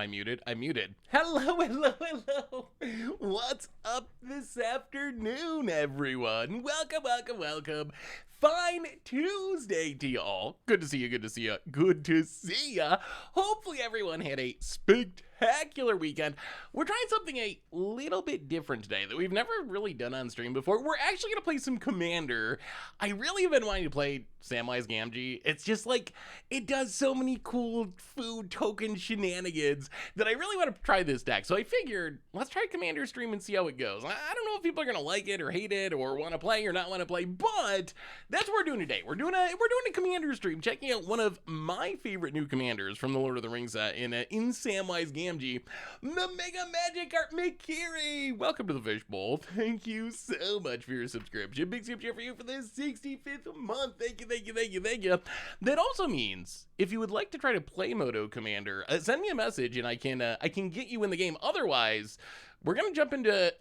I muted? I muted. Hello, hello, hello. What's up this afternoon, everyone? Welcome, welcome, welcome. Fine Tuesday to y'all. Good to see you, good to see you, good to see ya. Hopefully everyone had a spectacular weekend. We're trying something a little bit different today that we've never really done on stream before. We're actually going to play some Commander. I really have been wanting to play Samwise Gamgee. It's just like, it does so many cool food token shenanigans that I really want to try this deck. So I figured, let's try Commander stream and see how it goes. I don't know if people are going to like it or hate it or want to play or not want to play, but that's what we're doing today. We're doing a Commander stream, checking out one of my favorite new commanders from the Lord of the Rings set in Samwise Gamgee, the Mega Magic Art Mikiri. Welcome to the Fishbowl. Thank you so much for your subscription. Big subscription for you for the 65th month. Thank you, thank you, thank you, thank you. That also means if you would like to try to play Moto Commander, send me a message and I can get you in the game. Otherwise, we're gonna jump into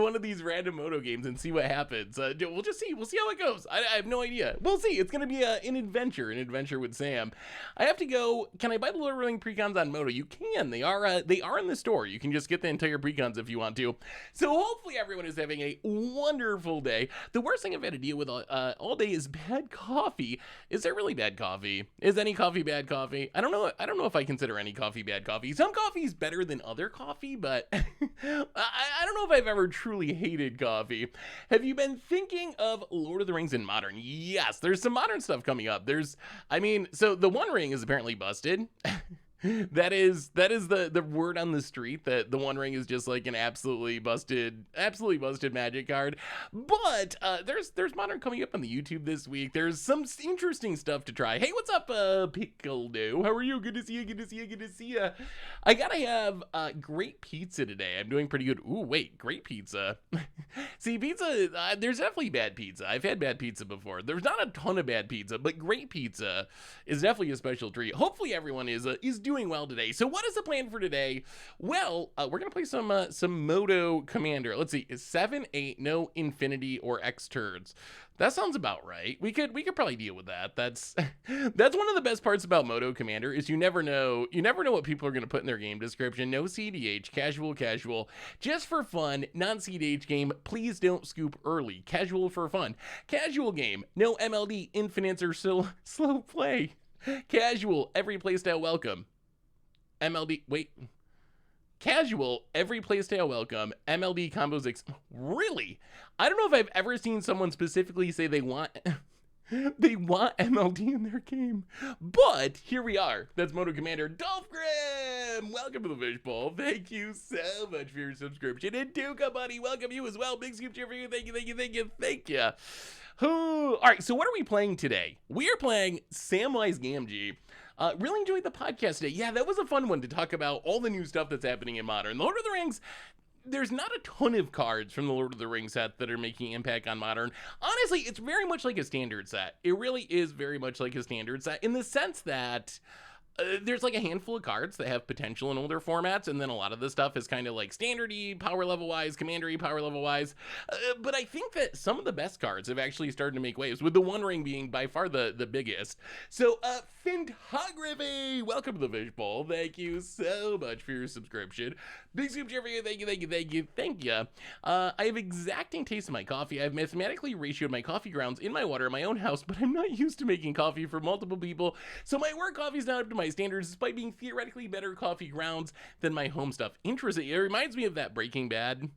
one of these random Moto games and see what happens. We'll just see. We'll see how it goes. I have no idea. We'll see. It's going to be an adventure with Sam. I have to go. Can I buy the Lord of the Rings precons on Moto? You can. They are in the store. You can just get the entire precons if you want to. So hopefully everyone is having a wonderful day. The worst thing I've had to deal with all day is bad coffee. Is there really bad coffee? Is any coffee bad coffee? I don't know if I consider any coffee bad coffee. Some coffee is better than other coffee, but I don't know if I've ever truly hated coffee. Have you been thinking of Lord of the Rings in Modern? Yes, there's some modern stuff coming up. So the One Ring is apparently busted. That is the word on the street, that the One Ring is just like an absolutely busted magic card. But there's Modern coming up on the YouTube this week. There's some interesting stuff to try. Hey, what's up, Pickledo? How are you? Good to see you. Good to see you. Good to see you. I gotta have great pizza today. I'm doing pretty good. Ooh, wait, great pizza. See, pizza. There's definitely bad pizza. I've had bad pizza before. There's not a ton of bad pizza, but great pizza is definitely a special treat. Hopefully everyone is doing well today. So what is the plan for today? Well, we're gonna play some Moto Commander. Let's see, 7-8, no Infinity or X turds. That sounds about right. We could probably deal with that. That's one of the best parts about Moto Commander is you never know what people are gonna put in their game description. No CDH, casual, just for fun, non-CDH game. Please don't scoop early. Casual for fun. Casual game, no MLD, infinites or slow play. Casual, every playstyle welcome. MLD, wait. Casual, every playstyle welcome. MLD combos, really? I don't know if I've ever seen someone specifically say they want MLD in their game, but here we are. That's Moto Commander. Dolph Grimm, welcome to the Fishbowl. Thank you so much for your subscription. And Duka Buddy, welcome you as well. Big scoop cheer for you. Thank you, thank you, thank you, thank you. All right, so what are we playing today? We are playing Samwise Gamgee. Really enjoyed the podcast today. Yeah, that was a fun one to talk about all the new stuff that's happening in Modern. Lord of the Rings, there's not a ton of cards from the Lord of the Rings set that are making impact on Modern. Honestly, it's very much like a standard set. It really is very much like a standard set in the sense that there's like a handful of cards that have potential in older formats, and then a lot of the stuff is kind of like standard-y, power level wise, commander-y, power level wise. But I think that some of the best cards have actually started to make waves, with the One Ring being by far the biggest. So, Photography, welcome to the Fishbowl. Thank you so much for your subscription. Big scoop cheer for you. Thank you, thank you, thank you, thank you. I have exacting taste in my coffee. I've mathematically ratioed my coffee grounds in my water in my own house, but I'm not used to making coffee for multiple people, so my work coffee is not up to my standards, despite being theoretically better coffee grounds than my home stuff. Interesting. It reminds me of that Breaking Bad,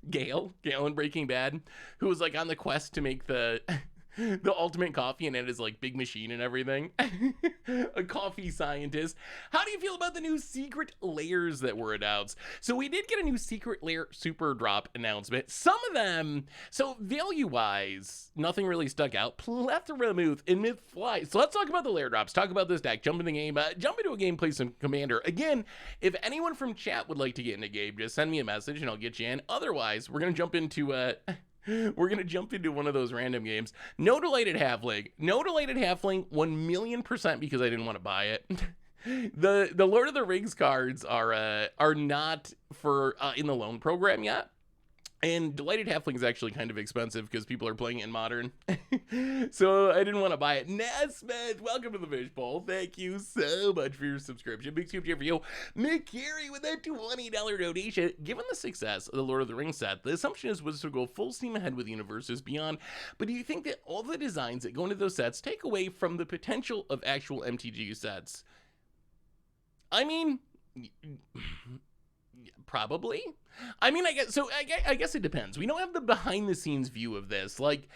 Gale in Breaking Bad, who was like on the quest to make the ultimate coffee, and it is like big machine and everything. A coffee scientist. How do you feel about the new secret layers that were announced? So we did get a new secret layer super drop announcement. Some of them, so value wise, nothing really stuck out. Plethora Myth and Myth Fly. So let's talk about the layer drops. Talk about this deck. Jump in the game. Jump into a game, play some Commander. Again, if anyone from chat would like to get in a game, just send me a message and I'll get you in. Otherwise, we're gonna jump into one of those random games. No delighted halfling. 1,000,000% because I didn't want to buy it. The Lord of the Rings cards are not for in the loan program yet. And Delighted Halfling is actually kind of expensive because people are playing it in Modern. So I didn't want to buy it. Nesmith, welcome to the Fishbowl. Thank you so much for your subscription. Big scoop here for you. McCary with a $20 donation. Given the success of the Lord of the Rings set, the assumption is Wizards will go full steam ahead with Universes Beyond. But do you think that all the designs that go into those sets take away from the potential of actual MTG sets? I mean, probably. I mean, I guess it depends. We don't have the behind the scenes view of this. Like,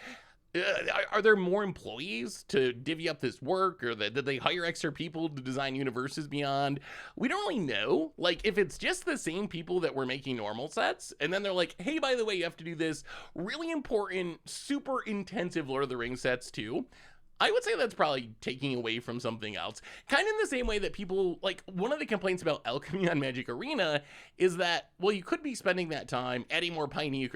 are there more employees to divvy up this work, or did they hire extra people to design Universes Beyond? We don't really know. Like, if it's just the same people that were making normal sets, and then they're like, hey, by the way, you have to do this really important, super intensive Lord of the Rings sets too, I would say that's probably taking away from something else. Kind of in the same way that people, like, one of the complaints about Alchemy on Magic Arena is that, well, you could be spending that time adding more Pioneer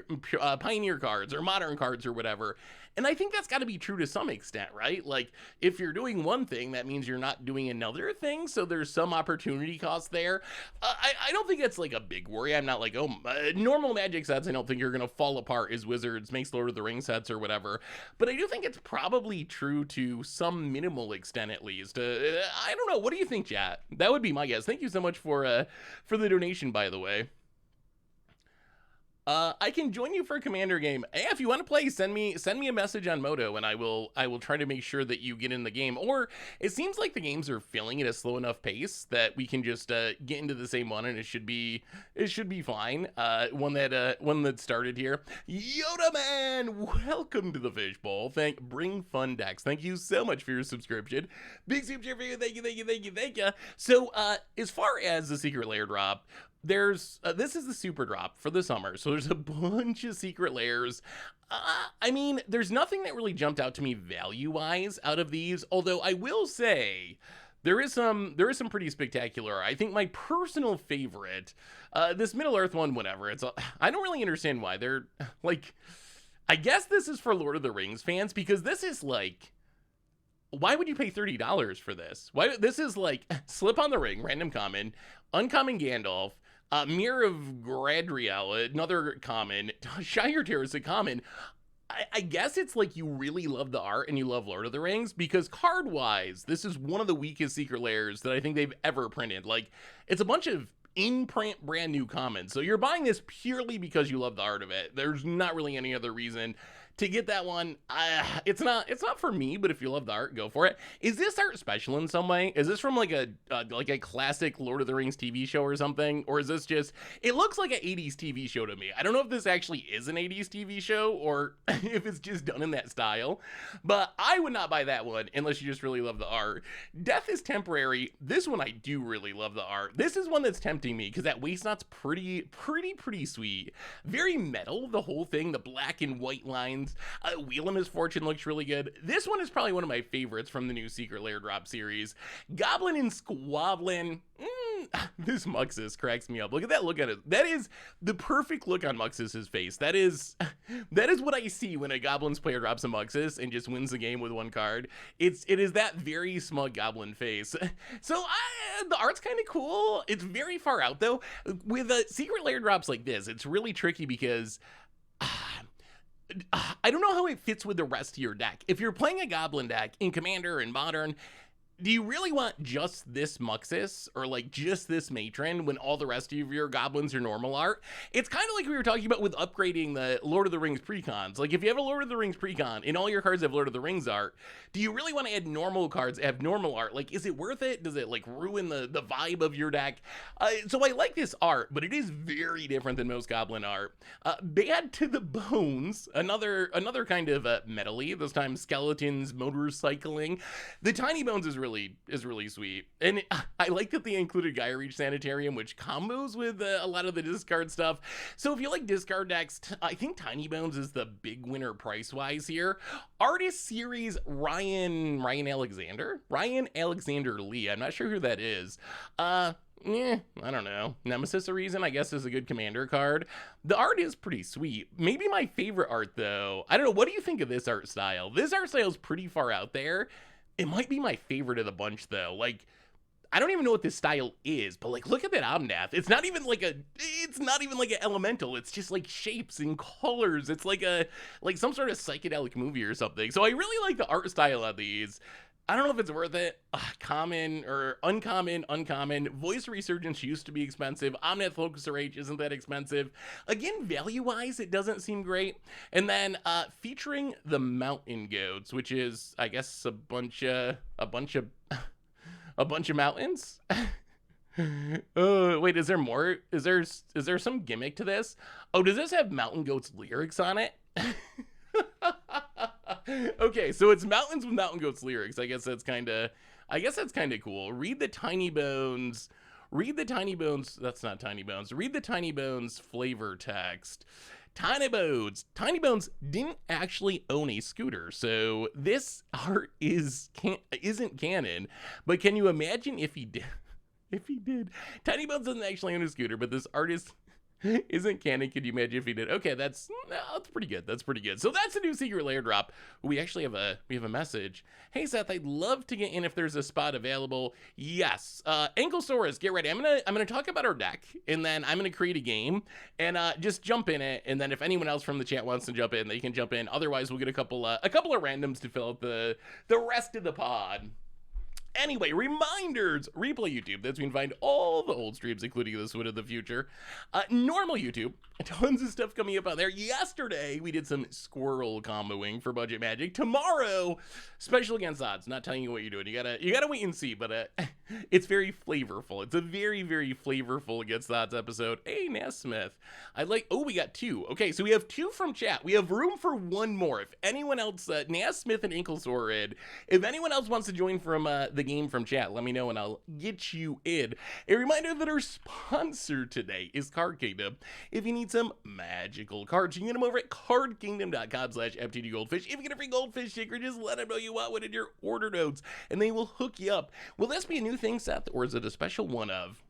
cards or Modern cards or whatever. And I think that's got to be true to some extent, right? Like, if you're doing one thing, that means you're not doing another thing, so there's some opportunity cost there. I don't think it's, like, a big worry. I'm not like, oh, normal Magic sets, I don't think you're going to fall apart as Wizards makes Lord of the Rings sets or whatever. But I do think it's probably true to some minimal extent, at least. I don't know. What do you think, chat? That would be my guess. Thank you so much for the donation, by the way. I can join you for a Commander game. Hey, if you want to play, send me a message on Moto, and I will try to make sure that you get in the game. Or it seems like the games are filling at a slow enough pace that we can just get into the same one, and it should be fine. One that started here. Yoda Man, welcome to the Fishbowl. Bring fun decks. Thank you so much for your subscription. Big super cheer for you. Thank you. So as far as the Secret Lair drop, there's this is the super drop for the summer, so there's a bunch of secret layers. I mean, there's nothing that really jumped out to me value-wise out of these, although I will say there is some pretty spectacular. I think my personal favorite, this Middle-earth one, whatever. I don't really understand why they're like. I guess this is for Lord of the Rings fans, because this is like, why would you pay $30 for this? Why? This is like Slip on the Ring, random common, uncommon Gandalf, Mirror of Gradriel, another common, Shire Terrace, a common. I guess it's like you really love the art and you love Lord of the Rings, because card-wise, this is one of the weakest secret layers that I think they've ever printed. Like, it's a bunch of in-print brand new commons. So you're buying this purely because you love the art of it. There's not really any other reason to get that one. It's not for me, but if you love the art, go for it. Is this art special in some way? Is this from like a classic Lord of the Rings TV show or something? Or is this just, it looks like an 80s TV show to me. I don't know if this actually is an 80s TV show or if it's just done in that style, but I would not buy that one unless you just really love the art. Death is Temporary. This one I do really love the art. This is one that's tempting me because that waist knot's pretty sweet. Very metal, the whole thing, the black and white lines. Wheel of Misfortune looks really good. This one is probably one of my favorites from the new Secret Lair drop series. Goblin and Squablin. This Muxus cracks me up. Look at that look at it. That is the perfect look on Muxus's face. That is what I see when a Goblins player drops a Muxus and just wins the game with one card. It is that very smug Goblin face. So the art's kind of cool. It's very far out though. With Secret Lair drops like this, it's really tricky because I don't know how it fits with the rest of your deck. If you're playing a Goblin deck in Commander and Modern, do you really want just this Muxus or like just this Matron when all the rest of your Goblins are normal art? It's kind of like we were talking about with upgrading the Lord of the Rings precons. Like if you have a Lord of the Rings precon and all your cards have Lord of the Rings art, do you really want to add normal cards that have normal art? Like, is it worth it? Does it like ruin the vibe of your deck? So I like this art, but it is very different than most Goblin art. Bad to the Bones, another kind of metal-y, this time skeletons motorcycling. The Tiny Bones is really sweet, and I like that they included Gaia Reach Sanitarium, which combos with a lot of the discard stuff. So if you like discard decks, I think Tiny Bones is the big winner price wise here. Artist series Ryan Alexander Lee. I'm not sure who that is. I don't know. Nemesis a reason, I guess, is a good commander card. The art is pretty sweet. Maybe my favorite art though, I don't know. What do you think of this art style? This art style is pretty far out there. It might be my favorite of the bunch though. Like, I don't even know what this style is, but like, look at that Omnath. It's not even like an elemental. It's just like shapes and colors. It's like some sort of psychedelic movie or something. So I really like the art style of these. I don't know if it's worth it. Common or uncommon, uncommon. Voice Resurgence used to be expensive. Omnath Focuser H isn't that expensive. Again, value-wise, it doesn't seem great. And then featuring the Mountain Goats, which is, I guess, a bunch of mountains. Wait, is there more? Is there some gimmick to this? Oh, does this have Mountain Goats lyrics on it? Okay, so it's mountains with Mountain Goats lyrics. I guess that's kind of cool. Read the Tiny Bones. That's not Tiny Bones. Read the Tiny Bones flavor text. Tiny Bones didn't actually own a scooter, so this art isn't canon. But can you imagine if he did? If he did, Tiny Bones doesn't actually own a scooter, but this artist isn't canon. Could you imagine if he did? Okay, that's pretty good. That's pretty good. So that's a new secret lair drop. We actually have a message. Hey Seth, I'd love to get in if there's a spot available. Yes. Anklesaurus, get ready. I'm gonna talk about our deck, and then I'm gonna create a game and just jump in it. And then if anyone else from the chat wants to jump in, they can jump in. Otherwise, we'll get a couple of randoms to fill out the rest of the pod. Anyway, reminders, replay YouTube. That's where you can find all the old streams, including this one in the future. Normal YouTube, tons of stuff coming up on there. Yesterday, we did some squirrel comboing for Budget Magic. Tomorrow, special against odds. Not telling you what you're doing. You gotta wait and see, but it's very flavorful. It's a very, very flavorful against odds episode. Hey, Nasmith. We got 2. Okay, so we have 2 from chat. We have room for 1 more. If anyone else, Nasmith and Inklesorid, if anyone else wants to join from the game from chat, let me know and I'll get you in. A reminder that our sponsor today is Card Kingdom. If you need some magical cards, you can get them over at cardkingdom.com/MTG Goldfish. If you get a free goldfish sticker, just let them know you want one in your order notes and they will hook you up. Will this be a new thing, Seth, or is it a special one of?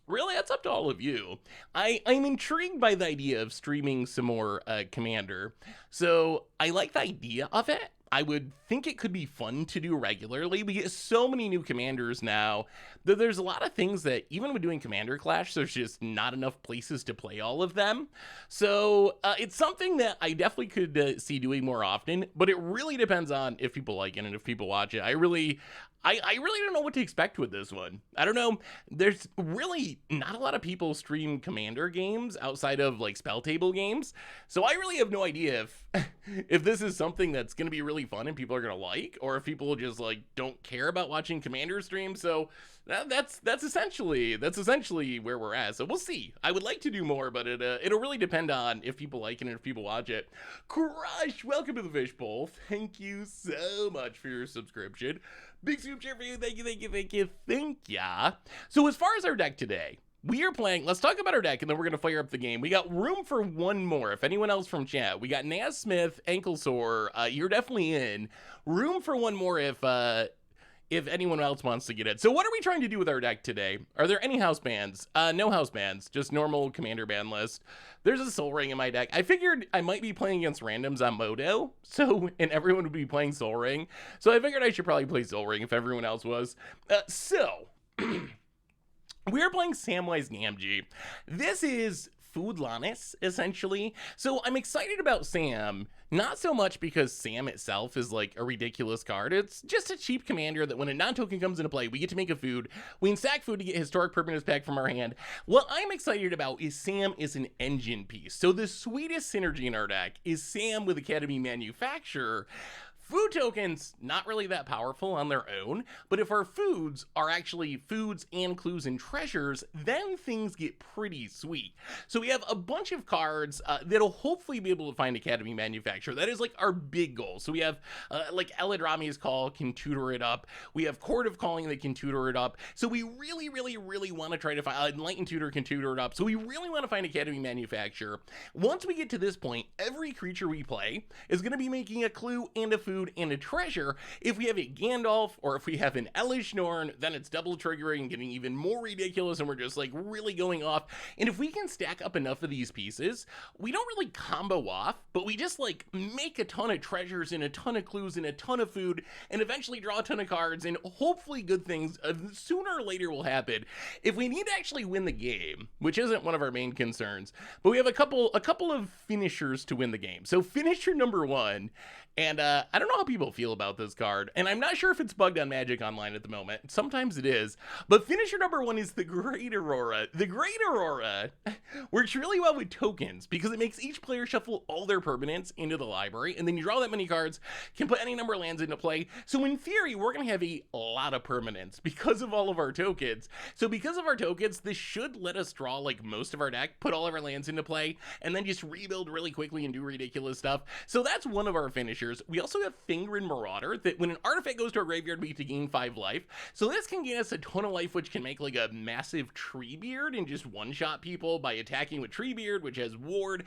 Really, that's up to all of you. I'm intrigued by the idea of streaming some more Commander. So I like the idea of it. I would think it could be fun to do regularly. We get so many new commanders now that there's a lot of things that even when doing Commander Clash, there's just not enough places to play all of them. So it's something that I definitely could see doing more often, but it really depends on if people like it and if people watch it. I really don't know what to expect with this one. I don't know. There's really not a lot of people stream Commander games outside of like spell table games. So I really have no idea if this is something that's going to be really fun and people are going to like, or if people just like don't care about watching Commander streams. So that's essentially where we're at. So we'll see. I would like to do more, but it'll really depend on if people like it and if people watch it. Crush, welcome to the Fishbowl. Thank you so much for your subscription. Big soup chair for you. Thank you. So as far as our deck today, we are playing, let's talk about our deck and then we're going to fire up the game. We got room for 1 more. If anyone else from chat, we got Naz Smith, Anklesore, you're definitely in. Room for 1 more if anyone else wants to get it. So what are we trying to do with our deck today? Are there any house bans? No house bans, just normal Commander ban list. There's a Soul Ring in my deck. I figured I might be playing against randoms on Modo, and everyone would be playing Soul Ring. So I figured I should probably play Soul Ring if everyone else was. We're playing Samwise Gamgee. This is Food Lannis, essentially. So I'm excited about Sam, not so much because Sam itself is like a ridiculous card. It's just a cheap commander that when a non-token comes into play, we get to make a food. We can sack food to get Historic Permanence back from our hand. What I'm excited about is Sam is an engine piece. So the sweetest synergy in our deck is Sam with Academy Manufacturer. Food tokens, not really that powerful on their own, but if our foods are actually foods and clues and treasures, then things get pretty sweet. So we have a bunch of cards that'll hopefully be able to find Academy Manufacturer. That is like our big goal. So we have like Eladrami's Call can tutor it up. We have Court of Calling that can tutor it up. So we really want to try to find, Enlightened Tutor can tutor it up. So we really want to find Academy Manufacturer. Once we get to this point, every creature we play is going to be making a clue and a food food, and a treasure. If we have a Gandalf or if we have an Elish Norn, then it's double triggering and getting even more ridiculous, and we're just like really going off. And if we can stack up enough of these pieces, we don't really combo off, but we just like make a ton of treasures and a ton of clues and a ton of food, and eventually draw a ton of cards, and hopefully good things sooner or later will happen. If we need to actually win the game, which isn't one of our main concerns, but we have a couple of finishers to win the game. So finisher number one, and I don't know how people feel about this card, and I'm not sure if it's bugged on Magic Online at the moment. Sometimes it is, but finisher number one is the Great Aurora. The Great Aurora works really well with tokens because it makes each player shuffle all their permanents into the library, and then you draw that many cards, can put any number of lands into play. So in theory, we're going to have a lot of permanents because of all of our tokens. So because of our tokens, this should let us draw like most of our deck, put all of our lands into play, and then just rebuild really quickly and do ridiculous stuff. So that's one of our finishers. We also have Fingrid Marauder, that when an artifact goes to our graveyard, we get to gain 5 life. So this can gain us a ton of life, which can make like a massive Treebeard and just one-shot people by attacking with Treebeard, which has Ward.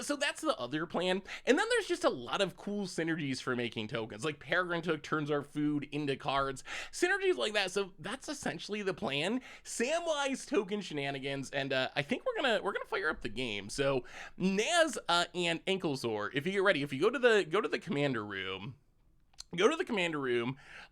So that's the other plan. And then there's just a lot of cool synergies for making tokens. Like Peregrine Took turns our food into cards. Synergies like that. So that's essentially the plan. Samwise token shenanigans, and I think we're gonna fire up the game. So Naz and Anklesor, if you get ready, if you go to the commander room,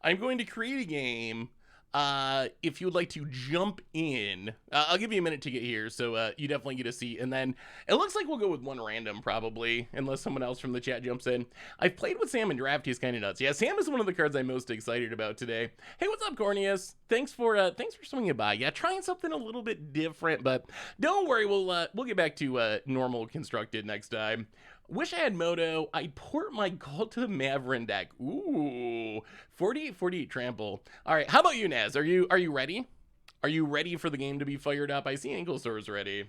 I'm going to create a game. If you would like to jump in, I'll give you a minute to get here, so you definitely get a seat, and then it looks like we'll go with one random probably, unless someone else from the chat jumps in. I've played with Sam in draft. He's kind of nuts. Yeah, Sam is one of the cards I'm most excited about today. Hey, what's up, Corneus? Thanks for swinging by. Yeah, trying something a little bit different, but don't worry, we'll get back to normal constructed next time. Wish I had Moto. I'd port my Galta Maverin deck. Ooh, 48 trample. All right, how about you, Naz? Are you ready? Are you ready for the game to be fired up? I see Anklesor's ready.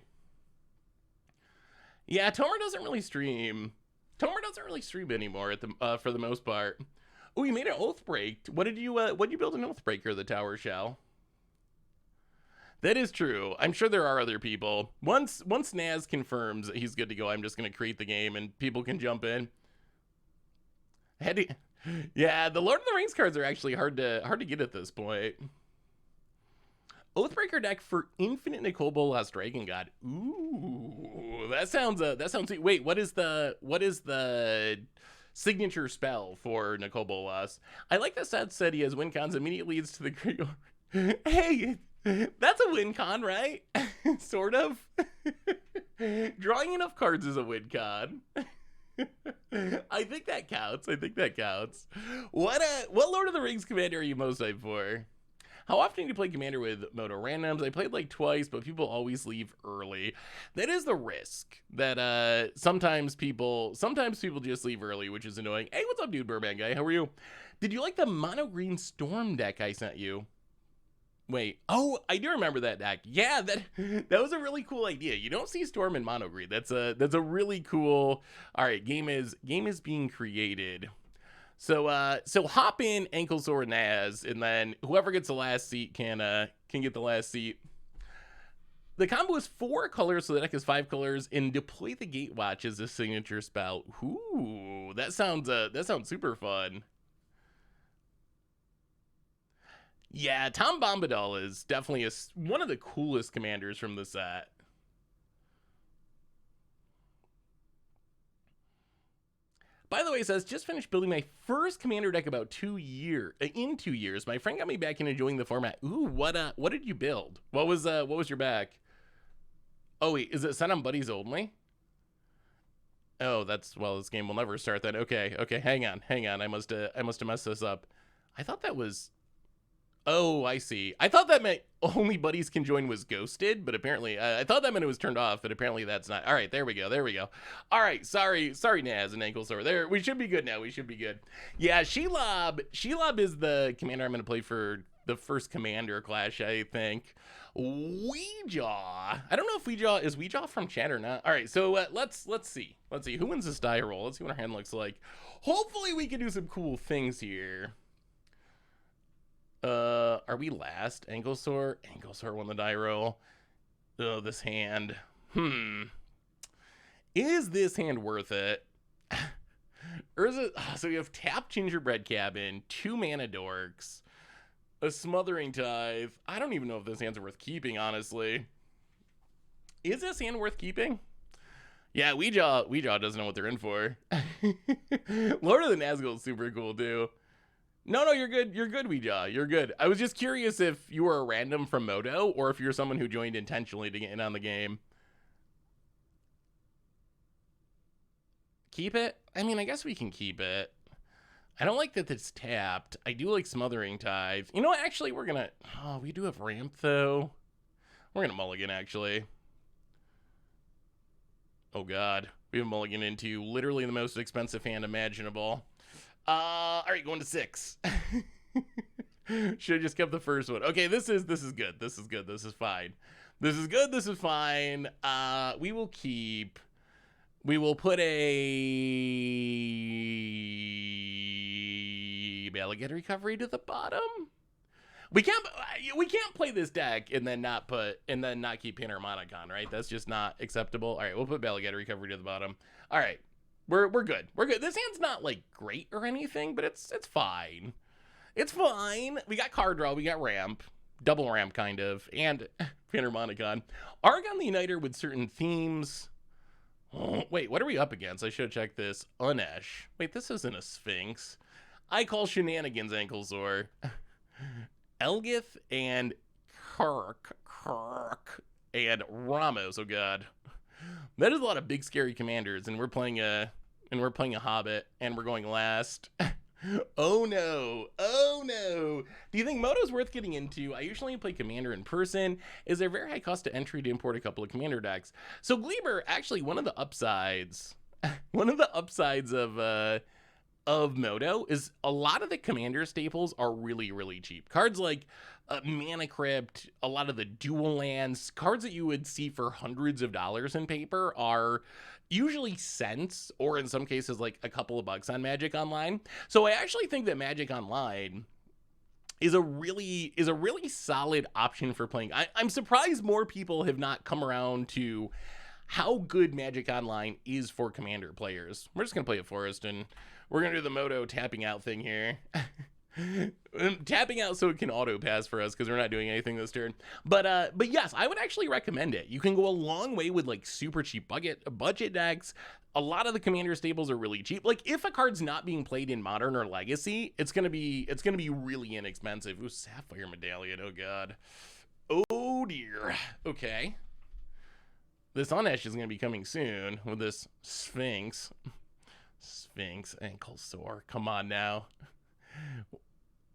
Yeah, Tomer doesn't really stream. Anymore at the for the most part. Oh, you made an Oathbreak. What did you build an Oathbreaker, the Tower Shell? That is true. I'm sure there are other people. Once Naz confirms that he's good to go, I'm just going to create the game and people can jump in. Yeah, the Lord of the Rings cards are actually hard to get at this point. Oathbreaker deck for Infinite Nicol Bolas Dragon God. Ooh, that sounds sweet. Wait, what is the signature spell for Nicol Bolas? I like that Seth said he has win cons immediately leads to the Great. Hey, that's a win con, right? Sort of. Drawing enough cards is a win con. I think that counts. What Lord of the Rings commander are you most hyped for? How often do you play commander with Moto randoms? I played like twice, but people always leave early. That is the risk that sometimes people just leave early, which is annoying. Hey, what's up, dude, Burbank guy? How are you? Did you like the mono green storm deck I sent you? Wait, oh, I do remember that deck. Yeah, that was a really cool idea. You don't see Storm in mono green. That's a really cool. All right, game is being created. So hop in Anklesor Naz, and then whoever gets the last seat can get the last seat. The combo is 4 colors, so the deck is 5 colors, and Deploy the Gatewatch is a signature spell. Ooh, that sounds super fun. Yeah, Tom Bombadil is definitely one of the coolest commanders from the set. By the way, it says, just finished building my first commander deck about 2 years. In 2 years, my friend got me back in enjoying the format. Ooh, what did you build? What was your back? Oh wait, is it set on buddies only? Oh, this game will never start then. Okay, hang on. I must have messed this up. I thought that was. Oh, I see. I thought that meant only buddies can join was ghosted, but apparently, I thought that meant it was turned off, but apparently that's not. All right, there we go. All right, sorry, Naz and Ankles over there. We should be good now. Yeah, Shelob is the commander I'm going to play for the first commander clash, I think. Weejaw. I don't know if is Weejaw from chat or not. All right, so let's see. Who wins this die roll? Let's see what our hand looks like. Hopefully, we can do some cool things here. Are we last? Anklesor won the die roll. Oh, this hand. Is this hand worth it? Or is it? So we have Tap Gingerbread Cabin, 2 Mana Dorks, a Smothering Tithe. I don't even know if this hand's worth keeping, honestly. Is this hand worth keeping? Yeah, Ouija doesn't know what they're in for. Lord of the Nazgul is super cool, too. No, you're good. You're good, Ouija. You're good. I was just curious if you were a random from Moto or if you're someone who joined intentionally to get in on the game. Keep it? I mean, I guess we can keep it. I don't like that it's tapped. I do like Smothering Tithe. You know what? Actually, we're going to... Oh, we do have Ramp, though. We're going to mulligan, actually. Oh, God. We have mulligan into literally the most expensive hand imaginable. All right, going to 6. Should have just kept the first one. Okay, this is good. This is good. This is fine. This is good. This is fine. We will keep... We will put a Balagate Recovery to the bottom. We can't play this deck and then not keep Panharmonicon, right? That's just not acceptable. All right, we'll put Balagate Recovery to the bottom. All right, we're good. We're good. This hand's not like great or anything, but it's fine. It's fine. We got card draw. We got ramp, double ramp kind of, and Panharmonicon. Argon the Uniter with certain themes. Oh, wait, what are we up against? I should have checked this. Unesh. Wait, this isn't a Sphinx. I call shenanigans ankle sore. Elgith and Kirk and Ramos. Oh god, that is a lot of big scary commanders, and we're playing a Hobbit, and we're going last. Oh no. Do you think Moto's worth getting into? I usually play Commander in person. Is there very high cost to entry to import a couple of Commander decks? So Gleeber, actually one of the upsides of Moto is a lot of the Commander staples are really, really cheap. Cards like Mana Crypt, a lot of the dual lands, cards that you would see for hundreds of dollars in paper are usually cents, or in some cases like a couple of bucks on Magic Online. So I actually think that Magic Online is a really solid option for playing. I'm surprised more people have not come around to how good Magic Online is for Commander players. We're just gonna play a Forest, and we're gonna do the Moto tapping out thing here. Tapping out so it can auto pass for us because we're not doing anything this turn. But yes, I would actually recommend it. You can go a long way with like super cheap budget decks. A lot of the Commander staples are really cheap. Like if a card's not being played in Modern or Legacy, it's gonna be really inexpensive. Ooh, Sapphire Medallion. Oh god. Oh dear. Okay. This Unesh is gonna be coming soon with this Sphinx. Sphinx ankle sore. Come on now.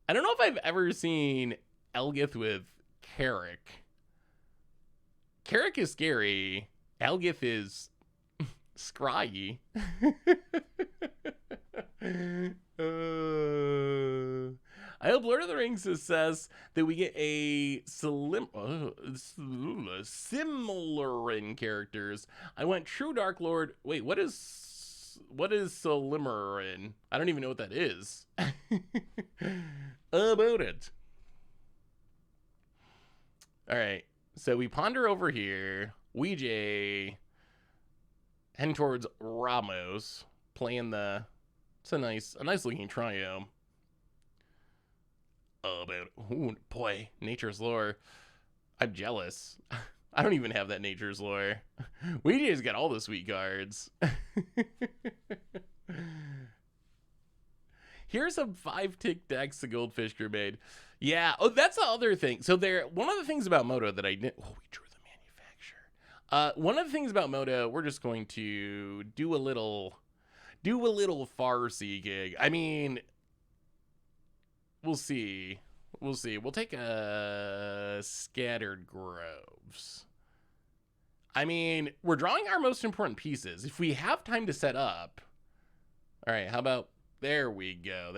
I don't know if I've ever seen Elgith with Carrick. Carrick is scary. Elgith is scryy. I hope Lord of the Rings says that we get a similar in characters. I went True Dark Lord. Wait, what is Solimarin? I don't even know what that is. About it. All right, so we ponder over here. Ouija heading towards Ramos, playing the. It's a nice looking trio. About oh boy, Nature's Lore. I'm jealous. I don't even have that Nature's Lore. Ouija's got all the sweet cards. Here's some 5-tick decks the Goldfish Crew made. Yeah. Oh, that's the other thing. So one of the things about Moto that I didn't. Oh, we drew the manufacturer. One of the things about Moto, we're just going to do a little far seeking. I mean, we'll see. We'll take a Scattered Groves. I mean, we're drawing our most important pieces. If we have time to set up. All right, how about. There we go.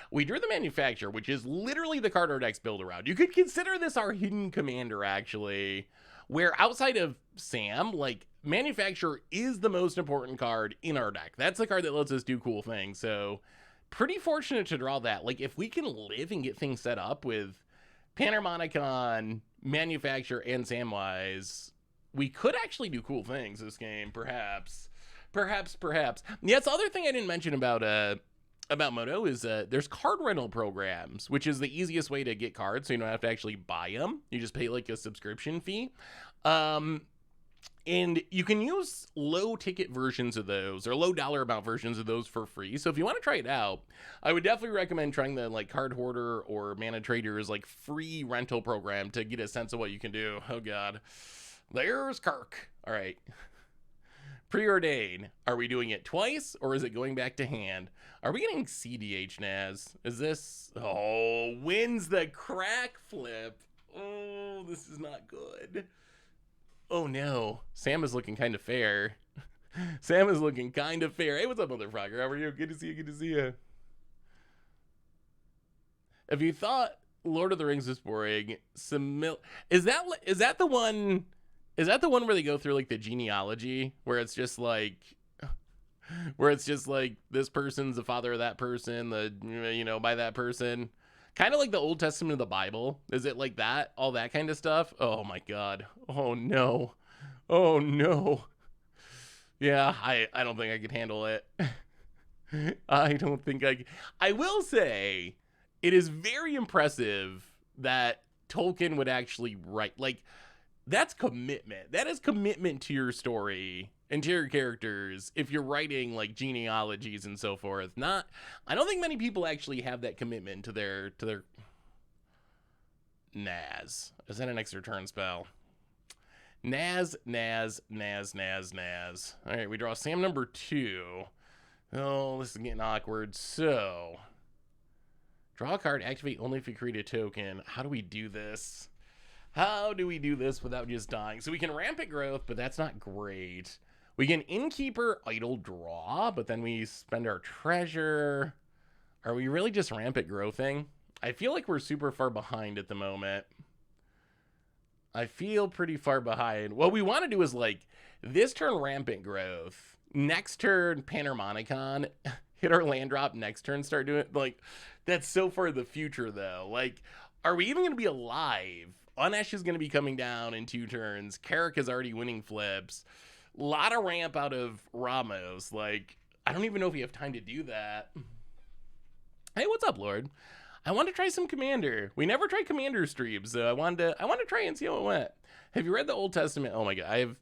We drew the Manufacturer, which is literally the card our decks build around. You could consider this our hidden commander, actually, where outside of Sam, like, Manufacturer is the most important card in our deck. That's the card that lets us do cool things. So, pretty fortunate to draw that. Like, if we can live and get things set up with Panharmonicon, Manufacturer, and Samwise, we could actually do cool things this game, perhaps. Perhaps. Yeah, the other thing I didn't mention about Moto is there's card rental programs, which is the easiest way to get cards, so you don't have to actually buy them. You just pay like a subscription fee. And you can use low ticket versions of those or low dollar amount versions of those for free. So if you want to try it out, I would definitely recommend trying the like Card Hoarder or Mana Trader's like free rental program to get a sense of what you can do. Oh God, there's Kirk. All right. Preordain. Are we doing it twice or is it going back to hand? Are we getting CDH Naz? Is this... Oh, wins the crack flip. Oh, this is not good. Oh no. Sam is looking kind of fair. Sam is looking kind of fair. Hey, what's up, motherfucker? How are you? Good to see you. If you thought Lord of the Rings was boring, is that the one... Is that the one where they go through like the genealogy where it's just like this person's the father of that person, by that person, kind of like the Old Testament of the Bible? Is it like that? All that kind of stuff? Oh my God. Oh no. Yeah, I don't think I could handle it. I don't think I will say it is very impressive that Tolkien would actually write like, that's commitment. That is commitment to your story and to your characters if you're writing like genealogies and so forth. I don't think many people actually have that commitment to their Naz. Is that an extra turn spell? Naz. All right, we draw Sam number 2. Oh, this is getting awkward. So, draw a card, activate only if you create a token. How do we do this? How do we do this without just dying? So we can Rampant Growth, but that's not great. We can Innkeeper, Idle Draw, but then we spend our treasure. Are we really just Rampant Growthing? I feel like we're super far behind at the moment. I feel pretty far behind. What we want to do is like, this turn Rampant Growth, next turn Panharmonicon, hit our land drop, next turn start doing it. Like, that's so far in the future though. Like, are we even going to be alive? Unesh is going to be coming down in 2 turns. Carrick is already winning flips. A lot of ramp out of Ramos. Like, I don't even know if we have time to do that. Hey, what's up, Lord? I want to try some Commander. We never tried Commander streams, so I wanted to try and see how it went. Have you read the Old Testament? Oh my God,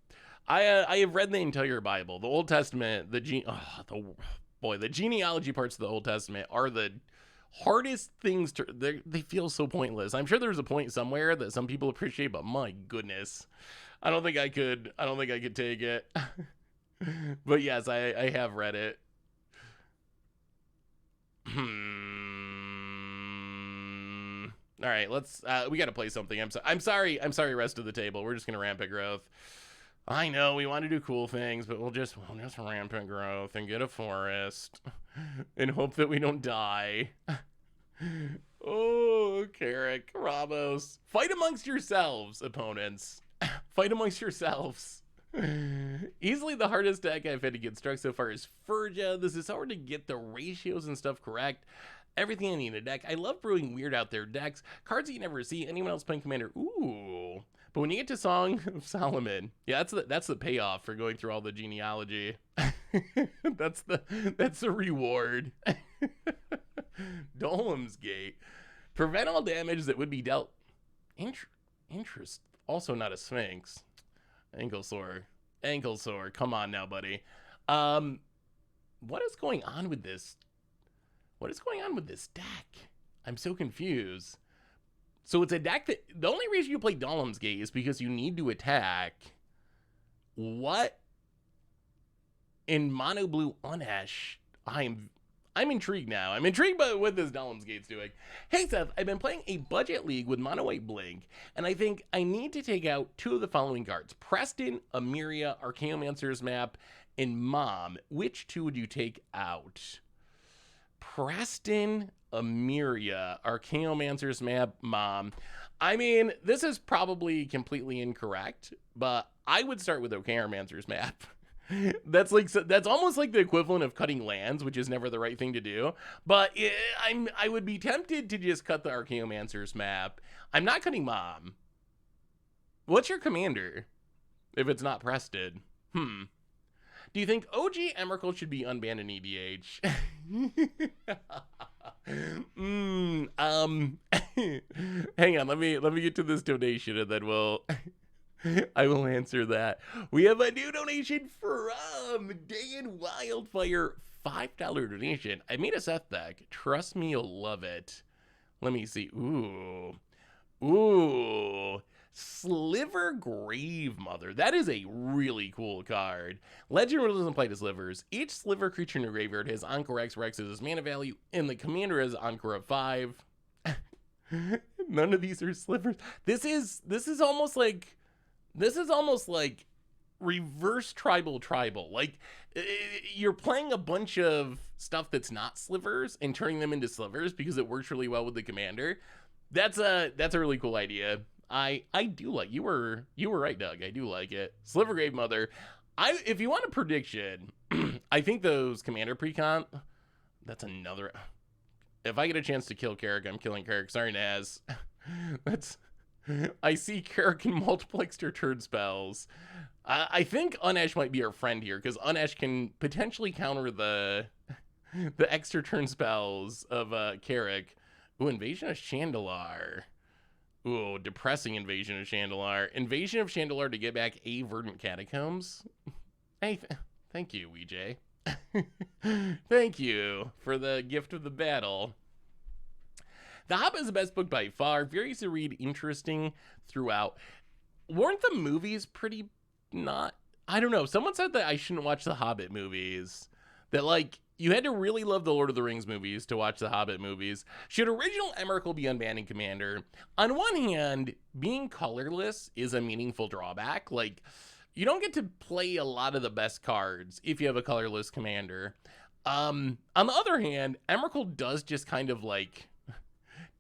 I have read the entire Bible. The Old Testament, the genealogy parts of the Old Testament are the hardest things to, they feel so pointless. I'm sure there's a point somewhere that some people appreciate, but my goodness, I don't think I could take it. But yes, I have read it. All right, let's we got to play something. I'm sorry rest of the table. We're just going to Rampant Growth. I know we want to do cool things, but we'll just Rampant Growth and get a forest and hope that we don't die. Oh, Carrick, Ramos. Fight amongst yourselves, opponents. Fight amongst yourselves. Easily the hardest deck I've had to get struck so far is Furja. This is hard to get the ratios and stuff correct. Everything I need in a deck. I love brewing weird out there decks. Cards that you never see anyone else playing Commander. Ooh. But when you get to Song of Solomon, yeah, that's the payoff for going through all the genealogy. that's the reward. Dolem's Gate. Prevent all damage that would be dealt. Interest. Also not a Sphinx. Ankle sore. Come on now, buddy. What is going on with this? What is going on with this deck? I'm so confused. So it's a deck that the only reason you play Dolem's Gate is because you need to attack. What? In mono blue Unesh, I'm intrigued now. I'm intrigued by what this Dolem's Gate's doing. Hey Seth, I've been playing a budget league with mono white Blink, and I think I need to take out 2 of the following cards: Preston, Amiria, Archaeomancer's Map, and Mom. Which 2 would you take out? Preston, Amiria, Archaeomancer's Map, Mom. I mean, this is probably completely incorrect, but I would start with Archaeomancer's Map. That's almost like the equivalent of cutting lands, which is never the right thing to do. But I would be tempted to just cut the Archaeomancer's Map. I'm not cutting Mom. What's your commander? If it's not Preston. Do you think OG Emrakul should be unbanned in EDH? Hang on, let me get to this donation and then I will answer that. We have a new donation from Dan Wildfire, $5 donation. I made a Seth deck. Trust me, you'll love it. Let me see. Ooh. Sliver Grave Mother. That is a really cool card. Legend really doesn't play to slivers. Each sliver creature in your graveyard has Encore X, where X is its mana value, and the commander has Encore of 5. None of these are slivers. This is almost like reverse tribal. Like, you're playing a bunch of stuff that's not slivers and turning them into slivers because it works really well with the commander. That's a really cool idea. I do like, you were right, Doug. I do like it. Sliver Grave Mother. If you want a prediction, I think those commander precon, that's another. If I get a chance to kill Carrick, I'm killing Carrick. Sorry, Naz. I see Carrick in multiple extra turn spells. I think Unesh might be our friend here, because Unesh can potentially counter the extra turn spells of Carrick. Ooh, Invasion of Chandalar. Ooh, depressing Invasion of Chandalar. Invasion of Chandalar to get back a Verdant Catacombs. Hey, thank you, WJ. Thank you for the gift of the battle. The Hobbit is the best book by far. Very easy to read, interesting throughout. Weren't the movies pretty not? I don't know. Someone said that I shouldn't watch the Hobbit movies. That, like, you had to really love the Lord of the Rings movies to watch the Hobbit movies. Should original Emrakul be unbanned in Commander? On one hand, being colorless is a meaningful drawback. Like, you don't get to play a lot of the best cards if you have a colorless Commander. On the other hand, Emrakul does just kind of, like,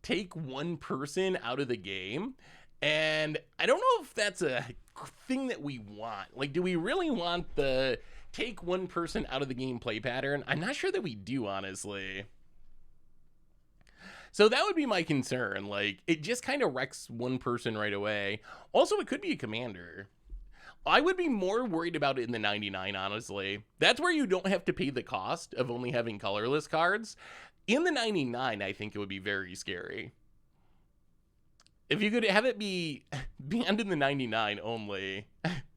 take one person out of the game. And I don't know if that's a thing that we want. Like, do we really want the take one person out of the game play pattern? I'm not sure that we do, honestly. So that would be my concern. Like, it just kind of wrecks one person right away. Also, it could be a commander. I would be more worried about it in the 99, honestly. That's where you don't have to pay the cost of only having colorless cards. In the 99, I think it would be very scary. If you could have it be banned in the 99 only,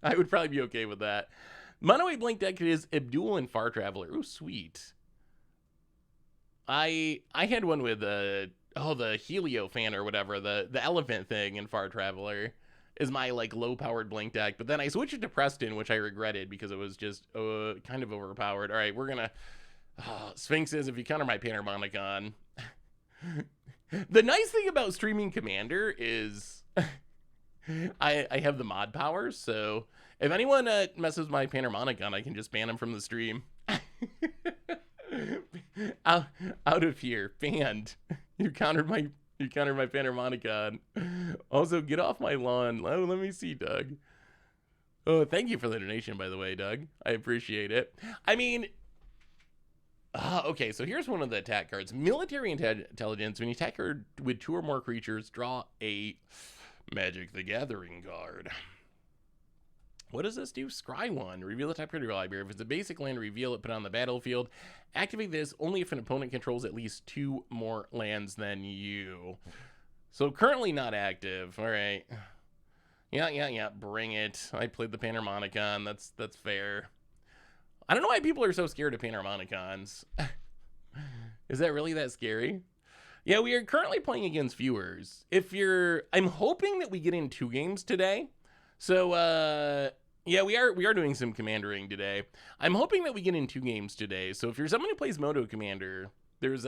I would probably be okay with that. Mono White Blank deck is Abdul and Far Traveler. Ooh, sweet. I had one with the Helio fan or whatever, the elephant thing in Far Traveler is my, like, low-powered blank deck. But then I switched it to Preston, which I regretted because it was just kind of overpowered. All right, we're gonna Sphinxes, if you counter my Panharmonicon. The nice thing about streaming Commander is I have the mod powers, so if anyone messes with my Panharmonicon, I can just ban them from the stream. out of here, banned. You countered my Panharmonicon. Also, get off my lawn. Oh, let me see, Doug. Oh, thank you for the donation, by the way, Doug. I appreciate it. I mean, okay, so here's one of the attack cards. Military Intelligence. When you attack her with 2 or more creatures, draw a Magic the Gathering card. What does this do? Scry 1. Reveal the type card of your library. If it's a basic land, reveal it, put it on the battlefield. Activate this only if an opponent controls at least 2 more lands than you. So currently not active. All right. Yeah. Bring it. I played the Panharmonicon. That's fair. I don't know why people are so scared of Panharmonicons. Is that really that scary? Yeah, we are currently playing against viewers. I'm hoping that we get in 2 games today. So, yeah, we are doing some commandering today. I'm hoping that we get in 2 games today. So if you're someone who plays Moto Commander, there's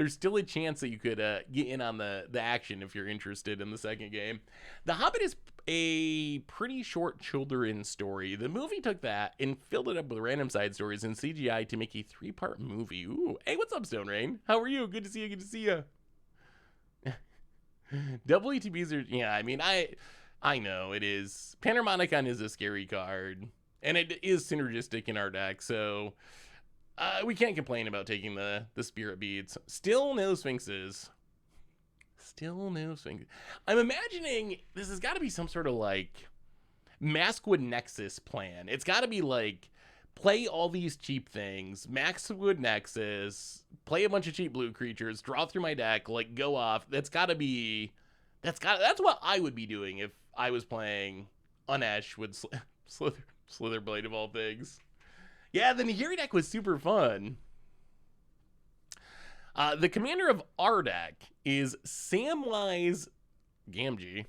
still a chance that you could get in on the action if you're interested in the second game. The Hobbit is a pretty short children's story. The movie took that and filled it up with random side stories and CGI to make a 3-part movie. Ooh, hey, what's up, Stone Rain? How are you? Good to see you. WTBs are, yeah, I mean, I know it is. Panharmonicon is a scary card, and it is synergistic in our deck, so we can't complain about taking the Spirit Beads. Still no Sphinxes. I'm imagining this has got to be some sort of, like, Maskwood Nexus plan. It's got to be like, play all these cheap things, Maskwood Nexus, play a bunch of cheap blue creatures, draw through my deck, like go off. That's what I would be doing if I was playing Unesh with Slitherblade of all things. Yeah, the Nahiri deck was super fun. The commander of our deck is Samwise Gamgee.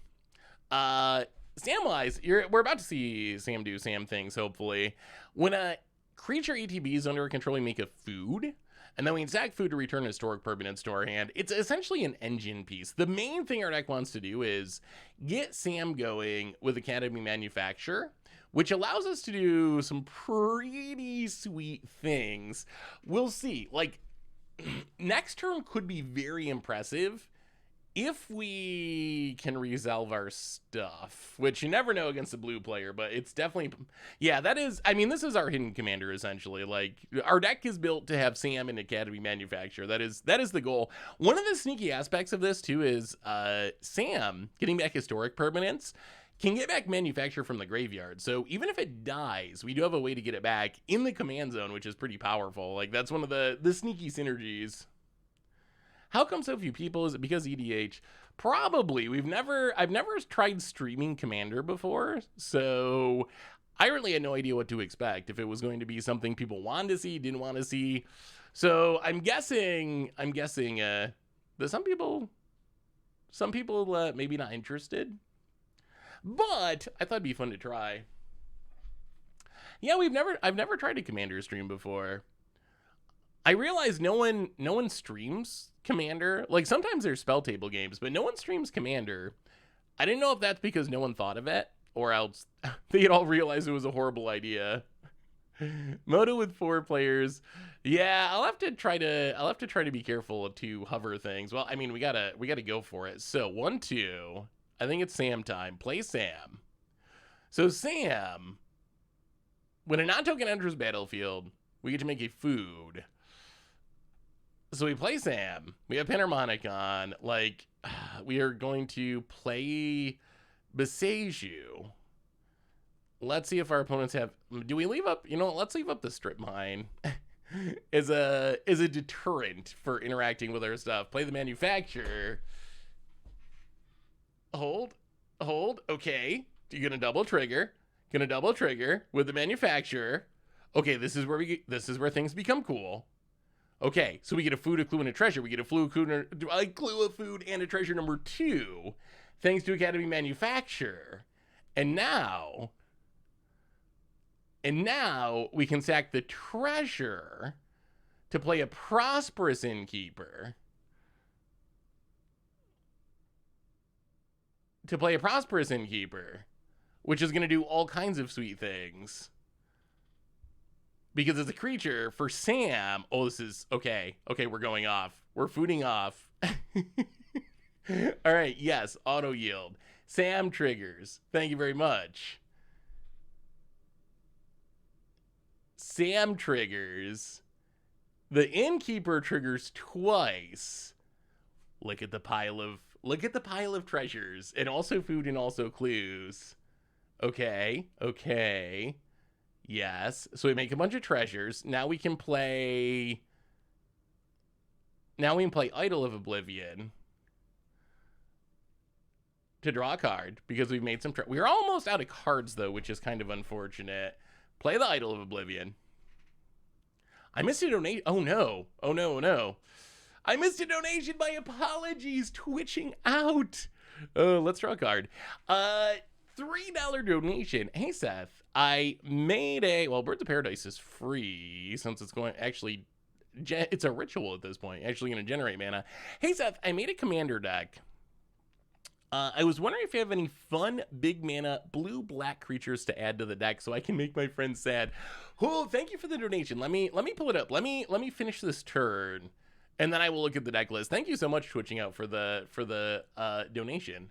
Samwise, we're about to see Sam do Sam things, hopefully. When a creature ETB is under our control, we make a food, and then we sack food to return historic permanents to our hand. It's essentially an engine piece. The main thing our deck wants to do is get Sam going with Academy Manufacture, which allows us to do some pretty sweet things. We'll see. Like, next turn could be very impressive if we can resolve our stuff, which you never know against a blue player, but it's definitely, yeah, that is, I mean, this is our hidden commander, essentially. Like, our deck is built to have Sam and Academy Manufacture. That is the goal. One of the sneaky aspects of this, too, is Sam getting back historic permanents can get back Manufacture from the graveyard. So even if it dies, we do have a way to get it back in the command zone, which is pretty powerful. Like, that's one of the sneaky synergies. How come so few people? Is it because EDH? Probably. I've never tried streaming Commander before, so I really had no idea what to expect. If it was going to be something people wanted to see, didn't want to see. So I'm guessing that some people maybe not interested. But I thought it'd be fun to try. Yeah, I've never tried a Commander stream before. I realize no one streams Commander. Like, sometimes there's spell table games, but no one streams Commander. I didn't know if that's because no one thought of it, or else they'd all realize it was a horrible idea. Moto with 4 players. Yeah, I'll have to try to be careful to hover things. Well, I mean, we gotta go for it. So 1-2. I think it's Sam time. Play Sam. So Sam, when a non-token enters battlefield, we get to make a food. So we play Sam. We have Panharmonic on. Like, we are going to play Beseju. Let's see if our opponents have... Do we leave up... You know, let's leave up the Strip Mine as a deterrent for interacting with our stuff. Play the Manufacturer. Hold. Okay. You're gonna double trigger. With the Manufacturer. Okay, this is where things become cool. Okay, so we get a food, a clue, and a treasure. We get a clue, a food, and a treasure number 2, thanks to Academy Manufacture. And now we can sack the treasure to play a Prosperous Innkeeper. Which is going to do all kinds of sweet things. Because it's a creature for Sam. Oh, this is... Okay, we're going off. We're fooding off. All right, yes, auto yield. Sam triggers. Thank you very much. Sam triggers. The Innkeeper triggers twice. Look at the pile of treasures, and also food and also clues. Okay. Yes. So we make a bunch of treasures. Now we can play Idol of Oblivion to draw a card because we've made some we're almost out of cards though, which is kind of unfortunate. Play the Idol of Oblivion. I missed a donation. Oh no. I missed a donation. My apologies. Twitching out. Let's draw a card. $3 donation. Hey, Seth. I made Birds of Paradise is free since it's going actually. It's a ritual at this point. Actually going to generate mana. Hey, Seth. I made a commander deck. I was wondering if you have any fun big mana blue-black creatures to add to the deck so I can make my friends sad. Oh, thank you for the donation. Let me pull it up. Let me finish this turn, and then I will look at the deck list. Thank you so much, Twitching Out, for the donation.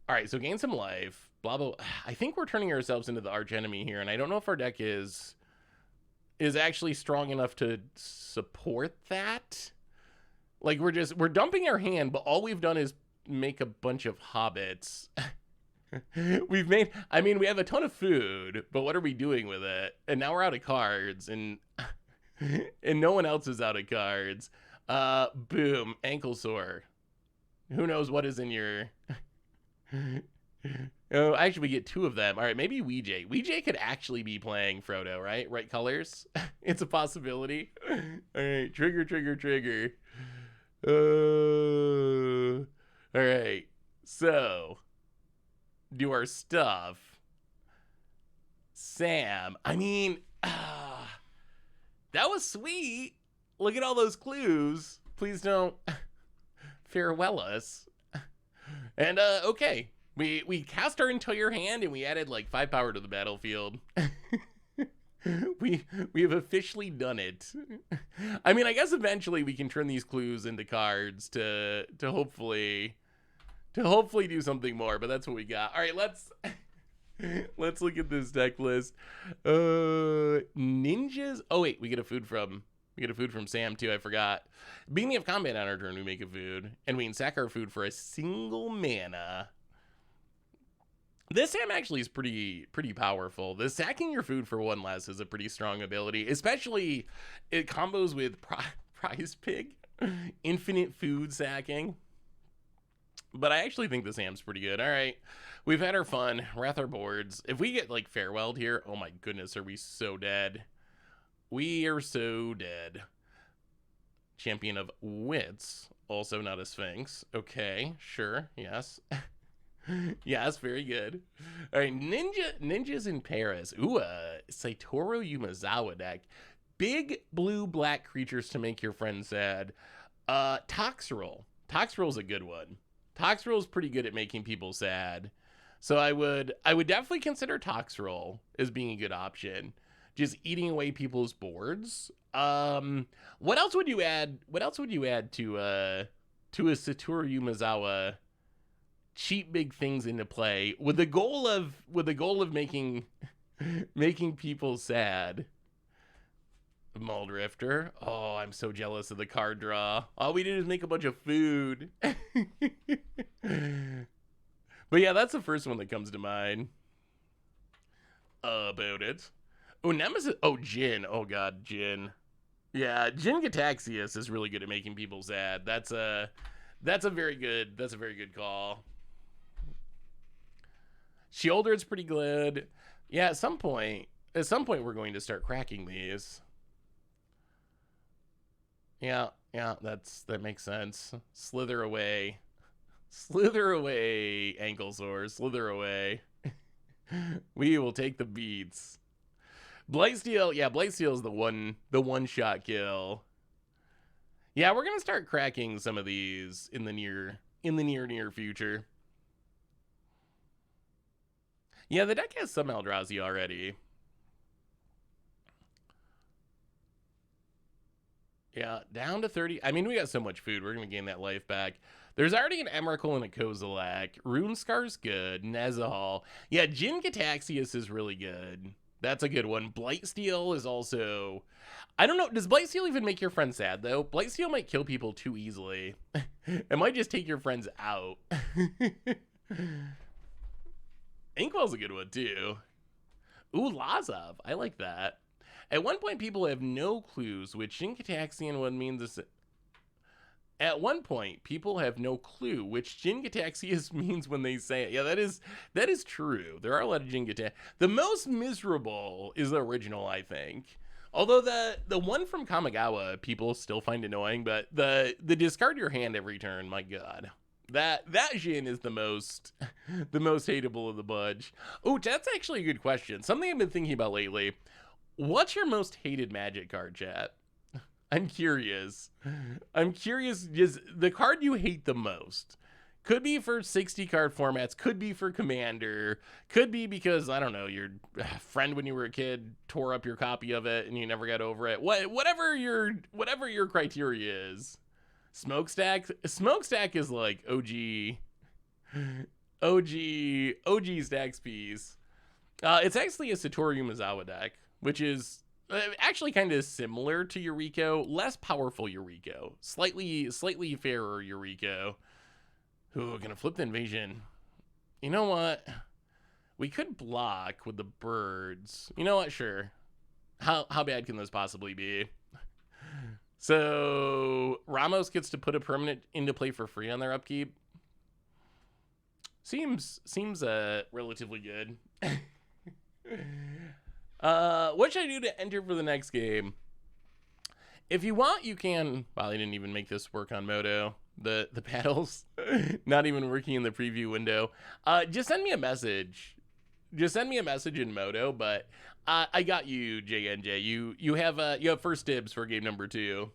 All right, so gain some life. Blah blah. I think we're turning ourselves into the arch enemy here, and I don't know if our deck is actually strong enough to support that. Like we're dumping our hand, but all we've done is make a bunch of hobbits. I mean, we have a ton of food, but what are we doing with it? And now we're out of cards, and and no one else is out of cards. Boom, ankle sore. Who knows what is in your... Oh, actually, we get two of them. All right, maybe Weejay. Weejay could actually be playing Frodo, right? Right colors? It's a possibility. All right, trigger, trigger, trigger. All right, so do our stuff. Sam, I mean, that was sweet. Look at all those clues. Please don't farewell us. And okay, we cast our entire hand and we added like 5 power to the battlefield. we have officially done it. I mean, I guess eventually we can turn these clues into cards to hopefully do something more, but that's what we got. All right, let's look at this deck list. Ninjas. Oh wait, we get a food from Sam too. I forgot. Beginning of combat on our turn, we make a food, and we can sack our food for a single mana. This Sam actually is pretty powerful. The sacking your food for 1 less is a pretty strong ability, especially it combos with Prize Pig, infinite food sacking. But I actually think the Sam's pretty good. All right, we've had our fun. Wrath our boards. If we get like farewelled here, oh my goodness, are we so dead? We are so dead. Champion of Wits, also not a Sphinx. Okay, sure, yes. Yes, very good. All right, Ninjas in Paris. Ooh, Satoru Yumazawa deck. Big blue black creatures to make your friends sad. Toxrill. Toxrill's a good one. Toxrill's pretty good at making people sad. So I would definitely consider Toxrill as being a good option. Just eating away people's boards. What else would you add? What else would you add to a Satoru Yumazawa cheap big things into play with the goal of making people sad? Muldrifter. Oh, I'm so jealous of the card draw. All we did is make a bunch of food. But yeah, that's the first one that comes to mind about it. Oh, Nemesis. Oh, Jin. Oh god, Jin. Yeah, Jin Gataxias is really good at making people sad. That's a very good call. Sheoldred's pretty good. Yeah, at some point we're going to start cracking these. Yeah, that makes sense. Slither away, ankle sores. Slither away. We will take the beats. Blightsteel, yeah, Blightsteel is the one shot kill. Yeah, we're gonna start cracking some of these in the near future. Yeah, the deck has some Eldrazi already. Yeah, down to 30. I mean, we got so much food. We're going to gain that life back. There's already an Emrakul and a Kozilek. Runescar's good. Nezahal. Yeah, Jin Gataxias is really good. That's a good one. Blightsteel is also... I don't know. Does Blightsteel even make your friends sad, though? Blightsteel might kill people too easily. It might just take your friends out. Inkwell's a good one, too. Ooh, Lazov. I like that. At one point, people have no clues which Jin Gataxian one means. At one point, people have no clue which Jin Gataxias means when they say it. Yeah, that is true. There are a lot of Jin Gataxias. The most miserable is the original, I think. Although the one from Kamigawa, people still find annoying, but the discard your hand every turn, my god. That Jin is the most hateable of the bunch. Oh, that's actually a good question. Something I've been thinking about lately. What's your most hated Magic card, chat? I'm curious. Is the card you hate the most? Could be for 60 card formats, could be for Commander, could be because, I don't know, your friend when you were a kid tore up your copy of it and you never got over it. Whatever your criteria is. Smokestack is like OG Stacks piece. It's actually a Satoru Yumazawa deck, which is actually kind of similar to Yuriko, less powerful Yuriko, slightly fairer Yuriko. Ooh, gonna flip the invasion. You know what? We could block with the birds. You know what? Sure. How bad can this possibly be? So Ramos gets to put a permanent into play for free on their upkeep. Seems relatively good. What should I do to enter for the next game? If you want, you can. Well, I didn't even make this work on Moto. The battles not even working in the preview window. Just send me a message. Just send me a message in Moto. But I got you, JNJ. You have first dibs for game number 2.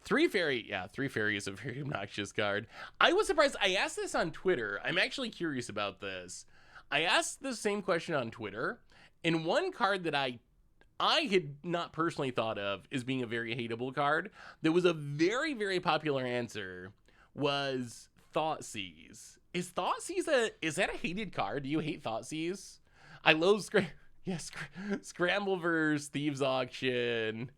3 Fairy, yeah, 3 Fairy is a very obnoxious card. I was surprised. I asked this on Twitter. I'm actually curious about this. I asked the same question on Twitter, and one card that I had not personally thought of as being a very hateable card, that was a very, very popular answer, was Thoughtseize. Is Thoughtseize is that a hated card? Do you hate Thoughtseize? I love Scramble versus Thieves Auction.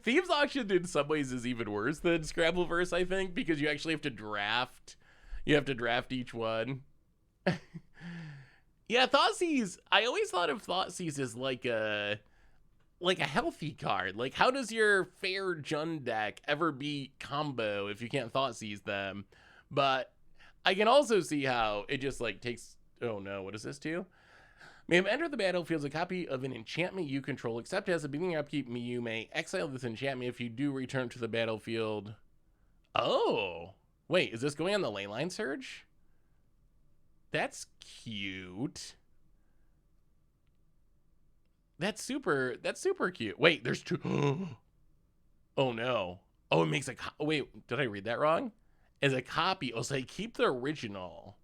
Thieves Auction in some ways is even worse than Scrambleverse, I think, because you actually have to draft. You have to draft each one. Yeah, Thoughtseize. I always thought of Thoughtseize as like a healthy card. Like, how does your Fair Jund deck ever beat combo if you can't Thoughtseize them? But I can also see how it just like takes. Oh no, what is this too? May have entered the battlefield as a copy of an enchantment you control, except as a beginning upkeep, you may exile this enchantment if you do return to the battlefield. Oh, wait, is this going on the Leyline Surge? That's cute. That's super cute. Wait, there's 2. Oh no. Oh, it makes a wait, did I read that wrong? As a copy, oh, so they keep the original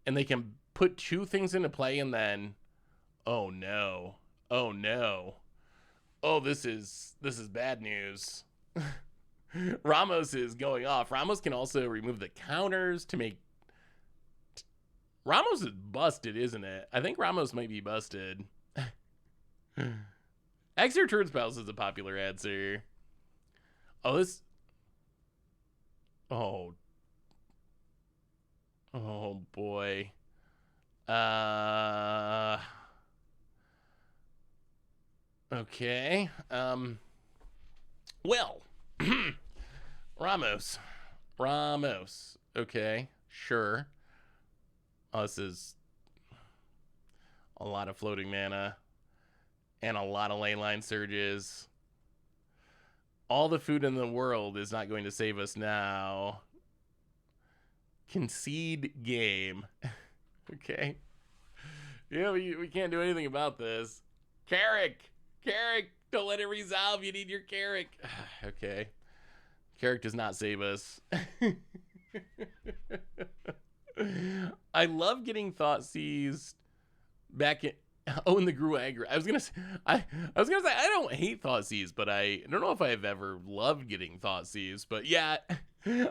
and they can put 2 things into play and then, oh no. Oh no. Oh, this is bad news. Ramos is going off. Ramos can also remove the counters to make. Ramos is busted, isn't it? I think Ramos might be busted. Extra turn spells is a popular answer. Oh, this. Oh. Oh boy. Okay. Well. Ramos. Okay. Sure. Oh, this is a lot of floating mana and a lot of leyline surges. All the food in the world is not going to save us now. Concede game. Okay. Yeah, we can't do anything about this. Carrick, don't let it resolve. You need your Carrick. Okay. Carrick does not save us. I love getting Thoughtseized back in. Oh, in the Gruagger. I was gonna say I don't hate Thoughtseize, but I don't know if I've ever loved getting Thoughtseize. But yeah,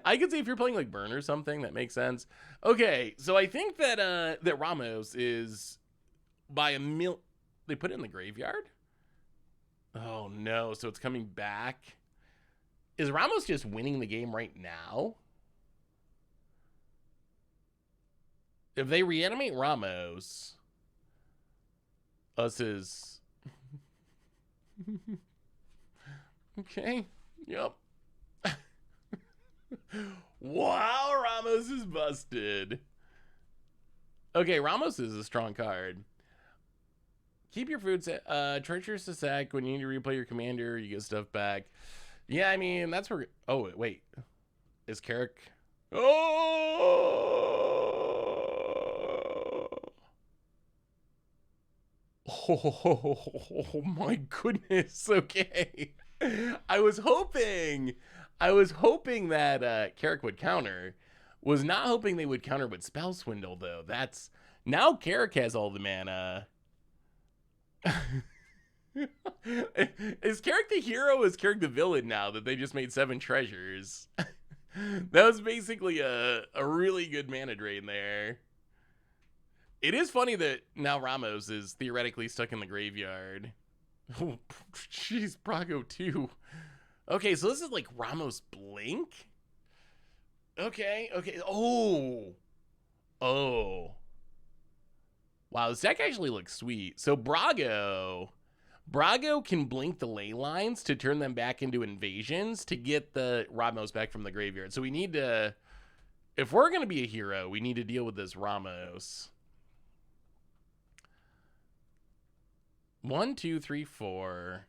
I could see if you're playing like Burn or something, that makes sense. Okay, so I think that that Ramos is by a mil. They put it in the graveyard. Oh no! So it's coming back. Is Ramos just winning the game right now? If they reanimate Ramos, us is okay. Yep. Wow, Ramos is busted. Okay, Ramos is a strong card. Keep your food set. Treacherous to sack. When you need to replay your commander, you get stuff back. Yeah, I mean, that's where. Oh, wait. Is Carrick. Oh my goodness. Okay. I was hoping that Carrick would counter. Was not hoping they would counter with Spell Swindle, though. That's. Now Carrick has all the mana. Is Carrick the hero? Is Carrick the villain now that they just made 7 treasures? That was basically a really good mana drain there. It is funny that now Ramos is theoretically stuck in the graveyard. Oh, jeez, Brago too. Okay, so this is like Ramos Blink? Okay, okay. Oh. Oh. Wow, this deck actually looks sweet. So Brago can blink the ley lines to turn them back into invasions to get the Ramos back from the graveyard. So we need to, if we're going to be a hero, we need to deal with this Ramos. 1, 2, 3, 4.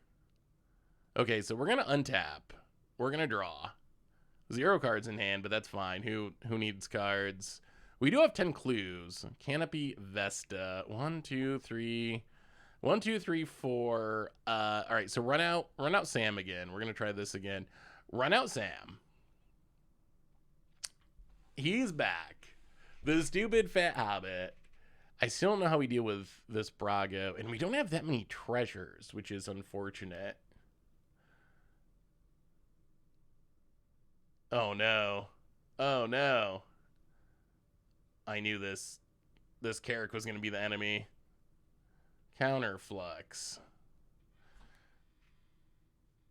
Okay, so we're going to untap. We're going to draw. 0 cards in hand, but that's fine. Who needs cards? We do have 10 clues. Canopy Vesta. 1, 2, 3. 1, 2, 3, 4. All right, so run out Sam again. We're gonna try this again. Run out Sam. He's back. The stupid fat hobbit. I still don't know how we deal with this Brago, and we don't have that many treasures, which is unfortunate. Oh no. Oh no. I knew this Carrick was gonna be the enemy. Counterflux.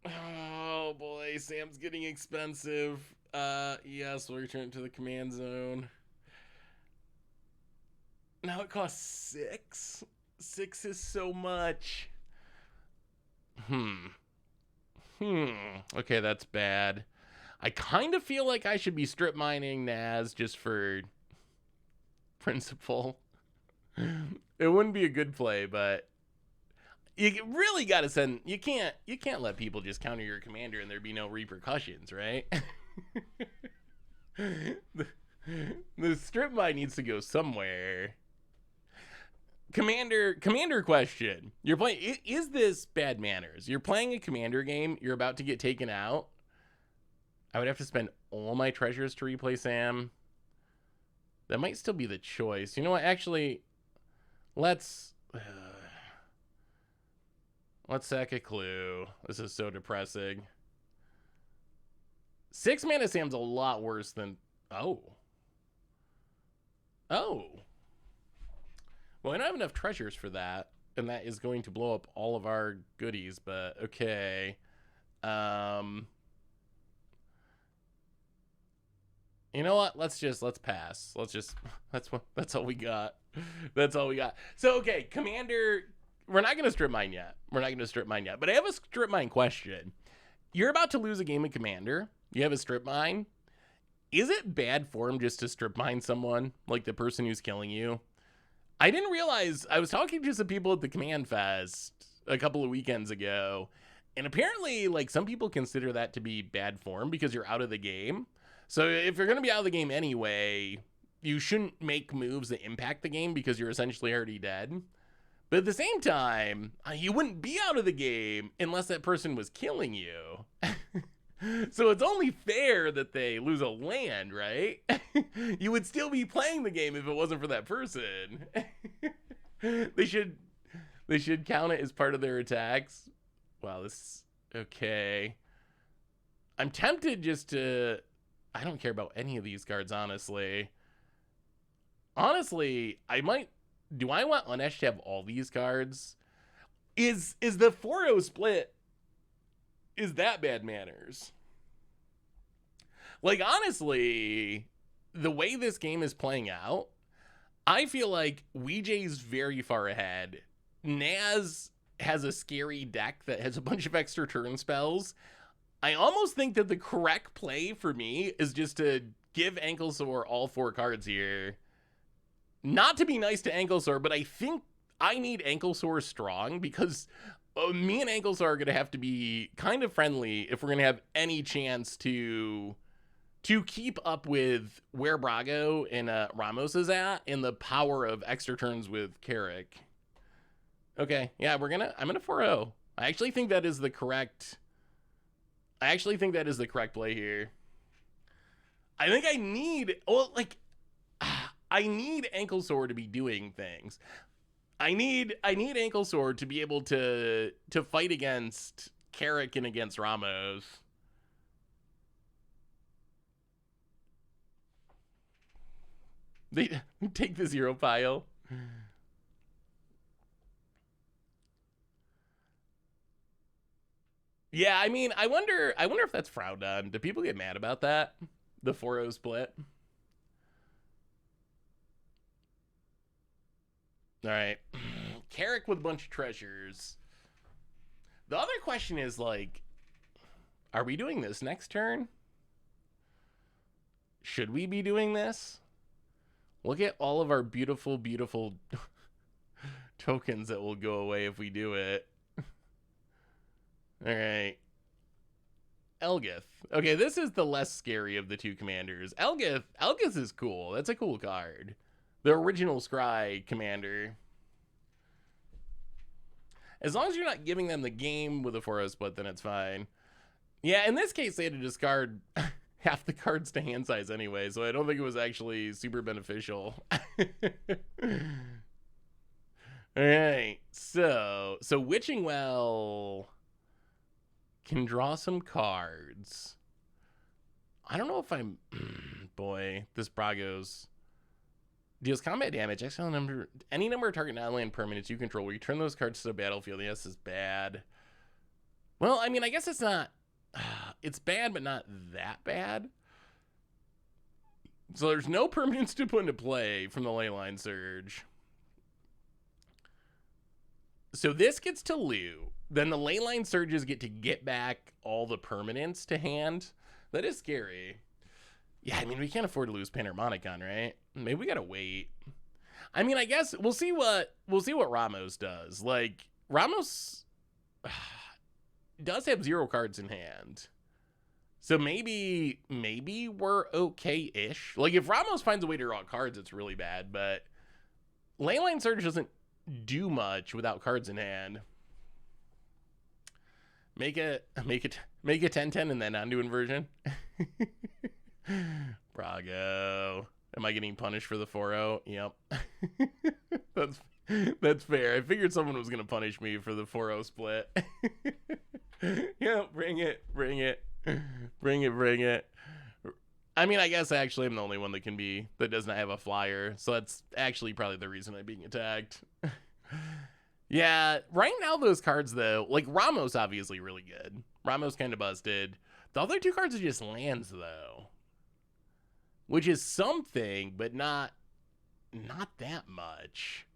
Oh boy, Sam's getting expensive. Yes, we'll return it to the command zone. Now it costs 6. 6 is so much. Okay, that's bad. I kind of feel like I should be strip mining Naz just for principle. It wouldn't be a good play, but you really got to send. You can't let people just counter your commander and there be no repercussions, right? the strip mine needs to go somewhere. Commander question. You're playing. Is this bad manners? You're playing a commander game. You're about to get taken out. I would have to spend all my treasures to replay Sam. That might still be the choice. You know what? Actually, let's sack a clue. This is so depressing. 6 mana Sam's a lot worse than... Oh. Well, I don't have enough treasures for that, and that is going to blow up all of our goodies, but okay. You know what? Let's pass. That's all we got. That's all we got. So, okay, Commander, we're not going to strip mine yet. But I have a strip mine question. You're about to lose a game of Commander. You have a strip mine. Is it bad form just to strip mine someone, like the person who's killing you? I didn't realize, I was talking to some people at the Command Fest a couple of weekends ago, and apparently, like, some people consider that to be bad form because you're out of the game. So if you're going to be out of the game anyway, you shouldn't make moves that impact the game because you're essentially already dead. But at the same time, you wouldn't be out of the game unless that person was killing you. So it's only fair that they lose a land, right? You would still be playing the game if it wasn't for that person. They should count it as part of their attacks. Wow, this... Okay. I'm tempted just to... I don't care about any of these cards, honestly. Honestly, I might... Do I want Unesh to have all these cards? Is the 4-0 split... Is that bad manners? Like, honestly, the way this game is playing out, I feel like Weejay's very far ahead. Naz has a scary deck that has a bunch of extra turn spells. I almost think that the correct play for me is just to give Ankylosaur all 4 cards here. Not to be nice to Ankylosaur, but I think I need Ankylosaur strong because me and Ankylosaur are going to have to be kind of friendly if we're going to have any chance to keep up with where Brago and Ramos is at and the power of extra turns with Carrick. Okay, yeah, I'm going to 4-0. I actually think that is the correct play here. I think I need Ankylosaur to be doing things. I need Ankylosaur to be able to fight against Carrick and against Ramos. They take the 0 pile. Yeah, I mean, I wonder if that's frowned on. Do people get mad about that? the 4-0 split. All right. Carrick with a bunch of treasures. The other question is, like, are we doing this next turn? Should we be doing this? Look at all of our beautiful, beautiful tokens that will go away if we do it. All right. Elgith. Okay, this is the less scary of the two commanders. Elgith is cool. That's a cool card. The original Scry commander. As long as you're not giving them the game with a 4-0 split, then it's fine. Yeah, in this case, they had to discard half the cards to hand size anyway, so I don't think it was actually super beneficial. All right, so Witching Well can draw some cards. I don't know if I'm... Boy, this Bragos deals combat damage. Any number of target non-land permanents you control where you turn those cards to the battlefield. Yes, is bad. Well, I mean, I guess it's not... It's bad, but not that bad. So there's no permanents to put into play from the Leyline Surge. So this gets to Lou. Then the Leyline Surges get back all the permanents to hand. That is scary. Yeah, I mean, we can't afford to lose Panharmonicon, right? Maybe we gotta wait. I mean, I guess we'll see what Ramos does. Like, Ramos does have 0 cards in hand. So maybe we're okay-ish. Like, if Ramos finds a way to draw cards, it's really bad, but Leyline Surge doesn't do much without cards in hand. Make a 10-10 and then undo inversion. Brago. Am I getting punished for the 4-0? Yep. That's fair. I figured someone was going to punish me for the 4-0 split. Yeah, bring it. I mean, I guess actually I'm the only one that does not have a flyer. So that's actually probably the reason I'm being attacked. Yeah, right now those cards though, like Ramos obviously really good. Ramos kind of busted. The other 2 cards are just lands though, which is something, but not that much.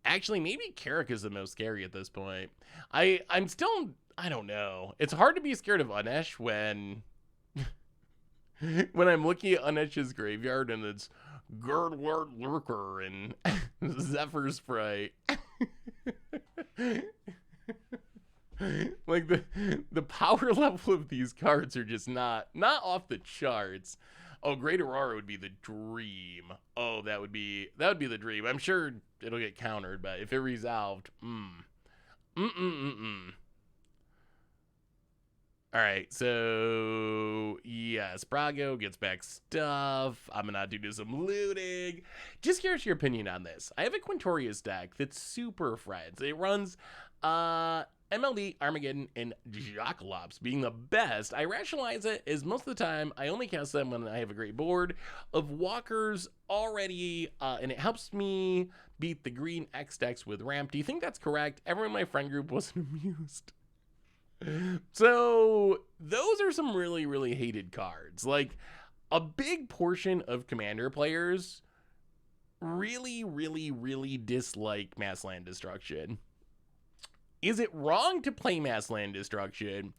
Actually, maybe Carrick is the most scary at this point. I'm still, I don't know. It's hard to be scared of Unesh when I'm looking at Unesh's graveyard and it's Girdward Lurker and Zephyr Sprite. Like the power level of these cards are just not off the charts. Oh, Great Aurora would be the dream. Oh, that would be the dream. I'm sure it'll get countered, but if it resolved, All right, so yes, Brago gets back stuff. I'm gonna do some looting. Just curious your opinion on this. I have a Quintorius deck that's super friends. It runs MLD, Armageddon, and Jocalops being the best. I rationalize it as most of the time I only cast them when I have a great board of walkers already, and it helps me beat the green X decks with ramp. Do you think that's correct? Everyone in my friend group wasn't amused. So those are some really, really hated cards. Like, a big portion of Commander players really, really, really dislike Mass Land Destruction. Is it wrong to play Mass Land Destruction?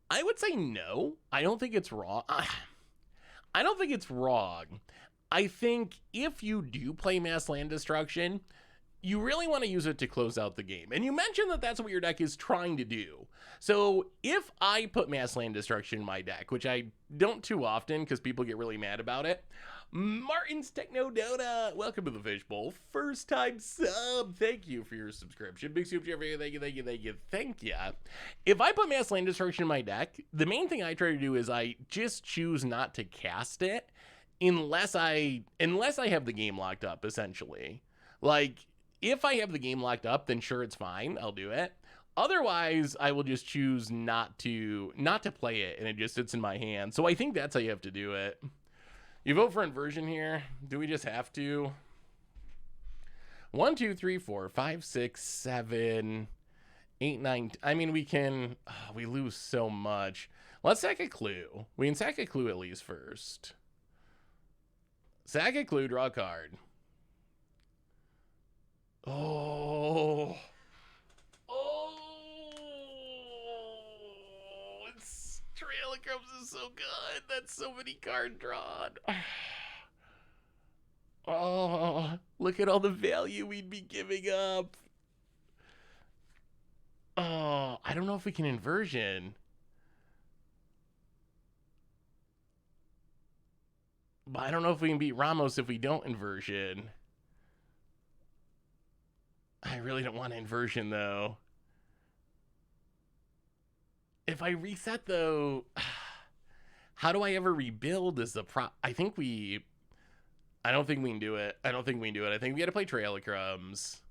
I would say no. I don't think it's wrong. I don't think it's wrong. I think if you do play Mass Land Destruction, you really want to use it to close out the game. And you mentioned that that's what your deck is trying to do. So if I put Mass Land Destruction in my deck, which I don't too often because people get really mad about it, Martin's Techno Dota, welcome to the Fishbowl. First time sub. Thank you for your subscription. Big soup, Jeffrey. Thank you. If I put Mass Land Destruction in my deck, the main thing I try to do is I just choose not to cast it unless I have the game locked up, essentially. Like, if I have the game locked up, then sure, it's fine. I'll do it. Otherwise, I will just choose not to play it, and it just sits in my hand. So I think that's how you have to do it. You vote for inversion here? Do we just have to? 1, 2, 3, 4, 5, 6, 7, 8, 9. I mean, we can. We lose so much. Let's sack a clue. We can sack a clue at least first. Sack a clue, draw a card. Oh. Oh. It's Trail of Crumbs is so good. That's so many cards drawn. Oh, look at all the value we'd be giving up. Oh, I don't know if we can inversion. But I don't know if we can beat Ramos if we don't inversion. I really don't want inversion, though. If I reset, though, how do I ever rebuild is the I don't think we can do it. I think we got to play Trail of Crumbs.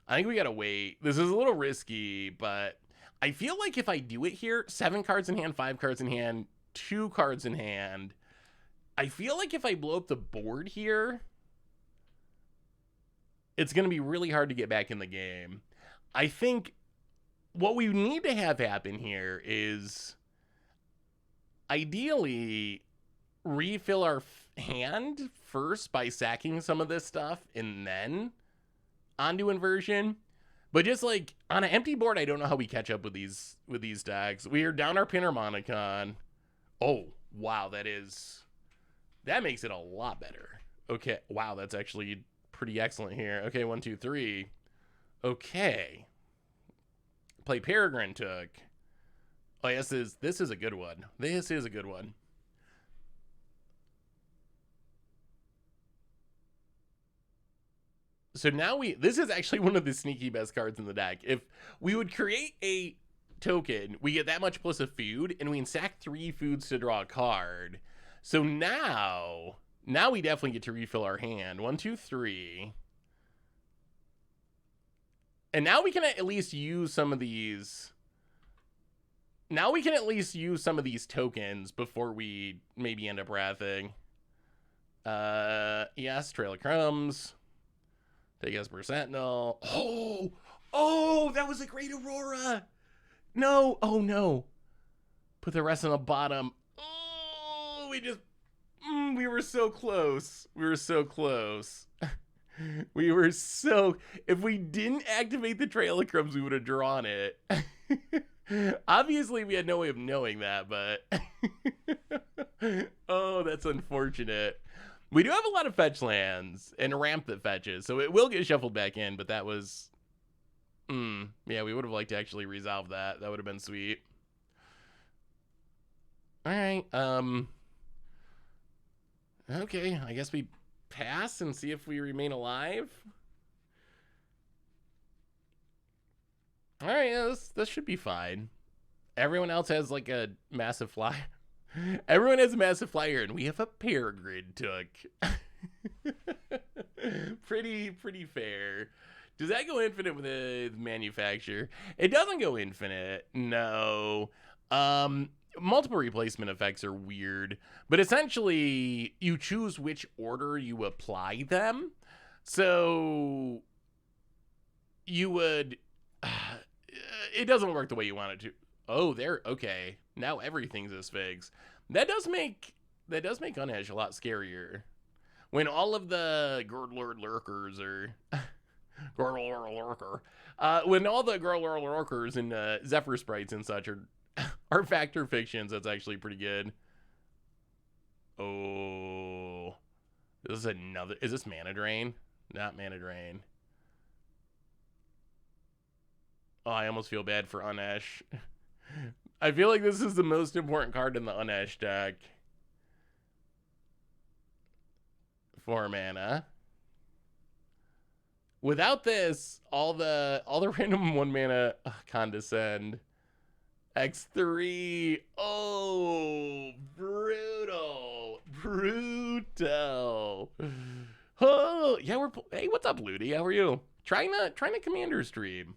I think we got to wait. This is a little risky, but I feel like if I do it here, 7 cards in hand, 5 cards in hand, 2 cards in hand, I feel like if I blow up the board here, it's going to be really hard to get back in the game. I think what we need to have happen here is ideally refill our hand first by sacking some of this stuff and then onto inversion. But just like on an empty board, I don't know how we catch up with these decks. We are down our Pinnermonicon. Oh, wow, that makes it a lot better. Okay, wow, that's actually pretty excellent here. Okay, 1, 2, 3. Okay. Play Peregrine Took. Oh, yes, this is a good one. This is a good one. So now this is actually one of the sneaky best cards in the deck. If we would create a token, we get that much plus a food, and we can sack 3 foods to draw a card. So now we definitely get to refill our hand. 1, 2, 3. And now we can at least use some of these. Now we can at least use some of these tokens before we maybe end up wrathing. Yes, Trail of Crumbs. Take Esper Sentinel. Oh, that was a great Aurora. No, oh no. Put the rest on the bottom. Oh, we were so close. We were so close. If we didn't activate the Trail of Crumbs, we would have drawn it. Obviously, we had no way of knowing that, but oh, that's unfortunate. We do have a lot of fetch lands and a ramp that fetches, so it will get shuffled back in, but that was... yeah, we would have liked to actually resolve that. That would have been sweet. Alright, okay, I guess we pass and see if we remain alive. Alright, yeah, this should be fine. Everyone else has like a massive flyer. Everyone has a massive flyer, and we have a Peregrine Took. pretty fair. Does that go infinite with a manufacture? It doesn't go infinite. No. Multiple replacement effects are weird, but essentially you choose which order you apply them. So you would... it doesn't work the way you want it to. Oh, there. Okay. Now everything's as figs. That does make Unhedge a lot scarier. When all of the Girdlord lurkers are when all the Girdlord lurkers and Zephyr sprites and such are factor fictions, that's actually pretty good. Oh, is this Mana Drain? Not Mana Drain. Oh, I almost feel bad for Unhedge. I feel like this is the most important card in the Unhedge deck. 4 mana. Without this, all the random 1 mana Condescend. X3. Oh, brutal. Oh, yeah, hey, what's up, Ludi? How are you? Trying to Commander stream.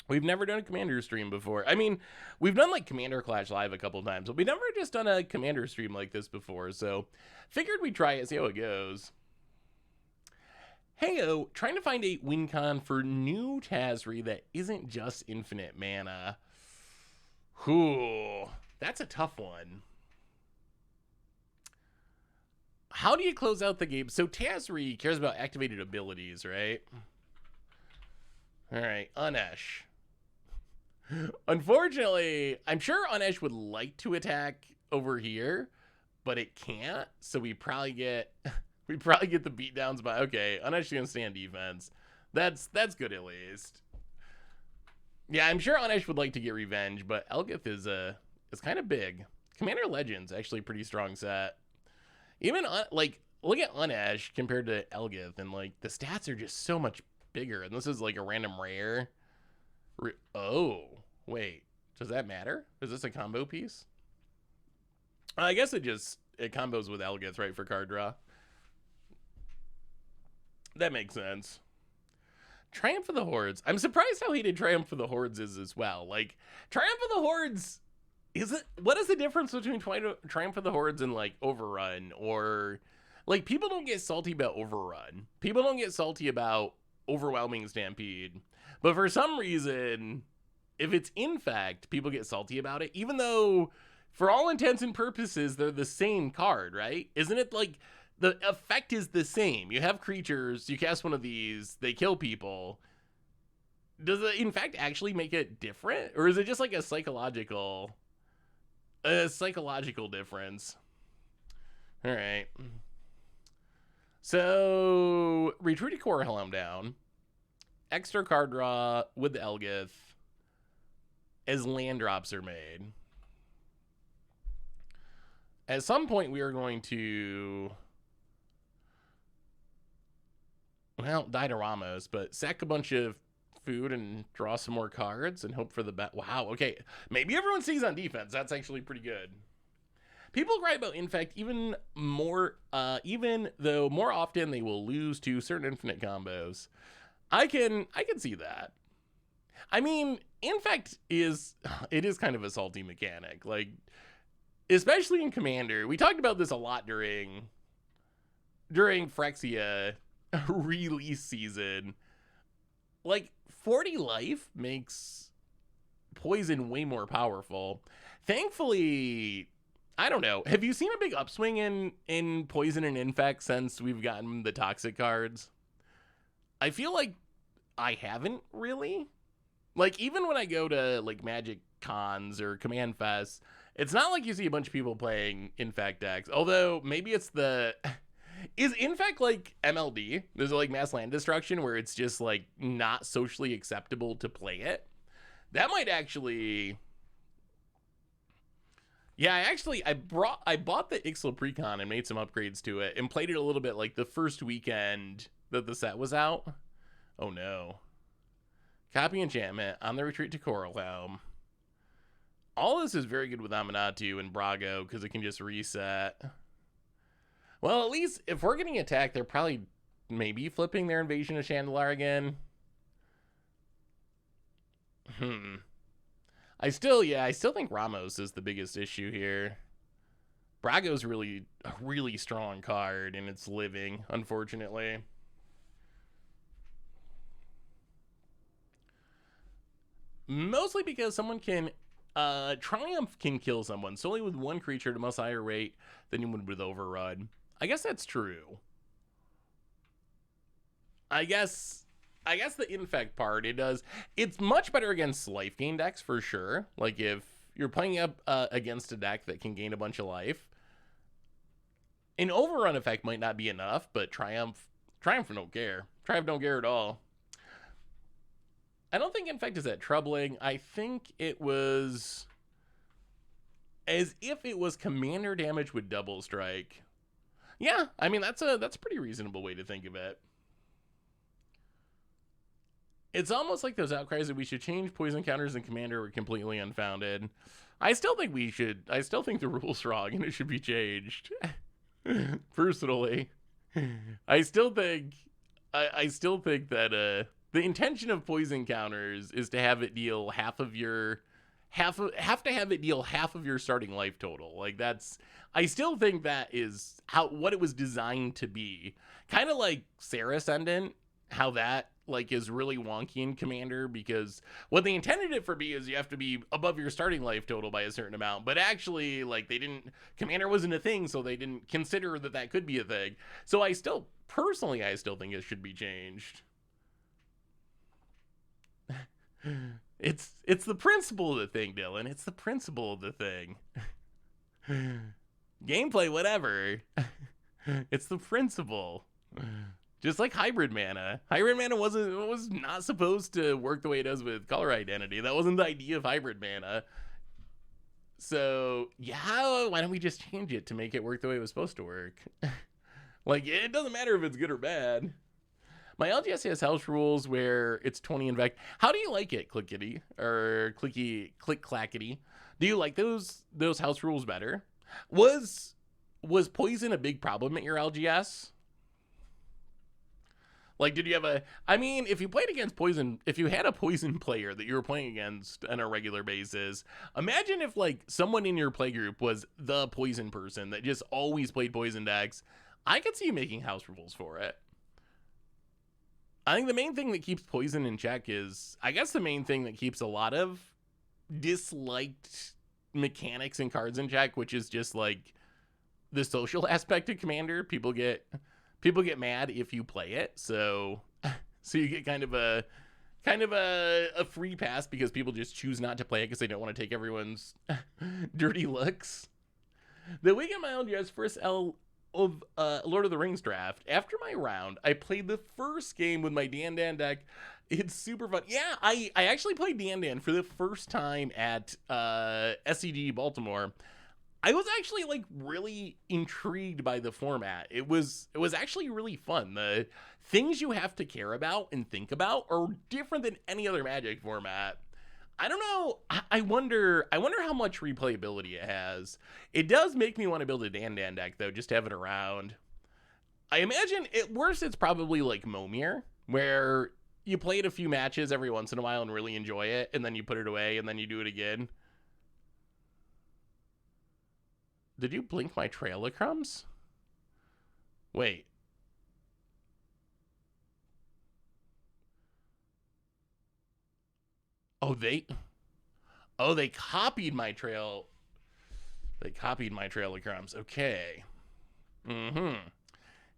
We've never done a Commander stream before. I mean, we've done like Commander Clash Live a couple times, but we've never just done a Commander stream like this before. So figured we'd try it, see how it goes. Heyo, trying to find a win con for new Tazri that isn't just infinite mana. Whew. That's a tough one. How do you close out the game? So Tazri cares about activated abilities, right? All right, Unesh. Unfortunately, I'm sure Unesh would like to attack over here, but it can't. So we probably get the beatdowns by okay. Unesh gonna stand defense. That's good at least. Yeah, I'm sure Unesh would like to get revenge, but Elgith is kind of big. Commander Legends actually a pretty strong set. Even like look at Unesh compared to Elgith, and like the stats are just so much bigger. And this is like a random rare. Oh wait, does that matter? Is this a combo piece? I guess it combos with Elgith, right, for card draw. That makes sense. Triumph of the Hordes. I'm surprised how hated Triumph of the Hordes is as well. Like Triumph of the Hordes. What is the difference between Triumph of the Hordes and like Overrun? Or like people don't get salty about Overrun. People don't get salty about Overwhelming Stampede. But for some reason, if it's Infect, people get salty about it, even though for all intents and purposes, they're the same card, right? Isn't it like the effect is the same? You have creatures, you cast one of these, they kill people. Does the Infect actually make it different? Or is it just like a psychological difference? All right. So, Retreated Core Helm down. Extra card draw with the Elgith as land drops are made. At some point, we are going to, well, die to Ramos, but sack a bunch of food and draw some more cards and hope for the best. Wow, okay. Maybe everyone stays on defense. That's actually pretty good. People gripe about Infect even though more often they will lose to certain infinite combos. I can see that. I mean, Infect is kind of a salty mechanic. Like, especially in Commander. We talked about this a lot during Phyrexia release season. Like, 40 life makes poison way more powerful. Thankfully, I don't know. Have you seen a big upswing in poison and Infect since we've gotten the toxic cards? I feel like I haven't really. Like, even when I go to, like, Magic Cons or Command Fest, it's not like you see a bunch of people playing Infect decks. Although, maybe it's the... Is Infect, like, MLD? There's, like, Mass Land Destruction, where it's just, like, not socially acceptable to play it? That might actually... Yeah, I bought the Ixalan Precon and made some upgrades to it and played it a little bit, like, the first weekend that the set was out. Oh, no. Copy enchantment on the retreat to Coral Helm. All this is very good with Aminatou and Brago because it can just reset. Well, at least if we're getting attacked, they're probably maybe flipping their Invasion of Chandelar again. I still think Ramos is the biggest issue here. Brago's really a really strong card, and it's living, unfortunately. Mostly because someone can... Triumph can kill someone solely with one creature at a much higher rate than you would with Overrun. I guess that's true. I guess the Infect part, it's much better against life gain decks for sure. Like if you're playing up against a deck that can gain a bunch of life. An Overrun effect might not be enough, but Triumph don't care. Triumph don't care at all. I don't think Infect is that troubling. I think it was as if it was commander damage with double strike. Yeah, I mean that's a pretty reasonable way to think of it. It's almost like those outcries that we should change poison counters in Commander were completely unfounded. I still think the rule's wrong and it should be changed. Personally. I still think that the intention of poison counters is to have it deal half of your starting life total. Like I still think that is what it was designed to be. Kind of like Sarah Ascendant how that like is really wonky in Commander, because what they intended it for be is you have to be above your starting life total by a certain amount, but actually like they didn't, Commander wasn't a thing, so they didn't consider that that could be a thing. So I still think it should be changed. It's the principle of the thing, Dylan. It's the principle of the thing. Gameplay, whatever. It's the principle. Just like hybrid mana. Hybrid mana was not supposed to work the way it does with color identity. That wasn't the idea of hybrid mana. So yeah, why don't we just change it to make it work the way it was supposed to work? Like, it doesn't matter if it's good or bad. My LGS has house rules where it's 20 invect. How do you like it, Clickety? Or Click Clackety? Do you like those house rules better? Was poison a big problem at your LGS? Like, did you have if you played against poison, if you had a poison player that you were playing against on a regular basis, imagine if, like, someone in your play group was the poison person that just always played poison decks. I could see you making house rules for it. I think the main thing that keeps poison in check is, I guess the main thing that keeps a lot of disliked mechanics and cards in check, which is just, like, the social aspect of Commander. People get mad if you play it, so you get kind of a free pass because people just choose not to play it because they don't want to take everyone's dirty looks. The week of my LGS first of Lord of the Rings draft, after my round, I played the first game with my Dan deck. It's super fun. Yeah, I actually played Dan for the first time at SCG Baltimore. I was actually like really intrigued by the format. It was actually really fun. The things you have to care about and think about are different than any other Magic format. I don't know. I wonder how much replayability it has. It does make me want to build a Dan deck though, just to have it around. I imagine at worst it's probably like Momir, where you play it a few matches every once in a while and really enjoy it, and then you put it away and then you do it again. Did you blink my trail of crumbs? Wait. Oh, they copied my trail. They copied my trail of crumbs. Okay.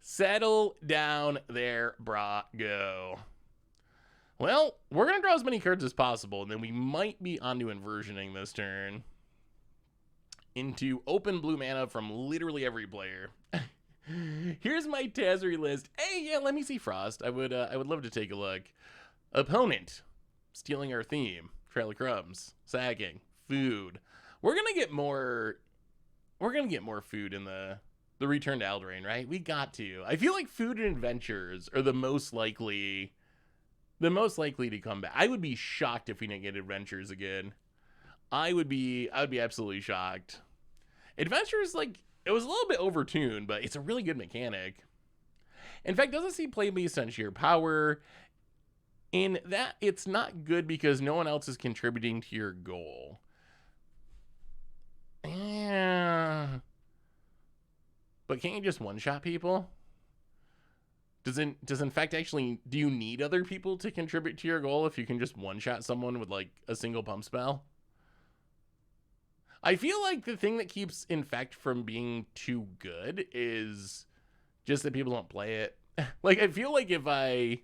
Settle down there, brah. Go. Well, we're going to draw as many cards as possible, and then we might be onto inversioning this turn into open blue mana from literally every player. Here's my Tazri list. Hey, yeah, let me see Frost. I would love to take a look. Opponent. Stealing our theme. Trail of crumbs. Sagging. Food. We're gonna get more food in the return to Eldraine, right? We got to. I feel like food and adventures are the most likely to come back. I would be shocked if we didn't get adventures again. I would be absolutely shocked. Adventures, like, it was a little bit overtuned, but it's a really good mechanic. In fact, doesn't see play based on sheer power. In that, it's not good because no one else is contributing to your goal. Yeah. But can't you just one-shot people? Does in fact actually, do you need other people to contribute to your goal if you can just one-shot someone with, like, a single pump spell? I feel like the thing that keeps Infect from being too good is just that people don't play it. Like, I feel like if well,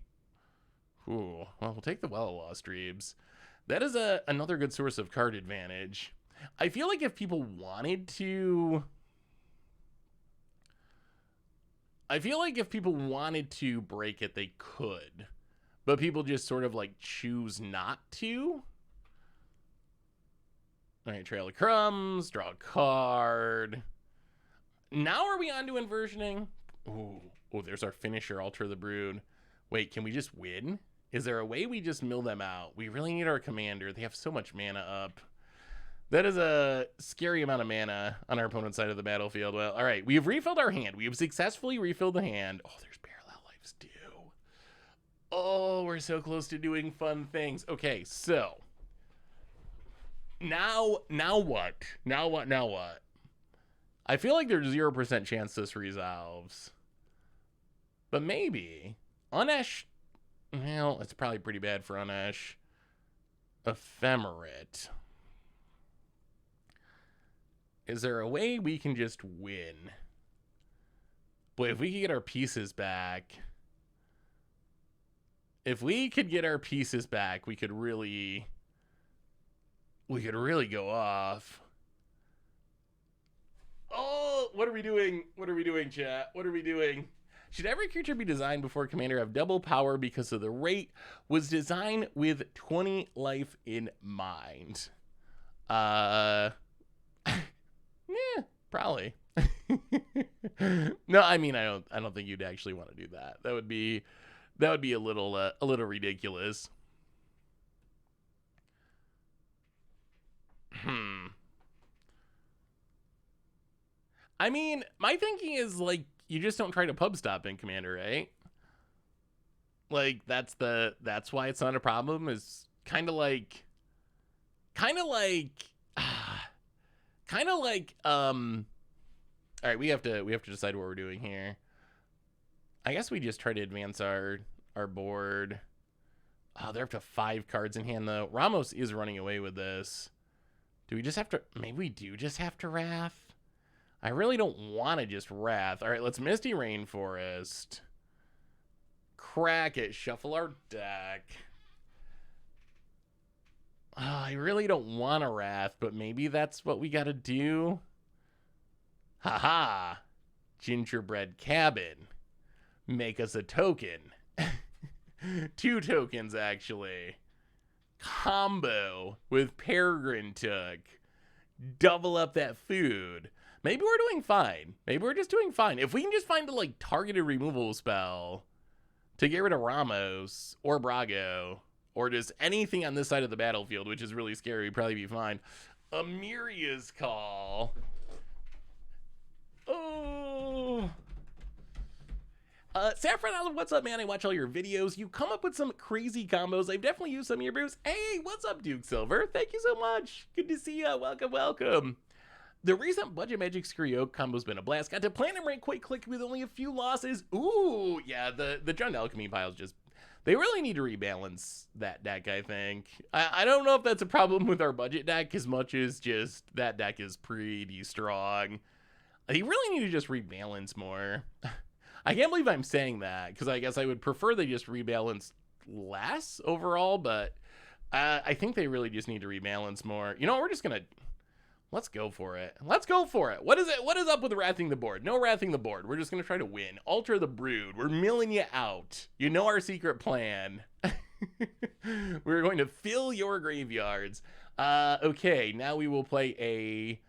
we'll take the Well of Lost Dreams. That is another good source of card advantage. I feel like if people wanted to... break it, they could. But people just sort of, like, choose not to. All right, Trail of Crumbs, draw a card. Now are we on to inversioning? Oh, there's our finisher, Altar the Brood. Wait, can we just win? Is there a way we just mill them out? We really need our commander. They have so much mana up. That is a scary amount of mana on our opponent's side of the battlefield. Well, all right, we have refilled our hand. We have successfully refilled the hand. Oh, there's parallel lives too. Oh, we're so close to doing fun things. Okay, so... Now what? Now what? I feel like there's 0% chance this resolves. But maybe. Unesh Well, it's probably pretty bad for Unesh. Ephemerate. Is there a way we can just win? Boy, if we could get our pieces back... If we could get our pieces back, we could really go off. Oh, what are we doing? What are we doing, chat? What are we doing? Should every creature be designed before commander have double power because of the rate? Was designed with 20 life in mind. Yeah, probably. No, I mean, I don't think you'd actually want to do that. That would be a little ridiculous. I mean, my thinking is like you just don't try to pub stop in Commander, right? Like that's why it's not a problem. Is kind of like all right, we have to decide what we're doing here. I guess we just try to advance our board. Oh, they're up to 5 cards in hand though. Ramos is running away with this. Do we just have to? Maybe we do just have to Wrath. I really don't want to just Wrath. All right, let's Misty Rainforest. Crack it. Shuffle our deck. Oh, I really don't want to Wrath, but maybe that's what we got to do. Haha. Gingerbread Cabin. Make us a token. 2 tokens, actually. Combo with Peregrine Took. Double up that food. Maybe we're doing fine. Maybe we're just doing fine. If we can just find a like targeted removal spell to get rid of Ramos or Brago or just anything on this side of the battlefield, which is really scary, we'd probably be fine. Amiria's Call. Oh. Saffron Olive, what's up, man? I watch all your videos. You come up with some crazy combos. I've definitely used some of your brews. Hey, what's up, Duke Silver? Thank you so much. Good to see you. Welcome, welcome. The recent Budget Magic Scurry combo's been a blast. Got to plan and rank quite quick with only a few losses. Ooh, yeah, the Jund Alchemy piles just... They really need to rebalance that deck, I think. I don't know if that's a problem with our budget deck as much as just that deck is pretty strong. They really need to just rebalance more. I can't believe I'm saying that, because I guess I would prefer they just rebalance less overall, but I think they really just need to rebalance more. You know, we're just going to... Let's go for it. Let's go for it. What is it? What is up with wrathing the board? No wrathing the board. We're just going to try to win. Alter the Brood. We're milling you out. You know our secret plan. We're going to fill your graveyards. Okay, now we will play a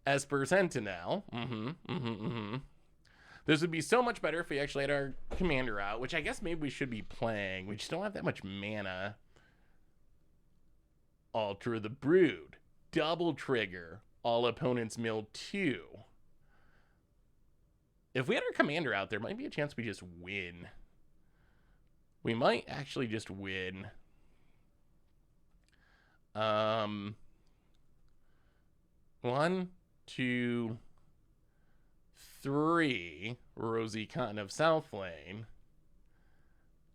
Esper Sentinel. This would be so much better if we actually had our commander out, which I guess maybe we should be playing. We just don't have that much mana. Alter the Brood. Double trigger. All opponents mill 2. If we had our commander out, there might be a chance we just win. We might actually just win. 1, 2, 3. Rosie Cotton of South Lane.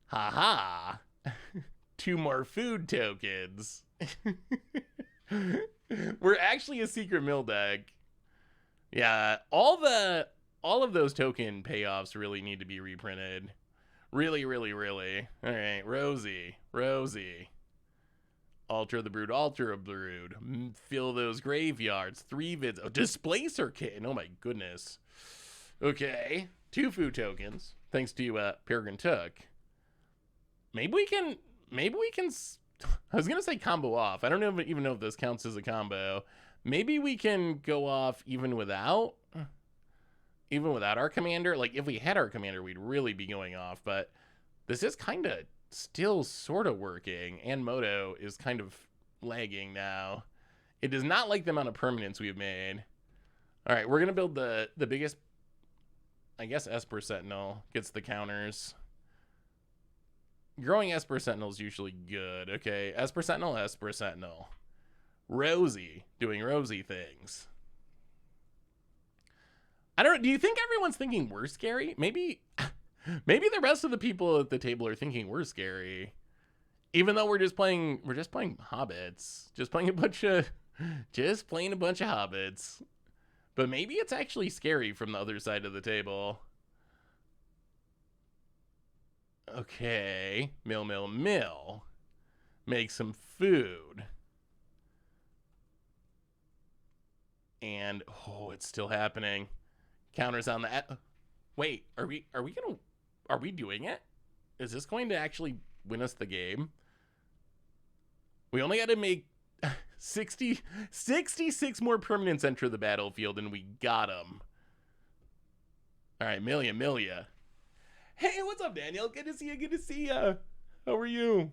Haha. 2 more food tokens. We're actually a secret mill deck. Yeah, all of those token payoffs really need to be reprinted. Really. All right, Rosie. Alter the Brood. Fill those graveyards. 3 vids. Oh, Displacer Kitten. Oh my goodness. Okay, 2 food tokens. Thanks to Peregrine Took. Maybe we can. I was gonna say combo off. I don't even know if this counts as a combo. Maybe we can go off even without our commander. Like if we had our commander, we'd really be going off. But this is kind of still sort of working, and Moto is kind of lagging now. It does not like the amount of permanents we've made. All right, we're gonna build the biggest. I guess Esper Sentinel gets the counters. Growing Esper Sentinel is usually good. Okay, Esper Sentinel. Rosie doing Rosie things. I don't know. Do you think everyone's thinking we're scary? Maybe Maybe the rest of the people at the table are thinking we're scary. Even though we're just playing hobbits. Just playing a bunch of hobbits. But maybe it's actually scary from the other side of the table. Okay. Mill. Make some food. And oh, it's still happening. Counters on that. Wait, are we doing it? Is this going to actually win us the game? We only got to make 66 more permanents enter the battlefield, and we got them. All right, Milia. Hey, what's up, Daniel? Good to see ya. How are you?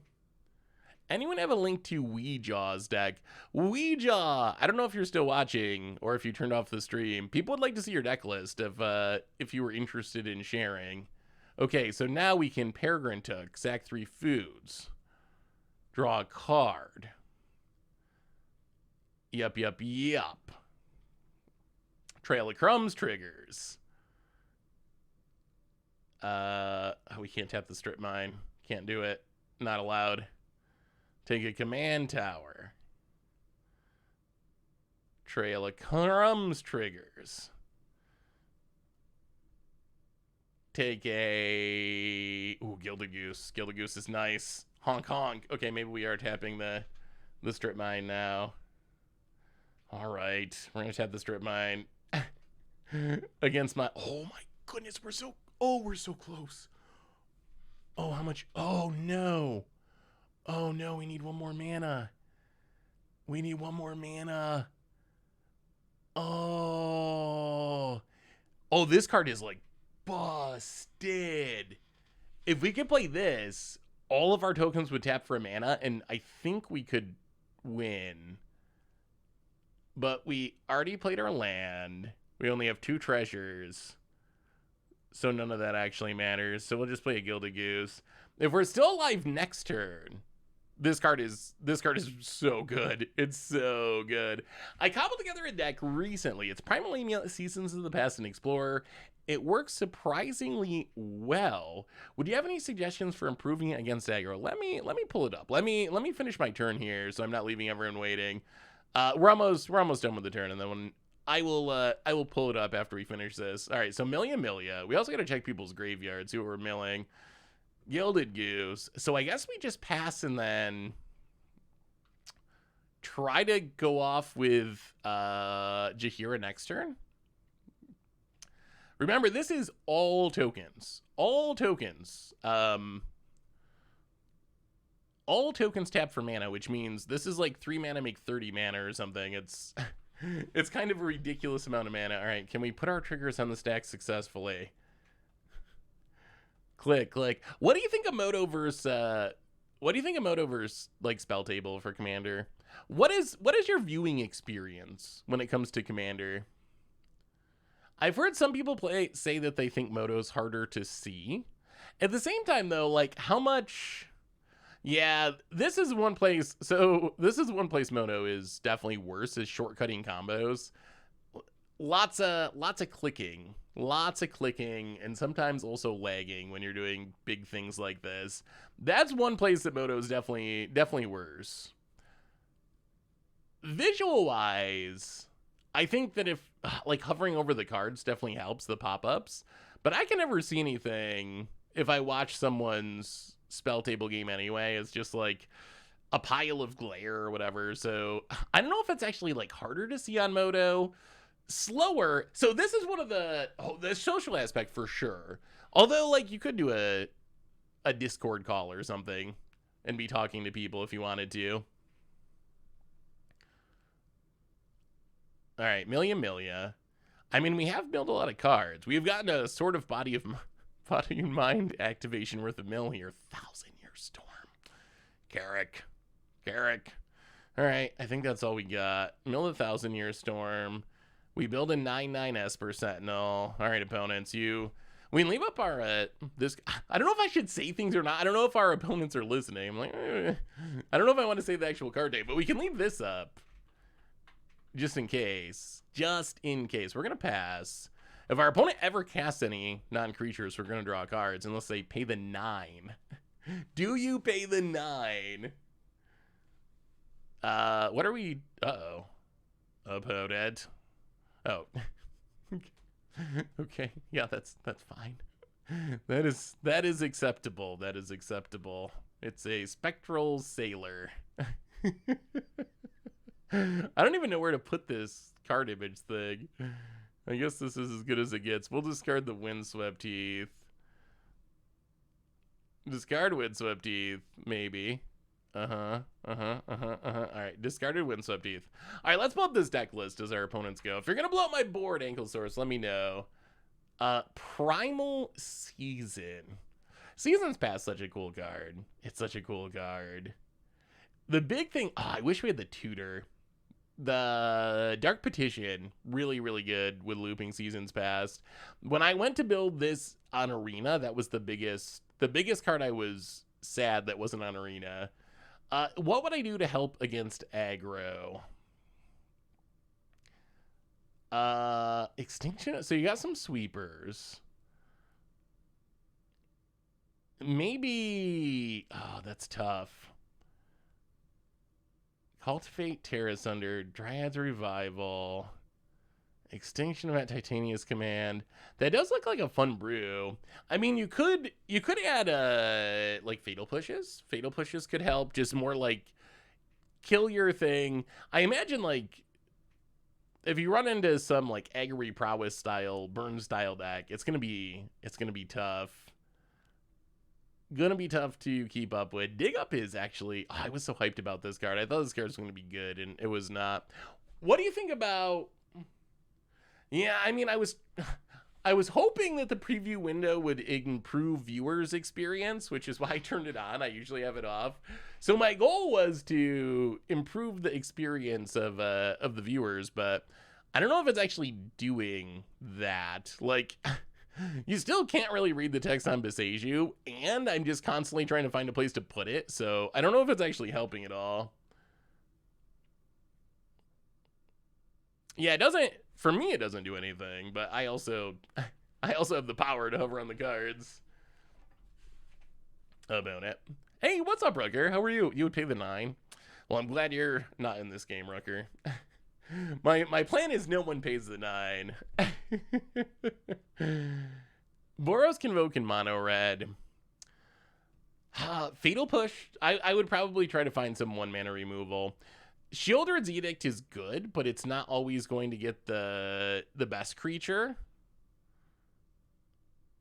Anyone have a link to Weejaw's deck? Weejaw! I don't know if you're still watching or if you turned off the stream. People would like to see your deck list if you were interested in sharing. Okay, so now we can Peregrine Took, sack 3 foods. Draw a card. Yup. Trail of Crumbs triggers. We can't tap the strip mine. Can't do it. Not allowed. Take a command tower. Trail of Crumbs triggers. Take a... Ooh, Gilded Goose. Gilded Goose is nice. Honk honk. Okay, maybe we are tapping the strip mine now. All right. We're going to tap the strip mine. Against my... Oh my goodness, we're so close. Oh, how much? Oh no. Oh no, we need one more mana. Oh, this card is like busted. If we could play this, all of our tokens would tap for a mana, and I think we could win. But we already played our land. We only have 2 treasures. So none of that actually matters. So we'll just play a Gilded Goose. If we're still alive next turn, this card is so good. It's so good. I cobbled together a deck recently. It's primarily Seasons of the Past and Explorer. It works surprisingly well. Would you have any suggestions for improving it against aggro? Let me pull it up. Let me finish my turn here so I'm not leaving everyone waiting. We're almost done with the turn, and then when I will pull it up after we finish this. All right, so Milia. We also got to check people's graveyards, who we're milling. Gilded Goose. So I guess we just pass and then try to go off with Jaheira next turn. Remember, this is all tokens. All tokens. All tokens tap for mana, which means this is like 3 mana make 30 mana or something. It's it's kind of a ridiculous amount of mana. All right, can we put our triggers on the stack successfully? Click. What do you think of Moto versus like spell table for Commander? What is your viewing experience when it comes to Commander? I've heard some people say that they think Moto's harder to see. At the same time though, like how much... Yeah, this is one place Moto is definitely worse, is shortcutting combos. Lots of clicking, and sometimes also lagging when you're doing big things like this. That's one place that Moto is definitely worse. Visual wise, I think that if like hovering over the cards definitely helps the pop-ups, but I can never see anything if I watch someone's spell table game anyway. It's just like a pile of glare or whatever. So I don't know if it's actually like harder to see on Moto. Slower. So this is one of the social aspect for sure. Although like you could do a Discord call or something and be talking to people if you wanted to. All right, Milia. I mean, we have built a lot of cards. We've gotten a sort of body of mind activation worth a mill here. 1,000-Year Storm. Carrick. All right, I think that's all we got. Mill the 1,000-Year Storm. We build a 9/9 Esper Sentinel. All right, opponents, we can leave up our this. I don't know if I should say things or not. I don't know if our opponents are listening. I'm like, I don't know if I want to say the actual card date, but we can leave this up just in case. We're gonna pass. If our opponent ever casts any non-creatures, we're going to draw cards unless they pay the 9. Do you pay the 9? What are we? Uh-oh. Opponent. Oh. Okay. Yeah, that's fine. That is acceptable. That is acceptable. It's a spectral sailor. I don't even know where to put this card image thing. I guess this is as good as it gets. We'll discard the Windswept Teeth. Discard Windswept Teeth, maybe. Alright, discarded Windswept Teeth. Alright, let's pull up this deck list as our opponents go. If you're gonna blow up my board, Ankle Source, let me know. Primal Season. Season's Past, such a cool card. It's such a cool card. The big thing, I wish we had the tutor. The Dark Petition, really, really good with looping Seasons Past. When I went to build this on Arena, that was the biggest card I was sad that wasn't on Arena. What would I do to help against aggro? Extinction. So you got some sweepers. Maybe. Oh, that's tough. Cultivate Terrace Under, Dryad's Revival, Extinction Event, Titania's Command. That does look like a fun brew. I mean, you could add like Fatal Pushes. Fatal Pushes could help. Just more like kill your thing. I imagine like if you run into some like Agri Prowess style, burn style deck, it's gonna be tough. Gonna be tough to keep up with. Dig Up is actually, I was so hyped about this card. I thought this card was going to be good, and it was not. What do you think about? Yeah, I mean, I was hoping that the preview window would improve viewers' experience, which is why I turned it on. I usually have it off. So my goal was to improve the experience of the viewers, but I don't know if it's actually doing that. Like. You still can't really read the text on Beseiju, and I'm just constantly trying to find a place to put it, so I don't know if it's actually helping at all. Yeah, it doesn't, for me it doesn't do anything, but I also have the power to hover on the cards. About it. Hey, what's up, Rucker? How are you? You would pay the 9? Well, I'm glad you're not in this game, Rucker. My plan is no one pays the 9. Boros Convoke in mono red. Fatal Push. I would probably try to find some 1-mana removal. Shieldred's Edict is good, but it's not always going to get the best creature.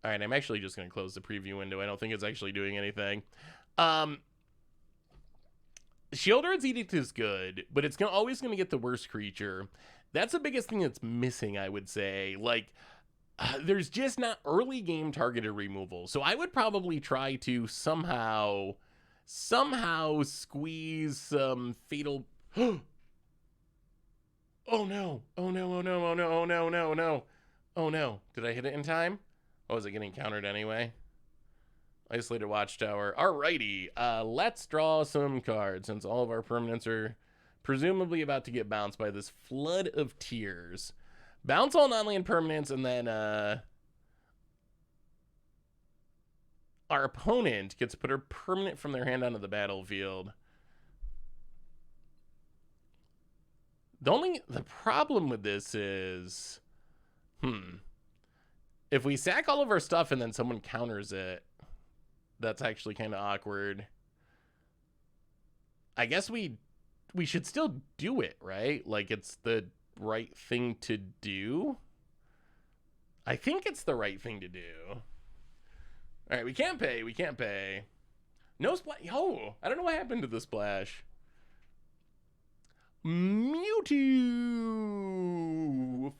All right, I'm actually just going to close the preview window. I don't think it's actually doing anything. Shieldred's Edict is good, but it's always going to get the worst creature. That's the biggest thing that's missing, I would say. Like, there's just not early game targeted removal. So I would probably try to somehow squeeze some fatal... Oh no. Oh no, oh no, oh no, oh no, no, no. Oh no. Did I hit it in time? Oh, is it getting countered anyway? Isolated Watchtower. Alrighty, let's draw some cards since all of our permanents are presumably about to get bounced by this flood of tears. Bounce all non-land permanents, and then our opponent gets to put her permanent from their hand onto the battlefield. The problem with this is, if we sack all of our stuff and then someone counters it, that's actually kind of awkward. I guess we should still do it, right? Like, it's the right thing to do. I think it's the right thing to do. All right, we can't pay. No splash. Oh, I don't know what happened to the splash. Mewtwo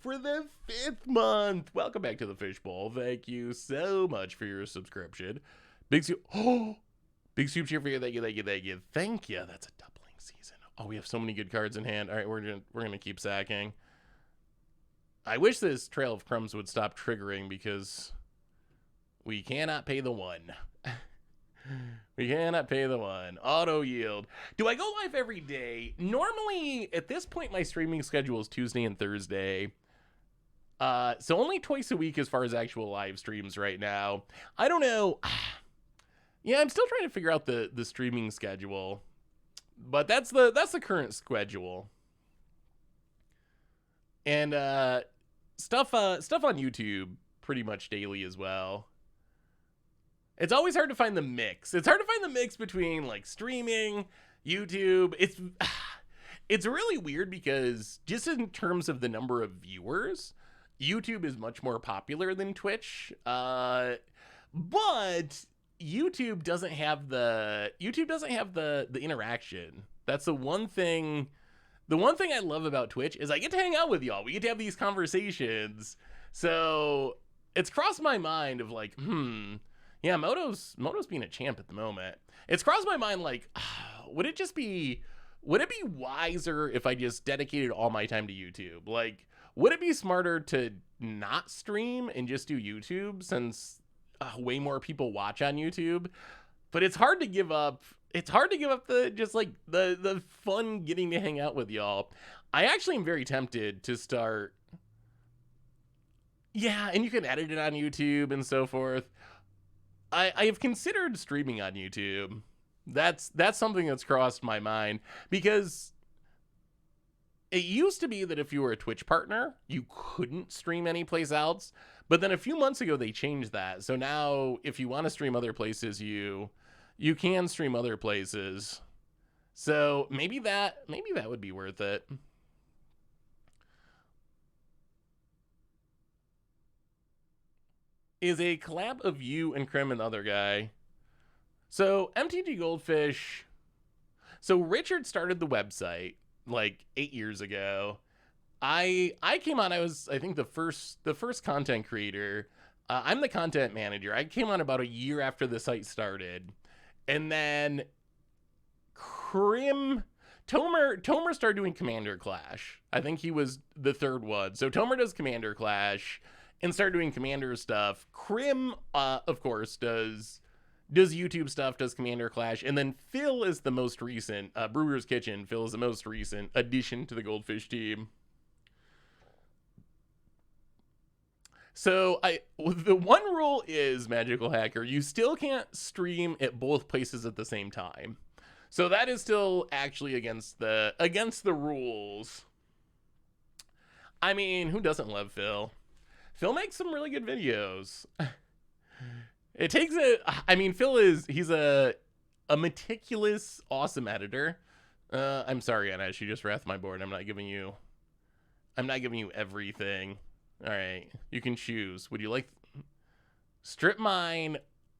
for the 5th month. Welcome back to the Fishbowl. Thank you so much for your subscription. Big Soup. Oh, Big Soup cheer for you. Thank you. Thank you. That's a doubling season. Oh, we have so many good cards in hand. All right, we're gonna keep sacking. I wish this Trail of Crumbs would stop triggering because we cannot pay the 1. We cannot pay the 1. Auto yield. Do I go live every day? Normally, at this point, my streaming schedule is Tuesday and Thursday. So only twice a week as far as actual live streams right now. I don't know. Yeah, I'm still trying to figure out the streaming schedule. But that's the current schedule. And stuff on YouTube pretty much daily as well. It's always hard to find the mix. It's hard to find the mix between like streaming, YouTube. It's really weird because just in terms of the number of viewers, YouTube is much more popular than Twitch. But YouTube doesn't have the interaction. That's the one thing. The one thing I love about Twitch is I get to hang out with y'all. We get to have these conversations. So it's crossed my mind of like, yeah, Moto's being a champ at the moment. It's crossed my mind like, would it be wiser if I just dedicated all my time to YouTube? Like, would it be smarter to not stream and just do YouTube since way more people watch on YouTube? But it's hard to give up. It's hard to give up the fun getting to hang out with y'all. I actually am very tempted to start. Yeah, and you can edit it on YouTube and so forth. I have considered streaming on YouTube. That's something that's crossed my mind because it used to be that if you were a Twitch partner, you couldn't stream anyplace else. But then a few months ago, they changed that. So now if you want to stream other places, you can stream other places. So maybe that would be worth it. Is a collab of you and Krim and the other guy. So MTG Goldfish. So Richard started the website like 8 years ago. I came on. I was, I think, the first content creator. I'm the content manager. I came on about a year after the site started, and then Tomer started doing Commander Clash. I think he was the third one. So Tomer does Commander Clash and started doing Commander stuff. Krim, of course, does YouTube stuff, does Commander Clash, and then Phil is the most recent, Brewer's Kitchen. Phil is the most recent addition to the Goldfish team. So the one rule is, Magical Hacker, you still can't stream at both places at the same time. So that is still actually against the rules. I mean, who doesn't love Phil? Phil makes some really good videos. It takes I mean, he's a meticulous, awesome editor. I'm sorry, Anna, she just wrathed my board. I'm not giving you everything. All right, you can choose. Would you like strip mine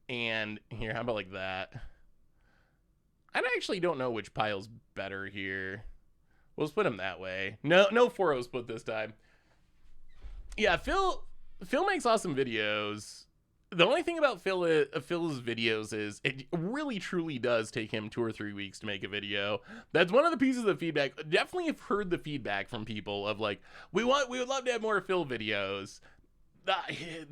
and here? How about like that? I actually don't know which pile's better here. We'll split them that way. No 4-0 split this time. Yeah, Phil makes awesome videos. The only thing about Phil's videos is it really truly does take him 2 or 3 weeks to make a video. That's one of the pieces of feedback. Definitely have heard the feedback from people of like, we would love to have more Phil videos.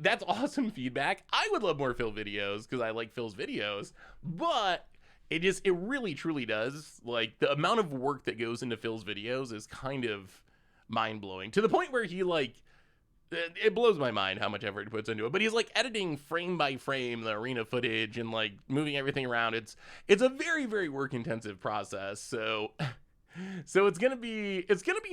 That's awesome feedback. I would love more Phil videos because I like Phil's videos, but it really truly does. Like, the amount of work that goes into Phil's videos is kind of mind-blowing, to the point where he like, it blows my mind how much effort he puts into it. But he's like editing frame by frame the arena footage and like moving everything around. It's a very, very work intensive process. So it's gonna be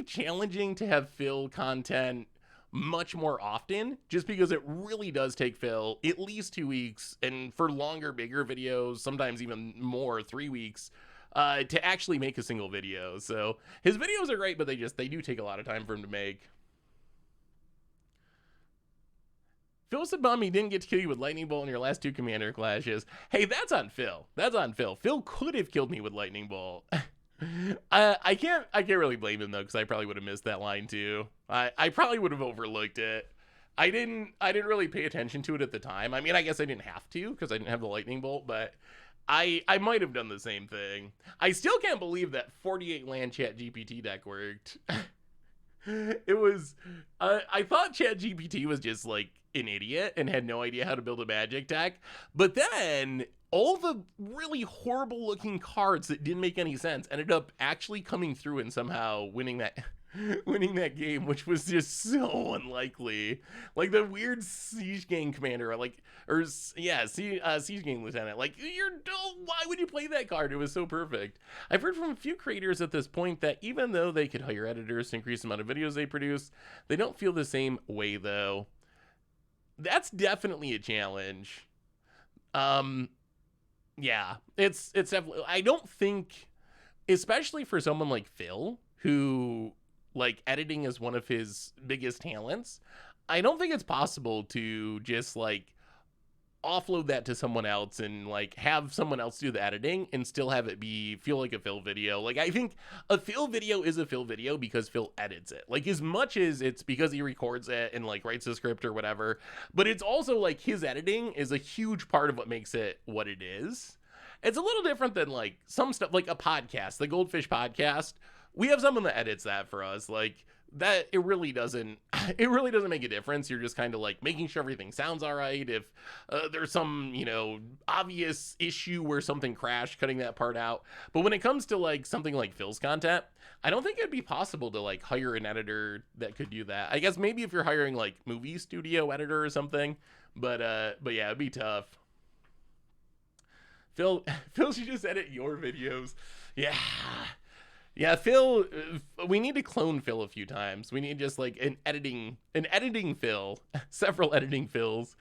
challenging to have Phil content much more often, just because it really does take Phil at least 2 weeks, and for longer, bigger videos, sometimes even more, 3 weeks, to actually make a single video. So his videos are great, but they do take a lot of time for him to make. Phil said, "Bum, he didn't get to kill you with Lightning Bolt in your last 2 Commander Clashes." Hey, that's on Phil. Phil could have killed me with Lightning Bolt. I can't really blame him though, because I probably would have missed that line too. I probably would have overlooked it. I didn't really pay attention to it at the time. I mean, I guess I didn't have to because I didn't have the Lightning Bolt, but I might have done the same thing. I still can't believe that 48 land ChatGPT deck worked. It was, I thought ChatGPT was just like an idiot and had no idea how to build a Magic deck, but then all the really horrible looking cards that didn't make any sense ended up actually coming through and somehow winning that winning that game, which was just so unlikely. Like the weird Siege Gang commander, Siege Gang lieutenant. Like, why would you play that card? It was so perfect. I've heard from a few creators at this point that even though they could hire editors to increase the amount of videos they produce, they don't feel the same way though. That's definitely a challenge. Yeah, it's definitely. I don't think, especially for someone like Phil, who like editing is one of his biggest talents, I don't think it's possible to just like offload that to someone else and like have someone else do the editing and still have it feel like a Phil video. Like I think a Phil video is a Phil video because Phil edits it. Like as much as it's because he records it and like writes the script or whatever, but it's also like his editing is a huge part of what makes it what it is. It's a little different than like some stuff like a podcast, the Goldfish podcast. We have someone that edits that for us. Like that it really doesn't make a difference. You're just kind of like making sure everything sounds all right. If there's some obvious issue where something crashed, cutting that part out. But when it comes to like something like Phil's content, I don't think it'd be possible to like hire an editor that could do that. I guess maybe if you're hiring like movie studio editor or something, but yeah, it'd be tough. Phil should just edit your videos. Yeah, Phil, we need to clone Phil a few times. We need just like an editing Phil, several editing Phils.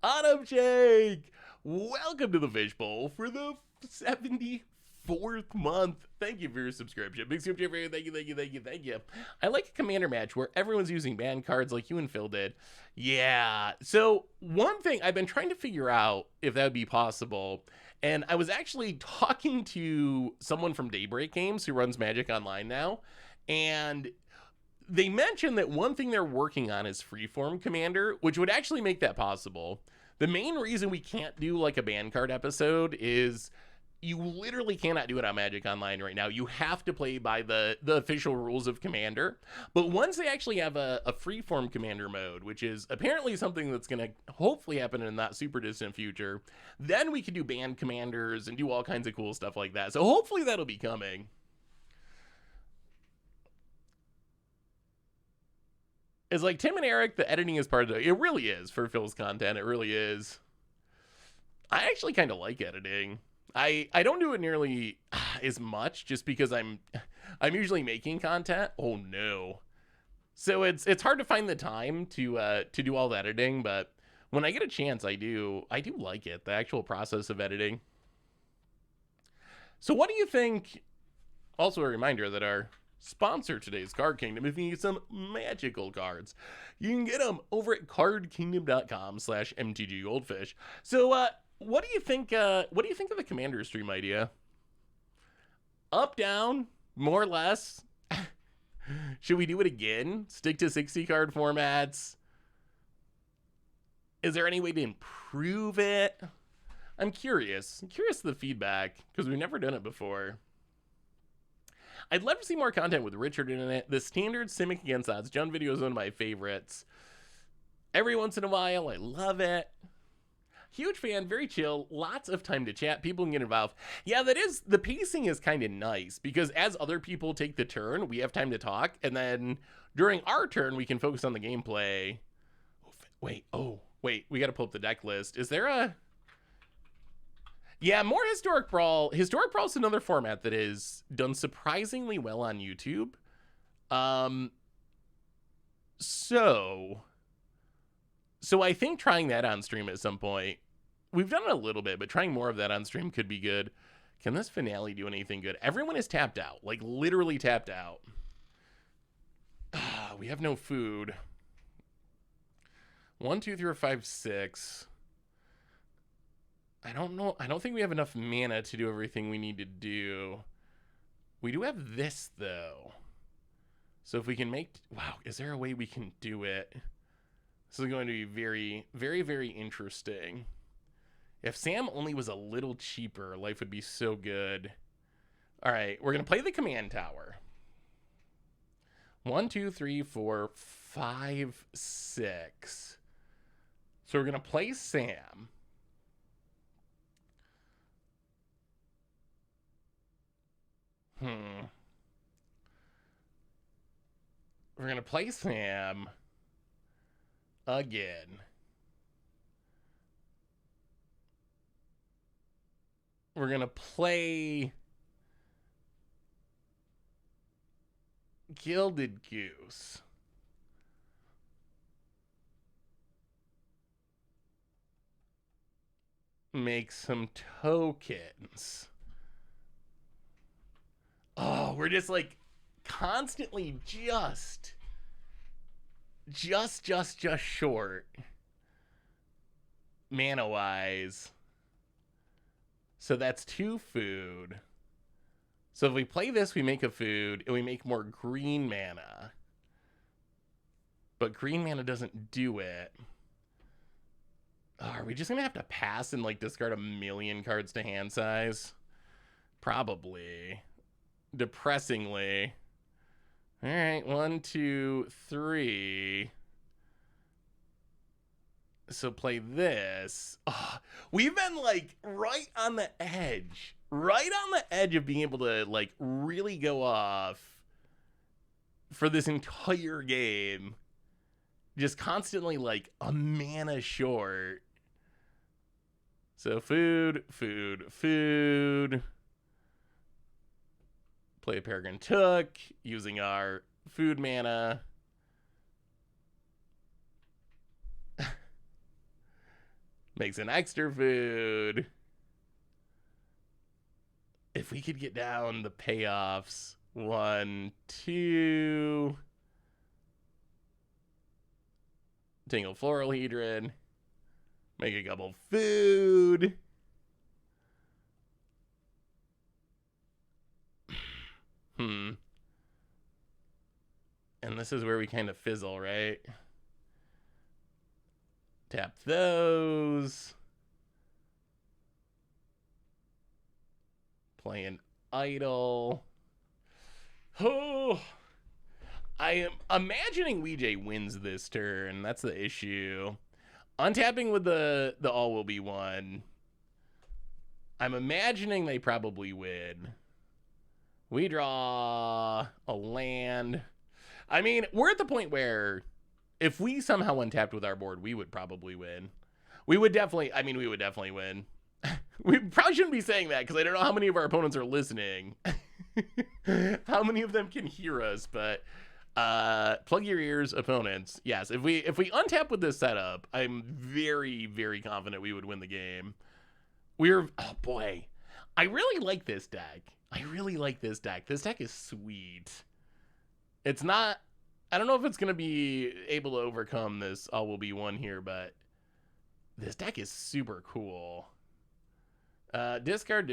Autumn Jake, welcome to the Fishbowl for the 74th month. Thank you for your subscription. Big subscription, thank you. I like a commander match where everyone's using banned cards like you and Phil did. Yeah, so one thing I've been trying to figure out if that would be possible. And I was actually talking to someone from Daybreak Games who runs Magic Online now, and they mentioned that one thing they're working on is Freeform Commander, which would actually make that possible. The main reason we can't do like a ban card episode is you literally cannot do it on Magic Online right now. You have to play by the official rules of Commander. But once they actually have a freeform Commander mode, which is apparently something that's going to hopefully happen in the not super distant future, then we can do banned commanders and do all kinds of cool stuff like that. So hopefully that'll be coming. It's like Tim and Eric, the editing is part of it. It really is for Phil's content. It really is. I actually kind of like editing. I don't do it nearly as much just because I'm usually making content. Oh no. So it's hard to find the time to do all the editing, but when I get a chance, I do like it, the actual process of editing. So what do you think? Also a reminder that our sponsor today's Card Kingdom, if you need some magical cards, you can get them over at cardkingdom.com/MTG Goldfish. So what do you think of the Commander stream idea? Up, down, more or less? Should we do it again? Stick to 60 card formats? Is there any way to improve it? I'm curious of the feedback because we've never done it before. I'd love to see more content with Richard in it. The standard Simic Against Odds Jund video is one of my favorites. Every once in a while, I love it. Huge fan, very chill, lots of time to chat, people can get involved. Yeah, the pacing is kind of nice because as other people take the turn, we have time to talk, and then during our turn, we can focus on the gameplay. Wait, we gotta pull up the deck list. Is there a... Yeah, more Historic Brawl. Historic Brawl is another format that is done surprisingly well on YouTube. So I think trying that on stream at some point, we've done it a little bit, but trying more of that on stream could be good. Can this finale do anything good? Everyone is tapped out, like literally tapped out. We have no food. 1, 2, 3, 4, 5, 6. I don't know. I don't think we have enough mana to do everything we need to do. We do have this though. So if we can make, wow, is there a way we can do it? This is going to be very, very, very interesting. If Sam only was a little cheaper, life would be so good. All right, we're going to play the command tower. 1, 2, 3, 4, 5, 6. So we're going to play Sam. We're going to play Sam again. We're going to play Gilded Goose. Make some tokens. Oh, we're just like constantly just short mana wise. So that's 2 food. So if we play this, we make a food and we make more green mana. But green mana doesn't do it. Oh, are we just gonna have to pass and like discard a million cards to hand size? Probably. Depressingly. All right, 1, 2, 3. So play this. Oh, we've been like right on the edge of being able to like really go off for this entire game. Just constantly like a mana short. So food. Play a Peregrine Took using our food mana. Makes an extra food. If we could get down the payoffs. 1, 2. Tingle Floral Hedron. Make a couple food. And this is where we kind of fizzle, right? Tap those. Play an Idol. Oh, I am imagining Weejay wins this turn. That's the issue. Untapping with the all will be one. I'm imagining they probably win. We draw a land. I mean, we're at the point where if we somehow untapped with our board, we would probably win. We would definitely win. We probably shouldn't be saying that because I don't know how many of our opponents are listening. How many of them can hear us, but plug your ears, opponents. Yes, if we untap with this setup, I'm very, very confident we would win the game. Oh boy. I really like this deck. This deck is sweet. It's not, I don't know if it's going to be able to overcome this all will be one here, but this deck is super cool. Discard.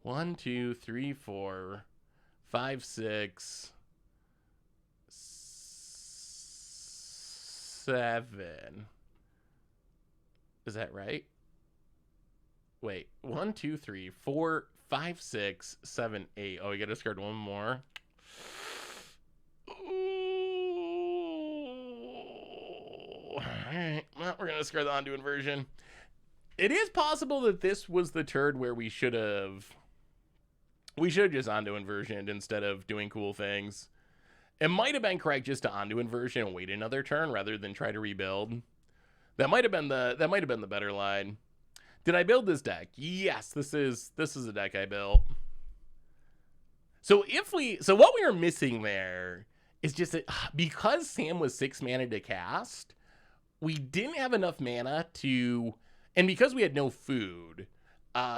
1, 2, 3, 4, 5, 6, 7. Is that right? Wait, 1, 2, 3, 4, 5, 6, 7, 8. Oh, we gotta discard one more. Ooh. All right, well, we're gonna discard the Onto Inversion. It is possible that this was the turn where we should have just Onto Inversioned instead of doing cool things. It might have been correct just to Onto Inversion and wait another turn rather than try to rebuild. That might have been the better line. Did I build this deck? Yes, this is a deck I built. So what we were missing there is just that because Sam was 6 mana to cast, we didn't have enough mana to, and because we had no food,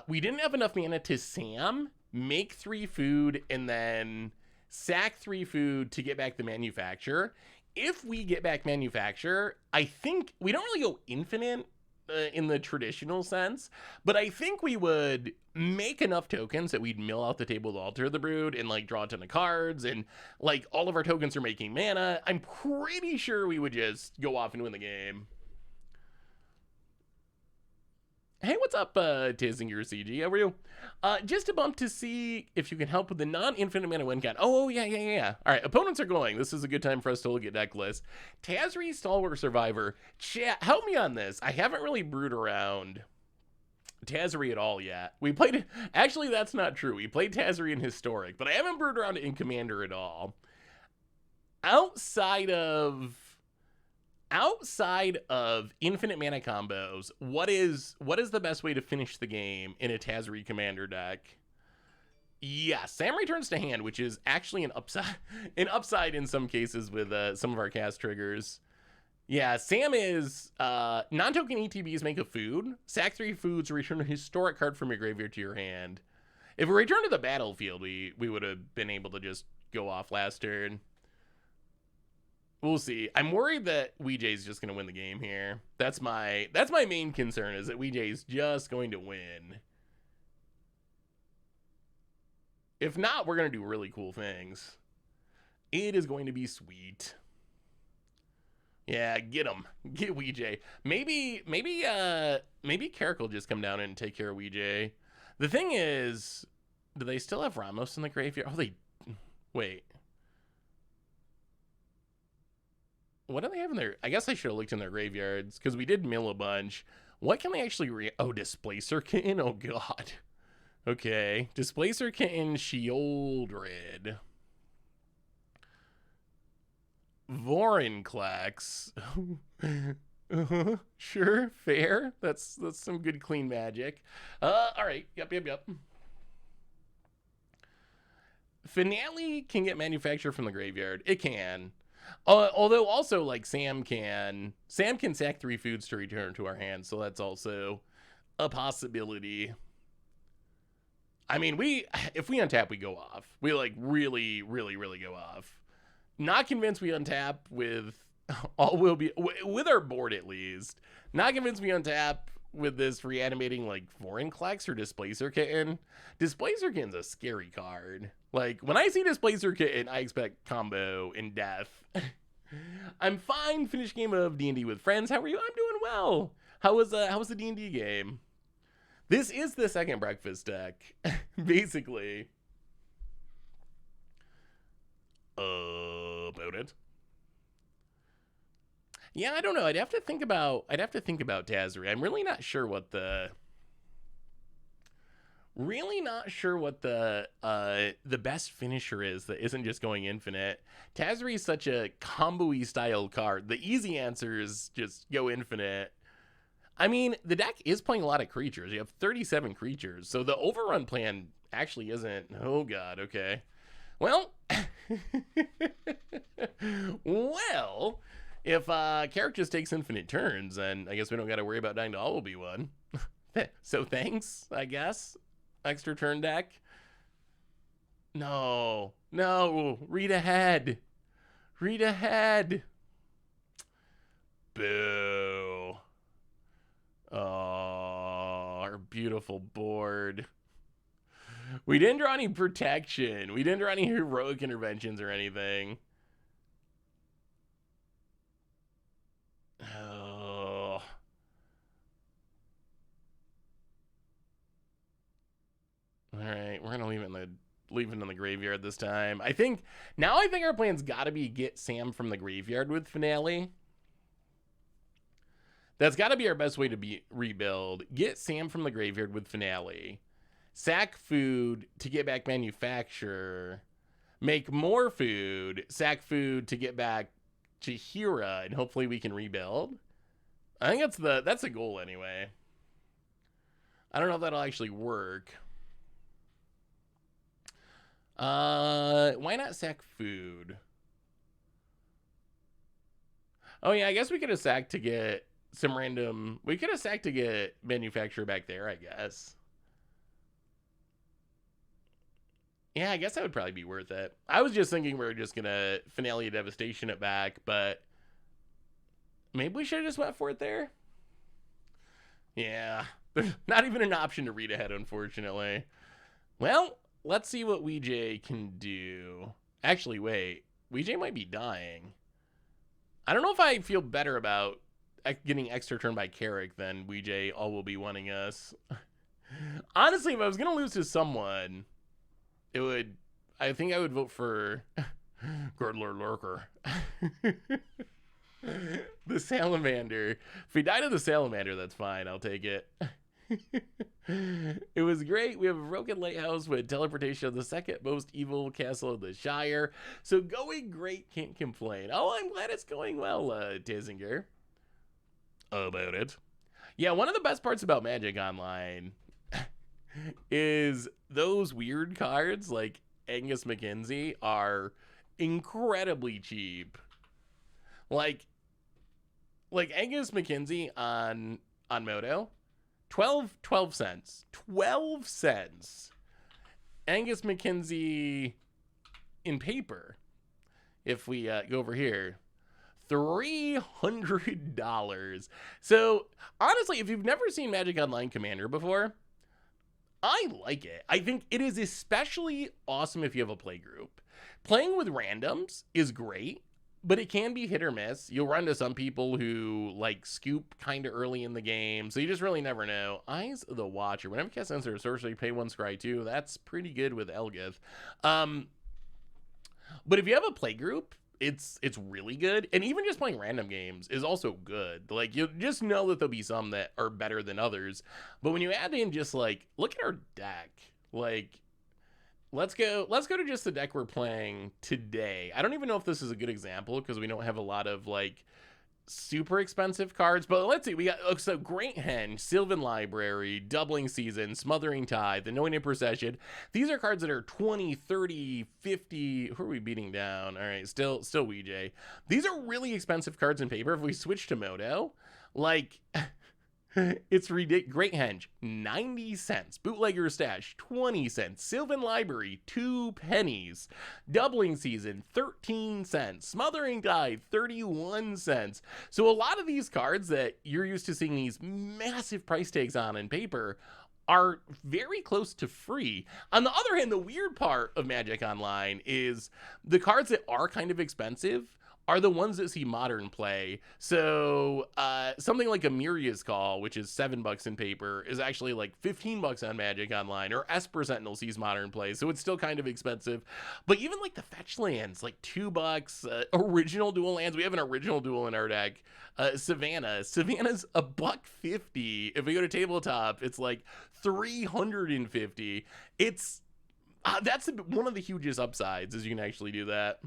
we didn't have enough mana to Sam, make 3 food, and then sack 3 food to get back the manufacture. If we get back manufacture, I think we don't really go infinite in the traditional sense, but I think we would make enough tokens that we'd mill out the table to alter the brood and like draw a ton of cards, and like all of our tokens are making mana. I'm pretty sure we would just go off and win the game. Hey, what's up, Tizinger CG? How are you? Just a bump to see if you can help with the non-infinite mana win count. Oh, yeah. All right, opponents are going. This is a good time for us to look at deck list. Tazri, Stalwart Survivor. Chat, help me on this. I haven't really brewed around Tazri at all yet. We played, actually that's not true. We played Tazri in Historic, but I haven't brewed around it in Commander at all. Outside of infinite mana combos, what is the best way to finish the game in a Tazri Commander deck? Yeah, Sam returns to hand, which is actually an upside in some cases with some of our cast triggers. Yeah, Sam is non-token ETBs make a food. Sack 3 foods, return a historic card from your graveyard to your hand. If we return to the battlefield, we would have been able to just go off last turn. We'll see. I'm worried that Weejay's just gonna win the game here. That's my main concern, is that Weejay's just going to win. If not, we're gonna do really cool things. It is going to be sweet. Yeah, get him. Get Weejay. Maybe Carrick will just come down and take care of Weejay. The thing is, do they still have Ramos in the graveyard? Oh, wait. What do they have in there? I guess I should have looked in their graveyards, because we did mill a bunch. What can they actually oh, Displacer Kitten? Oh, God. Okay. Displacer Kitten, Sheoldred. Vorinclex. Sure, fair. That's some good clean magic. All right. Yep. Finale can get manufactured from the graveyard. It can. Although also, like, Sam can sack 3 foods to return to our hand, so that's also a possibility. I mean, if we untap, we go off. We, like, really go off. Not convinced we untap with with our board, at least. Not convinced we untap with this reanimating, like, Vorinclex or Displacer Kitten. Displacer Kitten's a scary card. Like, when I see Displacer Kitten, I expect combo and death. I'm fine. Finish game of D&D with friends. How are you? I'm doing well. How was the D&D game? This is the second breakfast deck, basically. About it. Yeah, I don't know. I'd have to think about Tazri. I'm really not sure what the best finisher is that isn't just going infinite. Tazri is such a combo-y style card. The easy answer is just go infinite. I mean, the deck is playing a lot of creatures. You have 37 creatures, so the overrun plan actually isn't. Oh, God. Okay. Well, if Carrick just takes infinite turns, then I guess we don't got to worry about dying to all will be one. So thanks, I guess. Extra turn deck. No. Read ahead. Boo. Oh, our beautiful board. We didn't draw any protection. We didn't draw any heroic interventions or anything. Oh. All right, we're gonna leave it in the graveyard this time. I think our plan's got to be get Sam from the graveyard with Finale. That's got to be our best way to rebuild. Get Sam from the graveyard with Finale. Sack food to get back manufacture. Make more food. Sack food to get back Chihira, and hopefully we can rebuild. I think that's a goal anyway. I don't know if that'll actually work. Why not sack food? Oh yeah, I guess we could have sacked to get some random. We could have sacked to get manufacturer back there, I guess. Yeah, I guess that would probably be worth it. I was just thinking we were just gonna Finale of Devastation it back, but maybe we should have just went for it there. Yeah, there's not even an option to read ahead, unfortunately. Well, let's see what Weejay can do. Actually, wait. Weejay might be dying. I don't know if I feel better about getting extra turn by Carrick than Weejay all will be wanting us. Honestly, if I was going to lose to someone, I think I would vote for Girdler Lurker. The Salamander. If we die to the Salamander, that's fine. I'll take it. It was great. We have a broken lighthouse with teleportation of the second most evil castle of the Shire. So going great, can't complain. Oh, I'm glad it's going well, Tizinger. About it. Yeah, one of the best parts about Magic Online is those weird cards like Angus McKenzie are incredibly cheap. Like Angus McKenzie on Moto, 12 cents. 12 cents. Angus McKenzie in paper. If we go over here, $300. So honestly, if you've never seen Magic Online Commander before, I like it. I think it is especially awesome if you have a play group. Playing with randoms is great, but it can be hit or miss. You'll run into some people who like scoop kind of early in the game, so you just really never know. Eyes of the Watcher. Whenever you cast Answer Sorcery, pay 1, scry 2. That's pretty good with Elgith. But if you have a play group, it's really good. And even just playing random games is also good. Like, you just know that there'll be some that are better than others. But when you add in just like, look at our deck. Like, let's go to just the deck we're playing today. I don't even know if this is a good example because we don't have a lot of like super expensive cards, but let's see. We got so Great Henge, Sylvan Library, Doubling Season, Smothering Tide, Anointed Procession. These are cards that are 20, 30, 50. Who are we beating down? All right, still Ouija. These are really expensive cards in paper. If we switch to Moto, like it's ridiculous. Great Henge, 90 cents. Bootlegger Stash, 20 cents. Sylvan Library, 2 pennies. Doubling Season, 13 cents. Smothering Tide, 31 cents. So a lot of these cards that you're used to seeing these massive price tags on in paper are very close to free. On the other hand, the weird part of Magic Online is the cards that are kind of expensive are the ones that see modern play. So something like a Miria's Call, which is $7 in paper, is actually like $15 on Magic Online, or Esper Sentinel sees modern play, so it's still kind of expensive. But even like the fetch lands, like $2, original dual lands. We have an original dual in our deck. Savannah's $1.50. If we go to tabletop, it's like $350. It's that's one of the hugest upsides, is you can actually do that.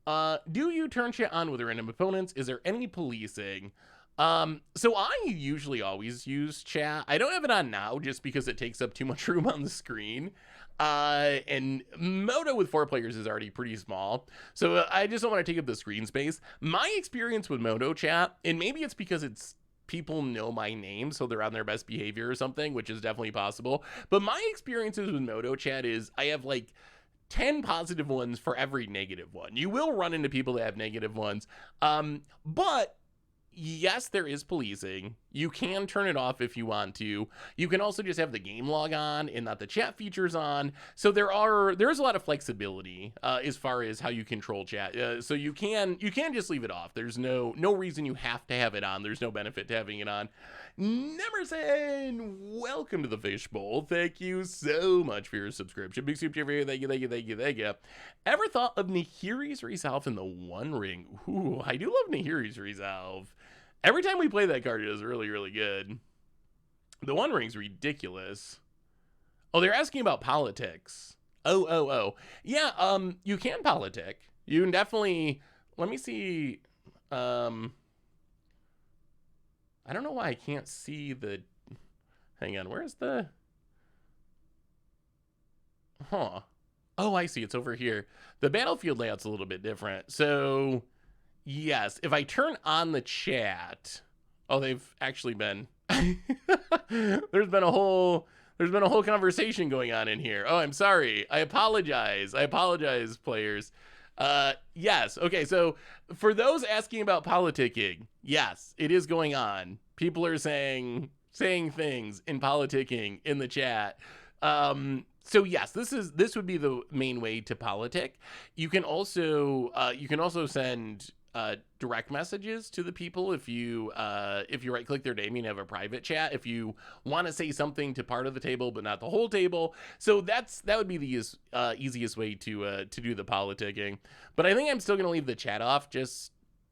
Do you turn shit on with random opponents? Is there any policing? So I usually always use chat. I don't have it on now just because it takes up too much room on the screen. And Moto with 4 players is already pretty small. So I just don't want to take up the screen space. My experience with Moto chat, and maybe it's because it's people know my name, so they're on their best behavior or something, which is definitely possible. But my experiences with Moto chat is I have like 10 positive ones for every negative one. You will run into people that have negative ones. But yes, there is policing. You can turn it off if you want to. You can also just have the game log on and not the chat features on. So there's a lot of flexibility as far as how you control chat. So you can just leave it off. There's no reason you have to have it on. There's no benefit to having it on. Nemerson, welcome to the Fishbowl. Thank you so much for your subscription. Big soup, Jeffrey. Thank you. Ever thought of Nahiri's Resolve in the One Ring? Ooh, I do love Nahiri's Resolve. Every time we play that card, it is really, really good. The One Ring's ridiculous. Oh, they're asking about politics. Oh. Yeah, you can politic. You can definitely... Let me see... I don't know why I can't see the... Hang on, where's the... Huh. Oh, I see, it's over here. The battlefield layout's a little bit different. So... Yes, if I turn on the chat, oh, they've actually been, there's been a whole conversation going on in here. Oh, I'm sorry. I apologize, players. Yes. Okay. So for those asking about politicking, yes, it is going on. People are saying things in politicking in the chat. So yes, this would be the main way to politic. You can also send direct messages to the people if you right click their name and have a private chat if you want to say something to part of the table but not the whole table. So that would be the easiest way to do the politicking. But I think I'm still gonna leave the chat off. Just,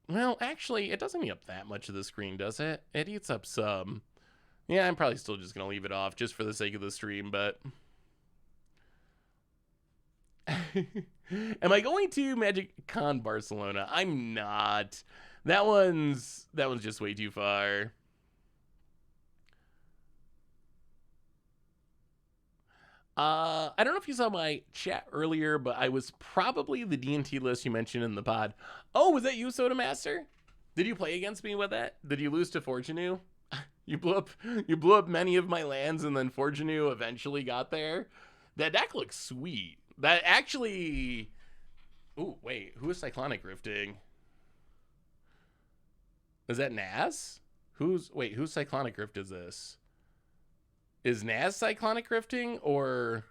well, actually, it doesn't eat up that much of the screen, does it? It eats up some. Yeah, I'm probably still just going to leave it off just for the sake of the stream, but... Am I going to Magic Con Barcelona? I'm not. That one's just way too far. I don't know if you saw my chat earlier, but I was probably the D&T list you mentioned in the pod. Oh, was that you, Soda Master? Did you play against me with that? Did you lose to Fortunu? You blew up many of my lands, and then Fortunu eventually got there. That deck looks sweet. That actually... Ooh, wait. Who is Cyclonic Rifting? Is that Naz? Who's Cyclonic Rift is this? Is Naz Cyclonic Rifting, or...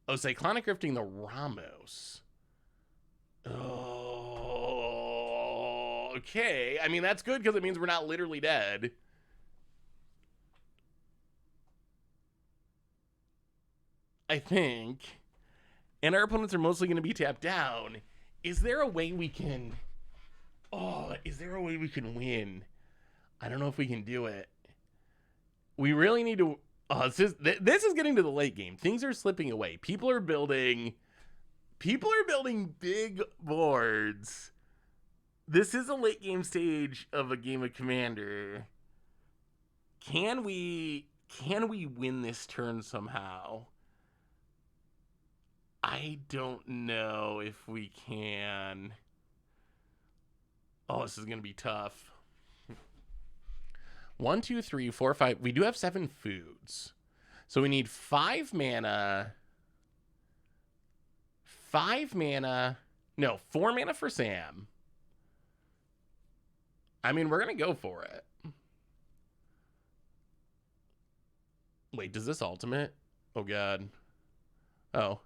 Oh, Cyclonic Rifting the Ramos. Oh, okay. I mean, that's good because it means we're not literally dead. I think. And our opponents are mostly going to be tapped down. Is there a way we can... Oh, is there a way we can win? I don't know if we can do it. We really need to... Oh, this is getting to the late game. Things are slipping away. People are building big boards. This is a late game stage of a game of Commander. Can we win this turn somehow? I don't know if we can. Oh, this is going to be tough. 1, 2, 3, 4, 5. We do have 7 foods. So we need 5 mana. 5 mana. No, 4 mana for Sam. I mean, we're going to go for it. Wait, does this ultimate? Oh, God. Oh.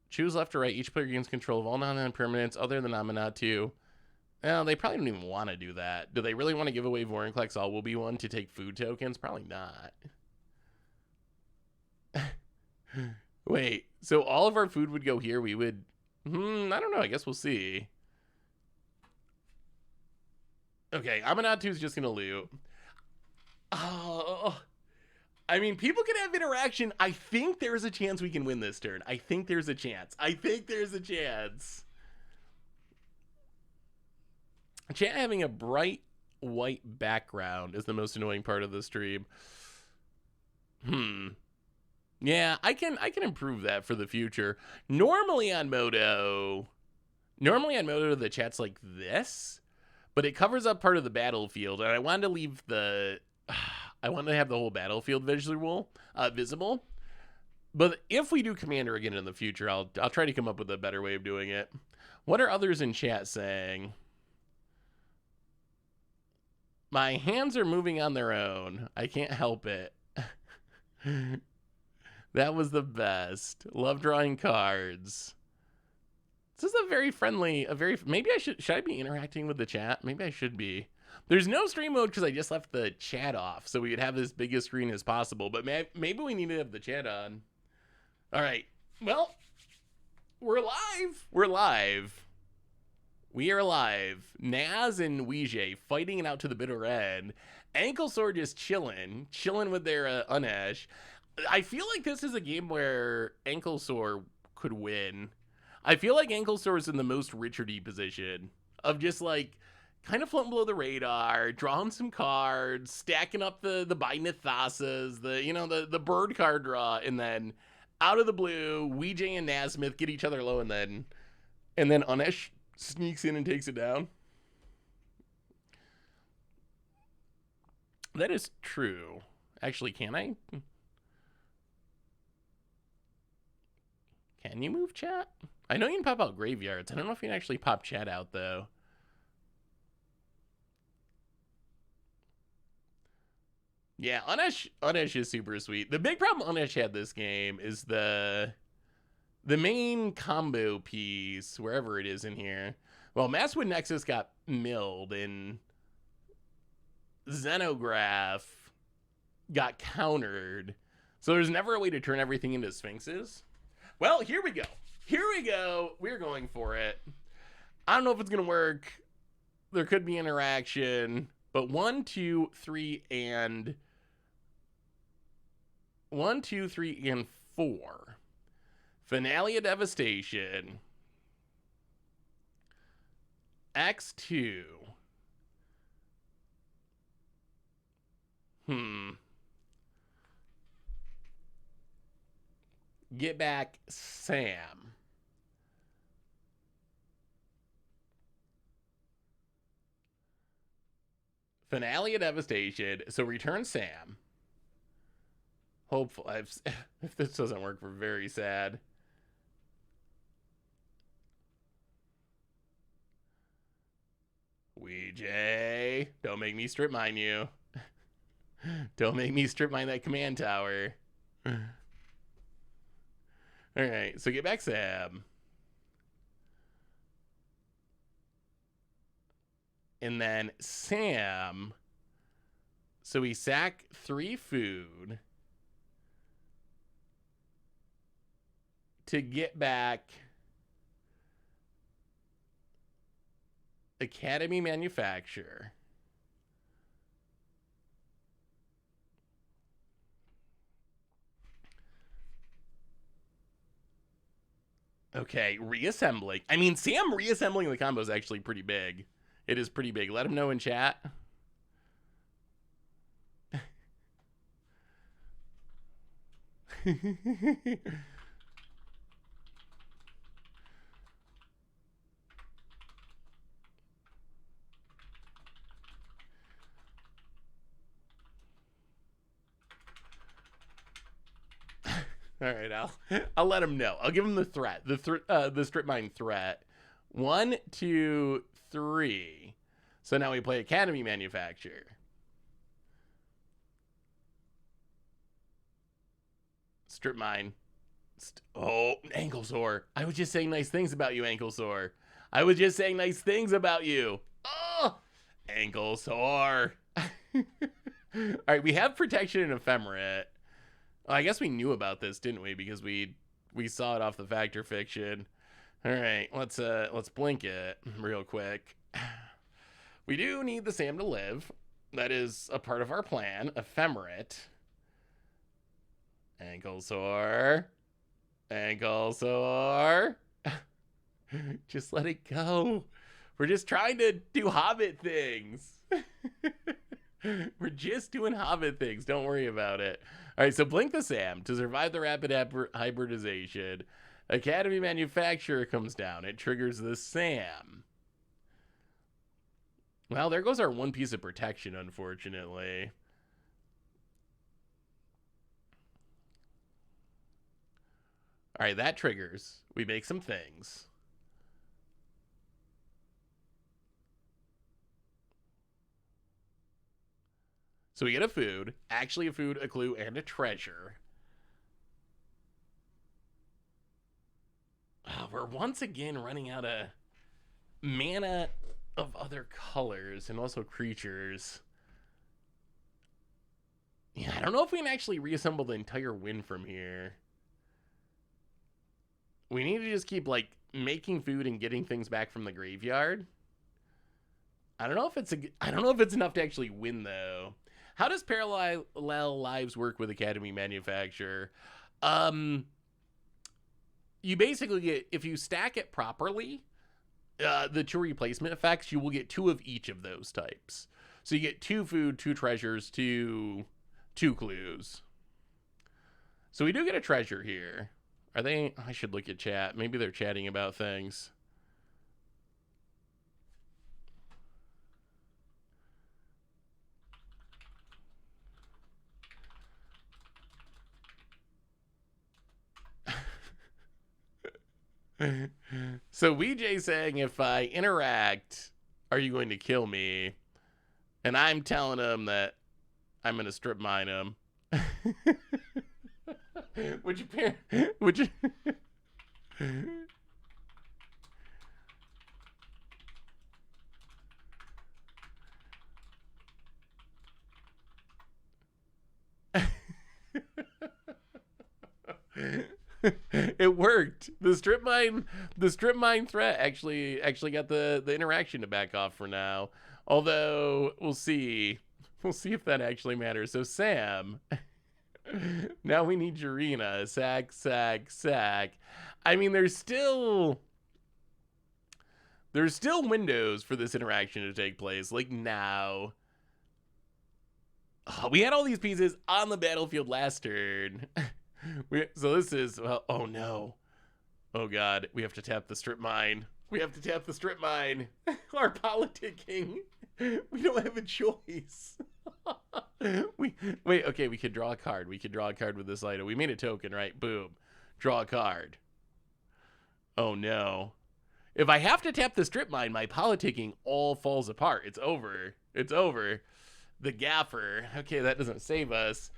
Choose left or right. Each player gains control of all non-land permanents other than Aminatou. Well, they probably don't even want to do that. Do they really want to give away Vorinclex All Will Be One to take food tokens? Probably not. Wait, so all of our food would go here? We would... I don't know. I guess we'll see. Okay, Aminatu's just going to loot. Oh... I mean, people can have interaction. I think there's a chance we can win this turn. I think there's a chance. Chat having a bright white background is the most annoying part of the stream. Yeah, I can improve that for the future. Normally on Moto, the chat's like this, but it covers up part of the battlefield, and I wanted to leave the... I want to have the whole battlefield visible. But if we do Commander again in the future, I'll try to come up with a better way of doing it. What are others in chat saying? My hands are moving on their own. I can't help it. That was the best. Love drawing cards. This is a very friendly, maybe should I be interacting with the chat? Maybe I should be. There's no stream mode because I just left the chat off, so we would have as big a screen as possible, but maybe we need to have the chat on. All right, well, we're live. We are live. Naz and Weijie fighting it out to the bitter end. Anklesore just chilling with their Unesh. I feel like this is a game where Anklesore could win. I feel like Anklesore is in the most Richardy position of just like kind of floating below the radar, drawing some cards, stacking up the Bynithasas, the bird card draw, and then out of the blue, Weijie and Nasmith get each other low, and then Unesh sneaks in and takes it down. That is true. Actually, can I? Can you move chat? I know you can pop out graveyards. I don't know if you can actually pop chat out, though. Yeah, Unesh is super sweet. The big problem Unesh had this game is the main combo piece, wherever it is in here. Well, Masswood Nexus got milled, and Xenograph got countered. So there's never a way to turn everything into Sphinxes. Well, here we go. We're going for it. I don't know if it's going to work. There could be interaction. But 1, 2, 3, and 1, 2, 3, and 4. Finale of Devastation. X2. Get back Sam. Finale of Devastation. So return Sam. Hopefully, if this doesn't work, we're very sad. Ouija, don't make me strip mine you. Don't make me strip mine that command tower. Alright, so get back Sam. And then Sam. So we sack 3 food to get back Academy Manufacturer. Okay, reassembling. I mean, Sam reassembling the combo is actually pretty big. It is pretty big. Let him know in chat. All right, I'll let him know. I'll give him the threat, the strip mine threat. 1, 2, 3. So now we play Academy Manufacturer. Strip mine. Oh, ankle sore. I was just saying nice things about you, ankle sore. I was just saying nice things about you. Oh, ankle sore. All right, we have protection and ephemerate. Well, I guess we knew about this, didn't we? Because we saw it off the Factor Fiction. All right, let's blink it real quick. We do need the Sam to live. That is a part of our plan. Ephemerate. Ankle sore. Ankle sore. Just let it go. We're just trying to do Hobbit things. We're just doing Hobbit things. Don't worry about it. All right, so blink the Sam to survive the rapid hybridization. Academy Manufacturer comes down. It triggers the Sam. Well, there goes our one piece of protection, unfortunately. All right, that triggers. We make some things. So we get a food, actually a food, a clue, and a treasure. We're once again running out of mana of other colors and also creatures. Yeah, I don't know if we can actually reassemble the entire win from here. We need to just keep, like, making food and getting things back from the graveyard. I don't know if it's enough to actually win, though. How does Parallel Lives work with Academy Manufacturer? You basically get, if you stack it properly, the 2 replacement effects, you will get 2 of each of those types. So you get 2 food, 2 treasures, 2 clues. So we do get a treasure here. Are they? I should look at chat. Maybe they're chatting about things. So VJ saying, if I interact, are you going to kill me? And I'm telling him that I'm going to strip mine him. Which it worked. The strip mine threat actually got the interaction to back off for now. Although, we'll see. We'll see if that actually matters. So, Sam, now we need Jarina. Sack, sack, sack. I mean, there's still windows for this interaction to take place. Like, now. Oh, we had all these pieces on the battlefield last turn. So this is, well, oh no. Oh god, we have to tap the strip mine. We have to tap the strip mine. Our politicking. We don't have a choice. Wait, okay, we could draw a card. We could draw a card with this item. We made a token, right? Boom. Draw a card. Oh no. If I have to tap the strip mine, my politicking all falls apart. It's over. It's over. The gaffer. Okay, that doesn't save us.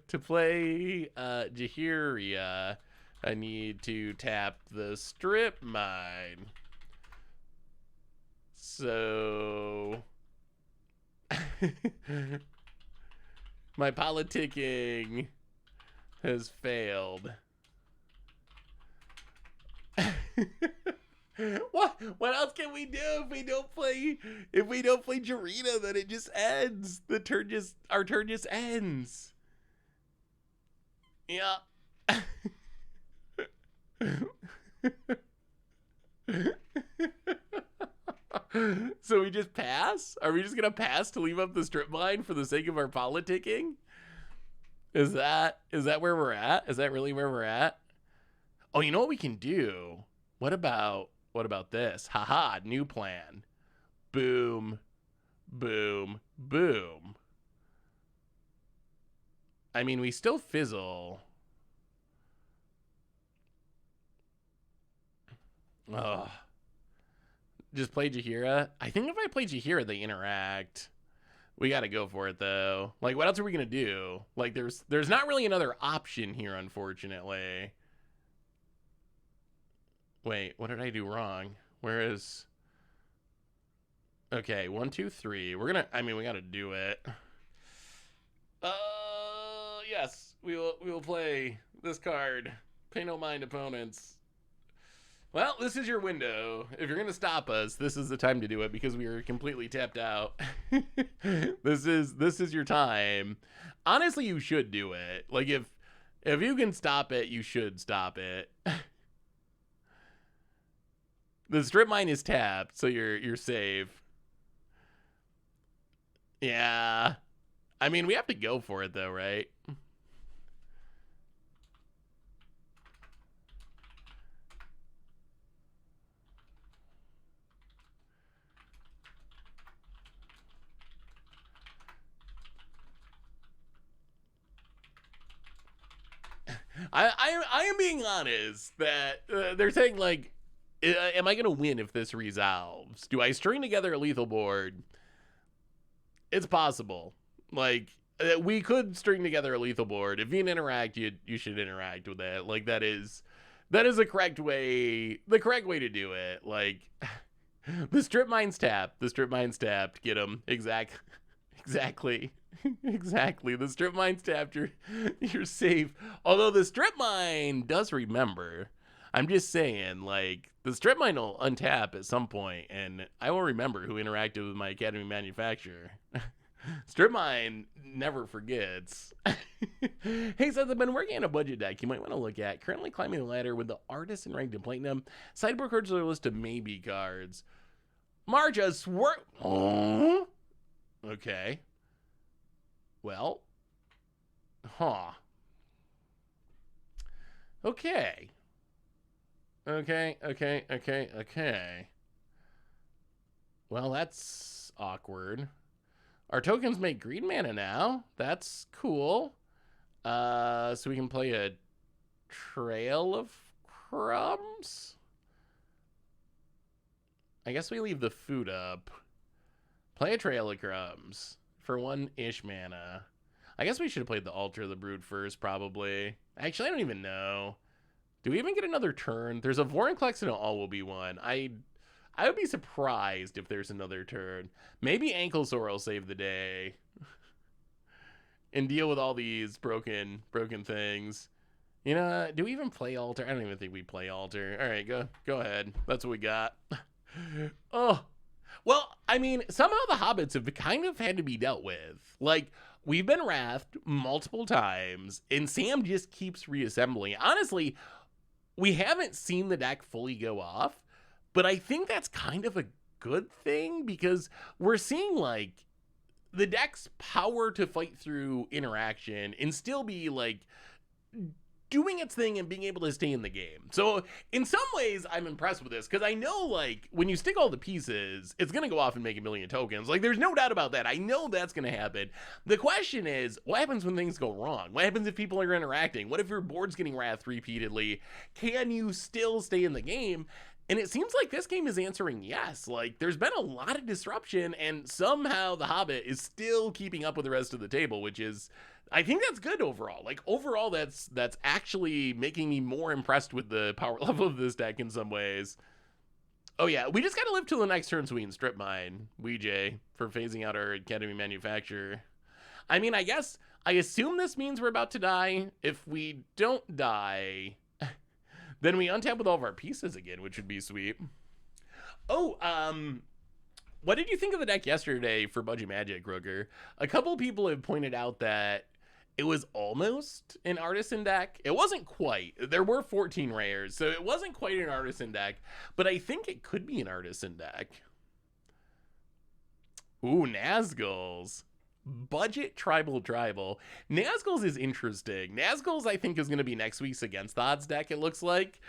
To play Jahiria, I need to tap the strip mine. So my politicking has failed. What else can we do if we don't play Jarina? Then it just ends. Our turn just ends. Yeah. So we just pass? Are we just gonna pass to leave up the strip mine for the sake of our politicking? Is that where we're at? Is that really where we're at? Oh, you know what we can do? What about this? Haha, new plan. Boom, boom, boom. I mean, we still fizzle. Ugh. Just play Jaheira. I think if I play Jaheira, they interact. We got to go for it, though. Like, what else are we going to do? Like, there's not really another option here, unfortunately. Wait, what did I do wrong? Where is... Okay, 1, 2, 3. We're going to... I mean, we got to do it. Yes. We will play this card. Pay no mind, opponents. Well, this is your window. If you're going to stop us, this is the time to do it because we are completely tapped out. This is your time. Honestly, you should do it. Like, if you can stop it, you should stop it. The strip mine is tapped, so you're safe. Yeah. I mean, we have to go for it, though, right? I am being honest that they're saying, like, am I going to win if this resolves? Do I string together a lethal board? It's possible. Like, we could string together a lethal board. If you can interact, you should interact with it. Like, that is the correct way to do it. Like, the strip mine's tapped. The strip mine's tapped. Get him. Exactly. Exactly. The strip mine's tapped. You're safe. Although the strip mine does remember. I'm just saying, like, the strip mine will untap at some point, and I will remember who interacted with my Academy manufacturer. Strip mine never forgets. Hey, Seth, I've been working on a budget deck you might want to look at. Currently climbing the ladder with the artist and ranked in platinum. Sideboard cards are a list of maybe cards. Marja, Oh. Okay. Well. Huh. Okay. Okay. Well, that's awkward. Our tokens make green mana now. That's cool. So we can play a Trail of Crumbs? I guess we leave the food up. Play a Trail of Crumbs for 1-ish mana. I guess we should have played the Altar of the Brood first, probably. Actually, I don't even know. Do we even get another turn? There's a Vorinclex and an All Will Be one. I would be surprised if there's another turn. Maybe Anklesaur will save the day. and deal with all these broken things. You know, do we even play altar? I don't even think we play altar. All right, go ahead. That's what we got. Oh, well, I mean, somehow the hobbits have kind of had to be dealt with. Like, we've been wrathed multiple times, and Sam just keeps reassembling. Honestly, we haven't seen the deck fully go off, but I think that's kind of a good thing because we're seeing, like, the deck's power to fight through interaction and still be, like, doing its thing and being able to stay in the game. So in some ways, I'm impressed with this because I know, like, when you stick all the pieces, it's going to go off and make a million tokens. Like, there's no doubt about that. I know that's going to happen. The question is, what happens when things go wrong? What happens if people are interacting? What if your board's getting wrathed repeatedly? Can you still stay in the game? And it seems like this game is answering yes. Like, there's been a lot of disruption, and somehow the Hobbit is still keeping up with the rest of the table, which is, I think that's good overall. Like, overall, that's actually making me more impressed with the power level of this deck in some ways. Oh, yeah, we just got to live till the next turn so we can strip mine, Weejay, for phasing out our Academy manufacturer. I mean, I assume this means we're about to die. If we don't die, then we untap with all of our pieces again, which would be sweet. Oh, what did you think of the deck yesterday for Budget Magic, Ruger? A couple of people have pointed out that it was almost an Artisan deck. It wasn't quite. There were 14 rares, so it wasn't quite an Artisan deck, but I think it could be an Artisan deck. Ooh, Nazgul's. Budget tribal. Nazgul's is interesting. Nazgul's, I think, is going to be next week's Against the Odds deck, it looks like.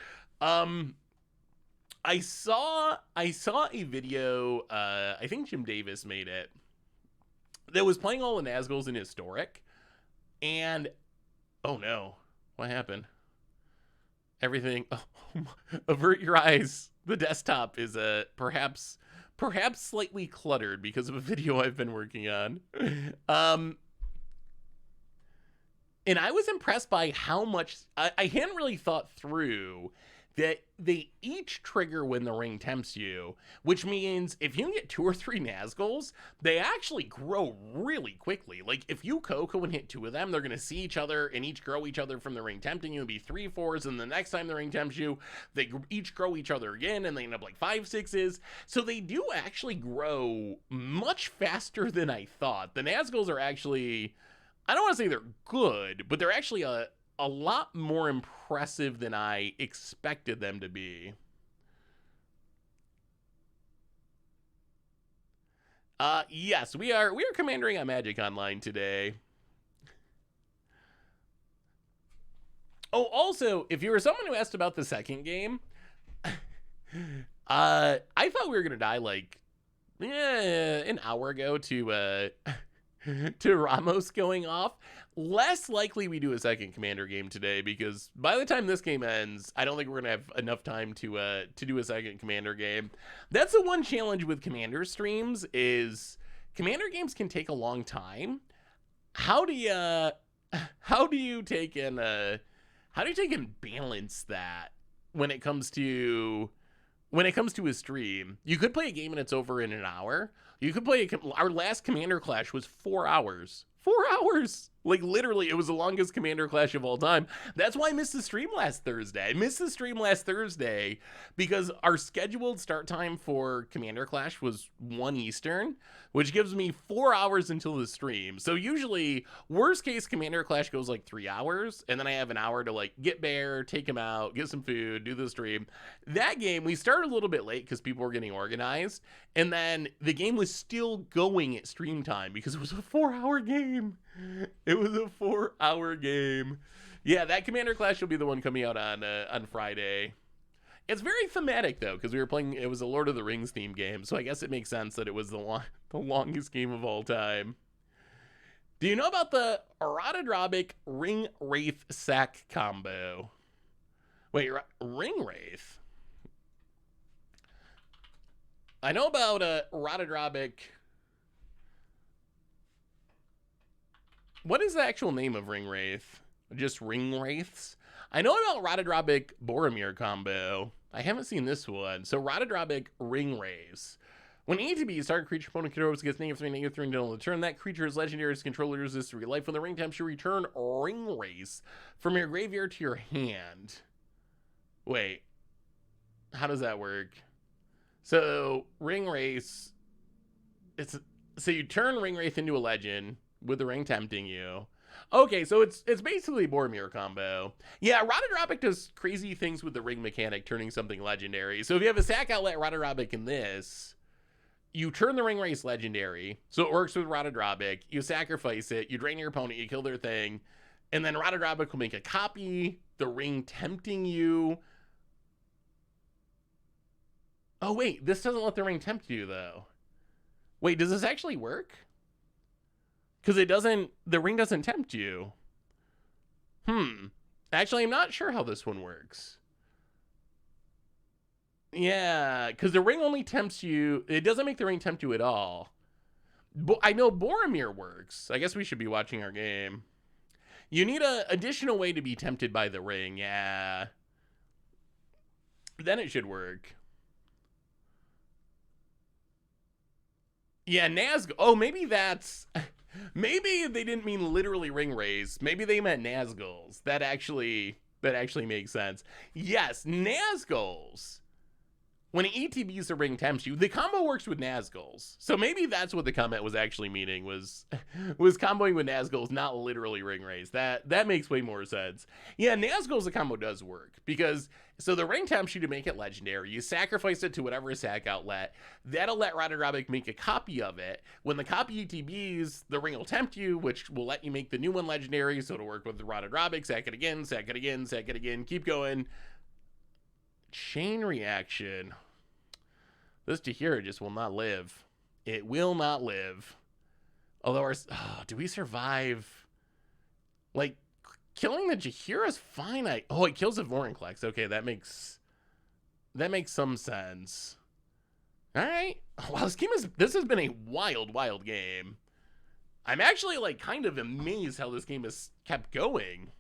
I saw a video, I think Jim Davis made it, that was playing all the Nazgul's in Historic, and oh no, what happened? Everything, avert your eyes. The desktop is perhaps slightly cluttered because of a video I've been working on. And I was impressed by how much I hadn't really thought through that they each trigger when the ring tempts you, which means if you get 2 or 3 Nazguls, they actually grow really quickly. Like, if you Coco and hit 2 of them, they're going to see each other and each grow each other from the ring tempting you and be 3 4s, and the next time the ring tempts you, they each grow each other again, and they end up like 5 6s. So they do actually grow much faster than I thought. The Nazguls are actually, I don't want to say they're good, but they're actually a lot more impressive than I expected them to be. Yes, we are commandering on Magic Online today. Oh, also, if you were someone who asked about the second game, I thought we were gonna die like an hour ago to Ramos going off. Less likely we do a second Commander game today, because by the time this game ends, I don't think we're gonna have enough time to do a second Commander game. That's the one challenge with Commander streams, is Commander games can take a long time. How do you take and balance that when it comes to a stream? You could play a game and it's over in an hour. You could play our last Commander Clash was 4 hours. 4 hours! Like, literally, it was the longest Commander Clash of all time. That's why I missed the stream last Thursday. I missed the stream last Thursday because our scheduled start time for Commander Clash was 1 Eastern, which gives me 4 hours until the stream. So usually, worst case, Commander Clash goes like 3 hours, and then I have an hour to, like, get Bear, take him out, get some food, do the stream. That game, we started a little bit late because people were getting organized, and then the game was still going at stream time because it was a 4-hour game. It was a 4-hour game. Yeah, that Commander Clash will be the one coming out on Friday. It's very thematic, though, because we were playing, it was a Lord of the Rings themed game, so I guess it makes sense that it was the longest game of all time. Do you know about the Erodadrobic Ring Wraith sack combo? Wait, Ring Wraith? I know about Erodadrobic. What is the actual name of Ring Wraith? Just Ring Wraiths? I know about Erodadrobic Boromir combo. I haven't seen this one. So Erodadrobic Ring Wraiths. When ETB, you start a creature opponent controls gets -3/-3 until the turn. That creature's legendary's controller loses 3 life. When the ring temps, you return Ring Race from your graveyard to your hand. Wait, how does that work? So Ring Race, so you turn Ring Wraith into a legend with the ring tempting you. Okay, so it's basically a Boromir combo. Yeah, Rotodropic does crazy things with the ring mechanic, turning something legendary. So if you have a sack outlet Rotodropic in this, you turn the Ring Race legendary, so it works with Rotodropic. You sacrifice it, you drain your opponent, you kill their thing, and then Rotodropic will make a copy, the ring tempting you. Oh wait, this doesn't let the ring tempt you though. Wait, does this actually work? Because the ring doesn't tempt you. Actually, I'm not sure how this one works. Yeah, because the ring only tempts you. It doesn't make the ring tempt you at all. I know Boromir works. I guess we should be watching our game. You need an additional way to be tempted by the ring. Yeah. Then it should work. Yeah, Nazgul. Oh, maybe that's... Maybe they didn't mean literally ring raise. Maybe they meant Nazguls. That actually makes sense. Yes, Nazguls. When ETBs the ring tempts you, the combo works with Nazguls. So maybe that's what the comment was actually meaning, was comboing with Nazguls, not literally ring raise. That makes way more sense. Yeah, Nazguls the combo does work, because so the ring tempts you to make it legendary. You sacrifice it to whatever sack outlet. That'll let Rotodropic make a copy of it. When the copy ETBs, the ring will tempt you, which will let you make the new one legendary, so it'll work with the Rotodropic. Sack it again, sack it again, sack it again. Keep going. Chain reaction. This Jaheira just will not live. It will not live. Although do we survive? Like, killing the Jaheira's fine. It kills the Vorinclex. Okay, that makes some sense. All right. Wow, this has been a wild game. I'm actually like kind of amazed how this game has kept going.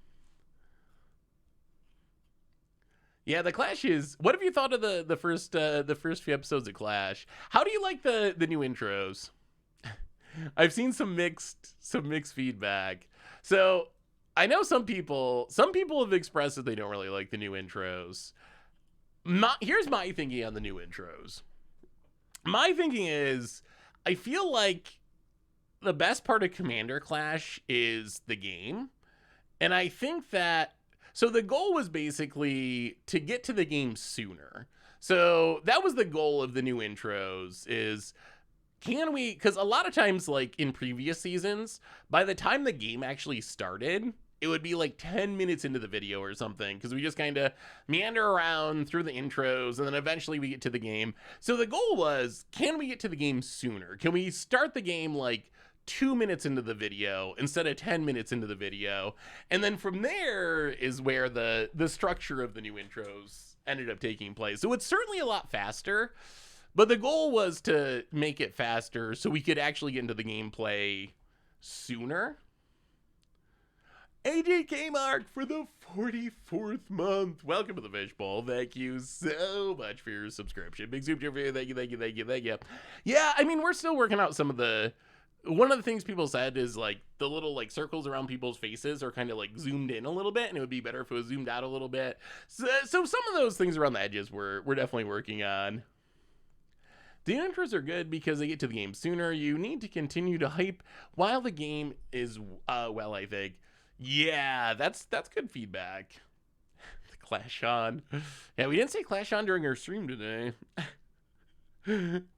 Yeah, the Clash is... What have you thought of the first few episodes of Clash? How do you like the new intros? I've seen some mixed feedback. So I know some people have expressed that they don't really like the new intros. Here's my thinking on the new intros. My thinking is, I feel like the best part of Commander Clash is the game. And I think that... So the goal was basically to get to the game sooner. So that was the goal of the new intros, is can we, because a lot of times, like in previous seasons, by the time the game actually started, it would be like 10 minutes into the video or something, because we just kind of meander around through the intros, and then eventually we get to the game. So the goal was, can we get to the game sooner? Can we start the game like 2 minutes into the video instead of 10 minutes into the video? And then from there is where the structure of the new intros ended up taking place. So it's certainly a lot faster, but the goal was to make it faster so we could actually get into the gameplay sooner. AJK Mark for the 44th month. Welcome to the Fishbowl. Thank you so much for your subscription. Big super for you. Thank you. Yeah, I mean, we're still working out some of the... One of the things people said is like the little like circles around people's faces are kind of like zoomed in a little bit, and it would be better if it was zoomed out a little bit. So some of those things around the edges we're definitely working on. The intros are good because they get to the game sooner. You need to continue to hype while the game is well, I think. Yeah, that's good feedback. The Clash on. Yeah, we didn't say Clash on during our stream today.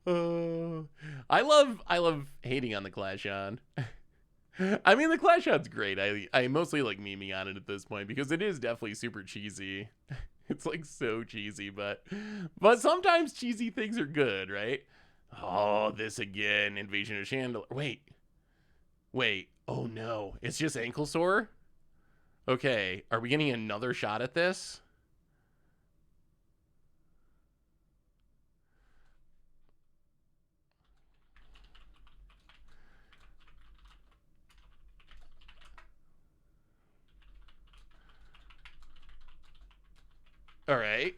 I love hating on the Clash on. I mean, the Clash on's great. I mostly like memeing on it at this point because it is definitely super cheesy. It's like so cheesy, but sometimes cheesy things are good, right? Oh, this again, Invasion of Chandler. Wait. Oh no, it's just ankle sore? Okay, are we getting another shot at this? All right.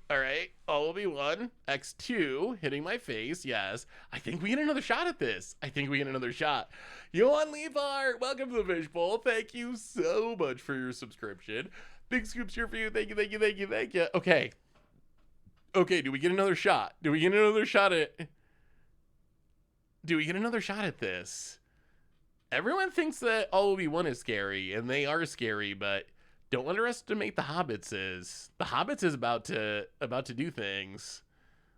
Oh, L1v1, X2, hitting my face, yes. I think we get another shot at this. I think we get another shot. Johan Levar, welcome to the Fishbowl. Thank you so much for your subscription. Big scoops here for you. Thank you, thank you, thank you, thank you. Okay. Okay, do we get another shot? Do we get another shot at... Do we get another shot at this? Everyone thinks that L1v1 is scary, and they are scary, but... Don't underestimate the Hobbits is. The Hobbits is about to do things.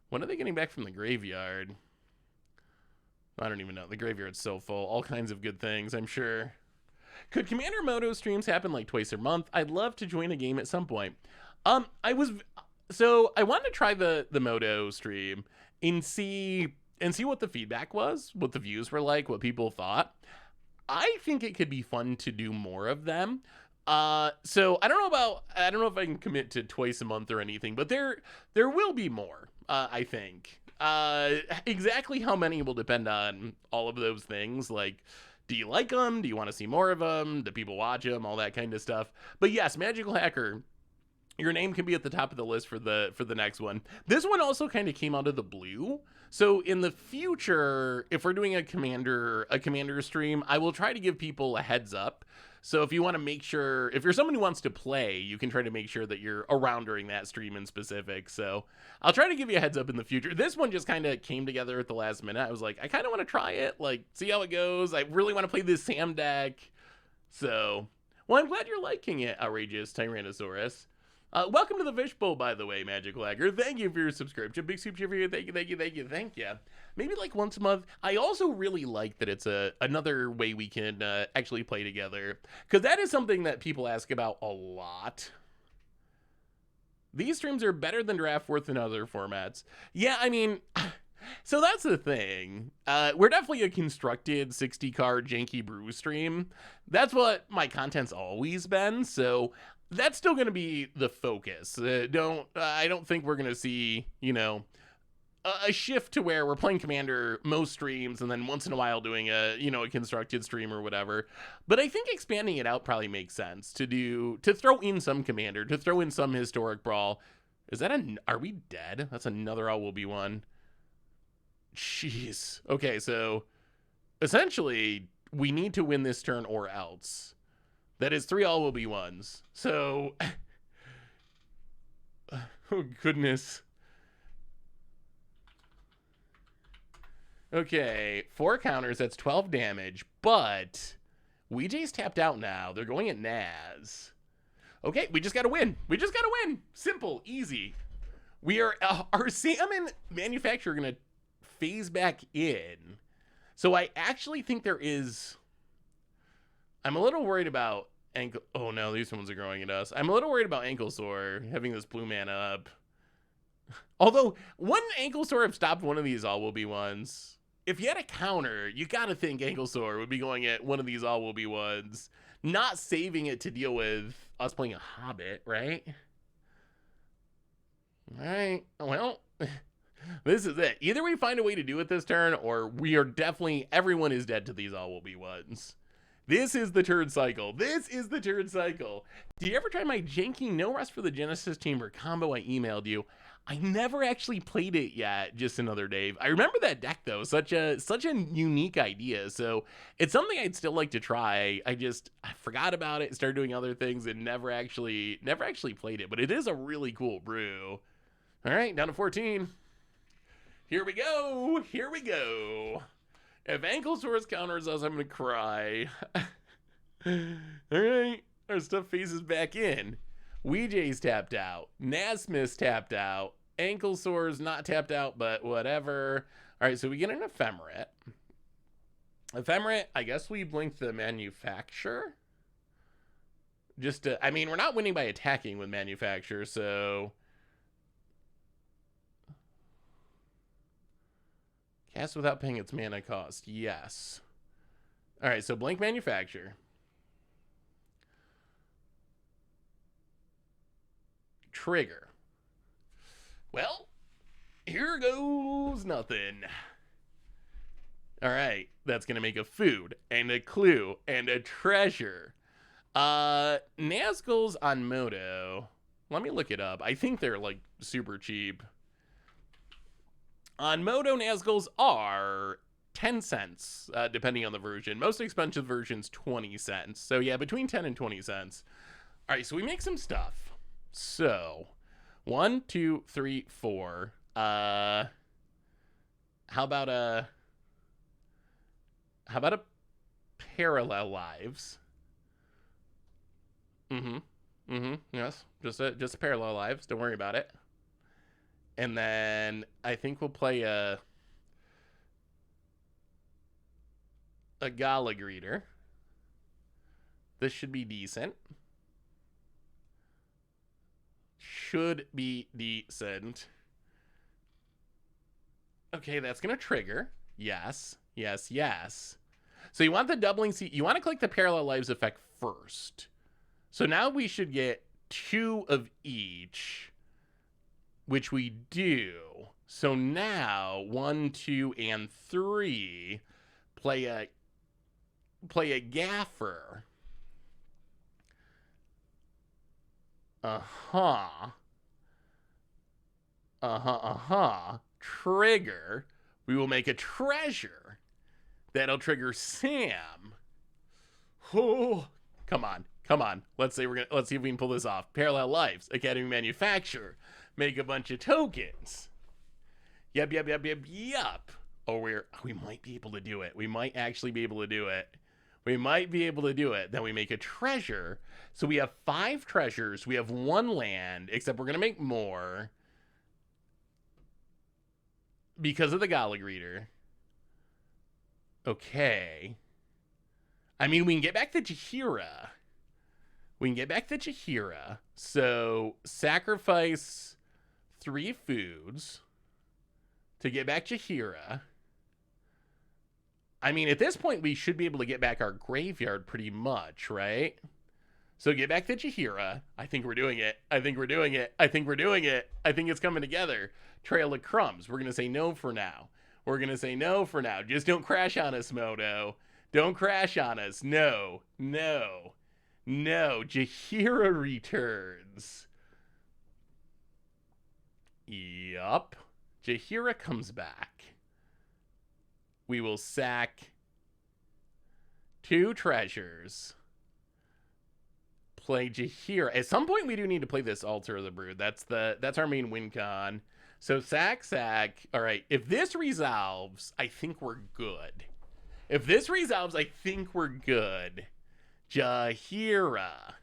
When are they getting back from the graveyard? I don't even know. The graveyard's so full. All kinds of good things, I'm sure. Could Commander Moto streams happen like twice a month? I'd love to join a game at some point. I wanted to try the Moto stream and see what the feedback was, what the views were like, what people thought. I think it could be fun to do more of them. So I don't know if I can commit to twice a month or anything, but there will be more, I think. Exactly how many will depend on all of those things. Like, do you like them? Do you want to see more of them? Do people watch them? All that kind of stuff. But yes, Magical Hacker, your name can be at the top of the list for the next one. This one also kind of came out of the blue. So in the future, if we're doing a commander stream, I will try to give people a heads up. So if you want to make sure, if you're someone who wants to play, you can try to make sure that you're around during that stream in specific. So I'll try to give you a heads up in the future. This one just kind of came together at the last minute. I was like, I kind of want to try it, like, see how it goes. I really want to play this Sam deck. So, well, I'm glad you're liking it, Outrageous Tyrannosaurus. Welcome to the Fishbowl, by the way, Magical Hacker. Thank you for your subscription. Big soup for you. Thank you, thank you, thank you, thank you. Maybe like once a month. I also really like that it's another way we can actually play together, because that is something that people ask about a lot. These streams are better than Draft Worth and other formats. Yeah, I mean, so that's the thing. We're definitely a constructed 60-card janky brew stream. That's what my content's always been, so... That's still going to be the focus. I don't think we're going to see, a shift to where we're playing Commander most streams and then once in a while doing a constructed stream or whatever. But I think expanding it out probably makes sense to throw in some Commander, to throw in some Historic Brawl. Are we dead? That's another All Will Be one. Jeez. Okay, so essentially we need to win this turn or else. That is 3 All Will Be ones. So, oh goodness. Okay, 4 counters, that's 12 damage, but Weejay's tapped out now. They're going at Naz. Okay, we just gotta win. We just gotta win. Simple, easy. We are, our salmon manufacturer gonna phase back in. So I actually think there is... I'm a little worried about ankle. Oh no, these ones are growing at us. I'm a little worried about Ankle Sore having this blue mana up. Although one Ankle Sore have stopped one of these All Will Be ones. If you had a counter, you gotta think Ankle Sore would be going at one of these All Will Be ones, not saving it to deal with us playing a Hobbit, right? All right. Well, this is it. Either we find a way to do it this turn, or we are definitely everyone is dead to these All Will Be ones. This is the turn cycle. This is the turn cycle. Did you ever try my janky No Rest for the Genesis Chamber combo I emailed you? I never actually played it yet, just another Dave. I remember that deck though, such a unique idea. So it's something I'd still like to try. I forgot about it, started doing other things, and never actually played it. But it is a really cool brew. All right, down to 14. Here we go. Here we go. If Ankle Source counters us, I'm gonna cry. Alright, our stuff phases back in. Weejay's tapped out. Nasmith's tapped out. Ankle Sore's not tapped out, but whatever. Alright, so we get an Ephemerate. Ephemerate, I guess we blink the Manufacture. Just to, I mean, we're not winning by attacking with Manufacture, so... Cast without paying its mana cost. Yes. All right, so blank Manufacture. Trigger. Well, here goes nothing. All right, that's going to make a food and a clue and a treasure. Nazgul's on Moto. Let me look it up. I think they're like super cheap. On Moto, Nazguls are 10 cents, depending on the version. Most expensive versions, 20 cents. So yeah, between 10 and 20 cents. All right, so we make some stuff. So, 1, 2, 3, 4. How about a parallel lives? Yes, just a parallel lives. Don't worry about it. And then I think we'll play a Gala Greeter. This should be decent. Should be decent. Okay, that's gonna trigger. Yes, yes, yes. So you want the doubling seat. You want to click the parallel lives effect first. So now we should get 2 of each, which we do. So now 1, 2, and 3 play a gaffer. Trigger. We will make a treasure. That'll trigger Sam. Oh, come on. Let's see if we can pull this off. Parallel lives. Academy manufacturer. Make a bunch of tokens. Yep. Or we might be able to do it. We might actually be able to do it. Then we make a treasure. So we have 5 treasures. We have 1 land, except we're going to make more because of the Gala Greeter. Okay. I mean, we can get back to Jaheira. So sacrifice 3 foods to get back Jaheira. I mean, at this point, we should be able to get back our graveyard pretty much, right? So get back to Jaheira. I think we're doing it. I think it's coming together. Trail of Crumbs. We're going to say no for now. Just don't crash on us, Moto. Don't crash on us. No. Jaheira returns. Yup. Jaheira comes back. We will sack 2 treasures. Play Jaheira. At some point, we do need to play this Altar of the Brood. That's our main win con. So sack. All right. If this resolves, I think we're good. Jaheira.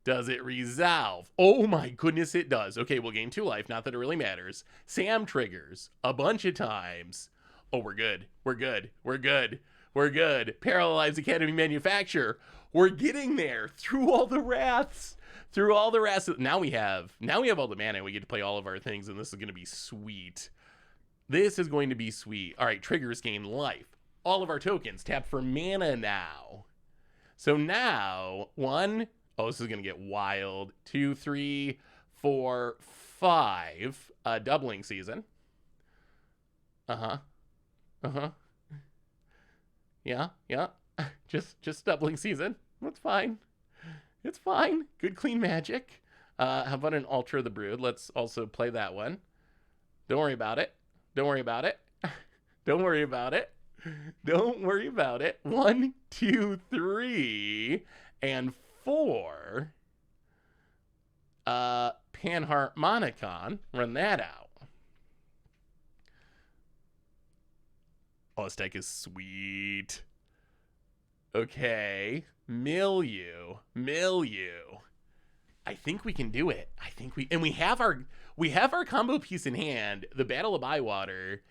Does it resolve? Oh my goodness, it does. Okay, we'll gain 2 life. Not that it really matters. Sam triggers a bunch of times. Oh, we're good. Parallelized Academy manufacturer. We're getting there through all the wraths. Now we have all the mana. We get to play all of our things, and this is going to be sweet. All right, triggers gain life. All of our tokens tap for mana now. So now 1. Oh, this is going to get wild. 2, 3, 4, 5. Doubling season. Yeah. Just doubling season. That's fine. It's fine. Good clean magic. How about an Altar of the Brood? Let's also play that one. Don't worry about it. 1, 2, 3, and 4. Panharmonicon. Run that out. Oh, this deck is sweet. Okay. Milieu. I think we can do it. We have our combo piece in hand, the Battle of Bywater,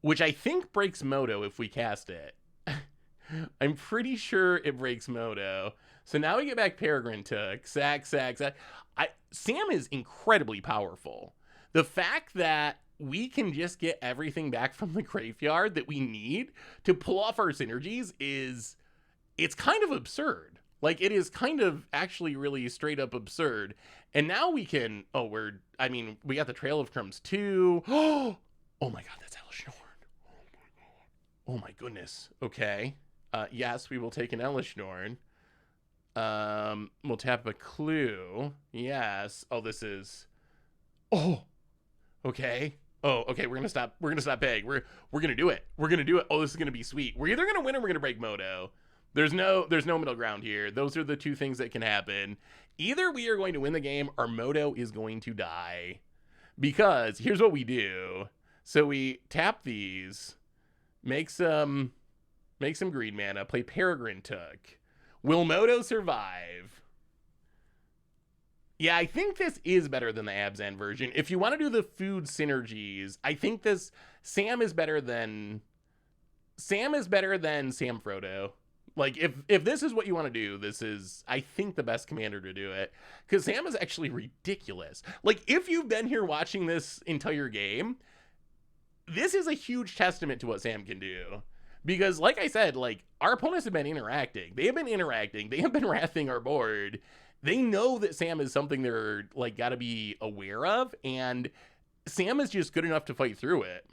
which I think breaks Moto if we cast it. I'm pretty sure it breaks Moto. So now we get back Peregrine Took. Sack. Sam is incredibly powerful. The fact that we can just get everything back from the graveyard that we need to pull off our synergies it's kind of absurd. Like, it is kind of actually really straight up absurd. And now we can, we got the Trail of Crumbs too. Oh my God, that's Hellish Norn. Oh my goodness. Okay. Yes, we will take an Hellish Norn. We'll tap a Clue. Yes. Oh, this is, okay. Oh, okay, we're gonna stop big. We're gonna do it. We're gonna do it. Oh, this is gonna be sweet. We're either gonna win or we're gonna break Moto. There's no middle ground here. Those are the two things that can happen. Either we are going to win the game or Moto is going to die. Because here's what we do. So we tap these, make some green mana, play Peregrine Took. Will Moto survive? Yeah, I think this is better than the Abzan version. If you want to do the food synergies, I think this Sam is better than Sam Frodo. Like if this is what you want to do, this is I think the best commander to do it, cuz Sam is actually ridiculous. Like if you've been here watching this entire game, this is a huge testament to what Sam can do. Because like I said, like our opponents have been interacting. They have been wrathing our board. They know that Sam is something they're like got to be aware of, and Sam is just good enough to fight through it.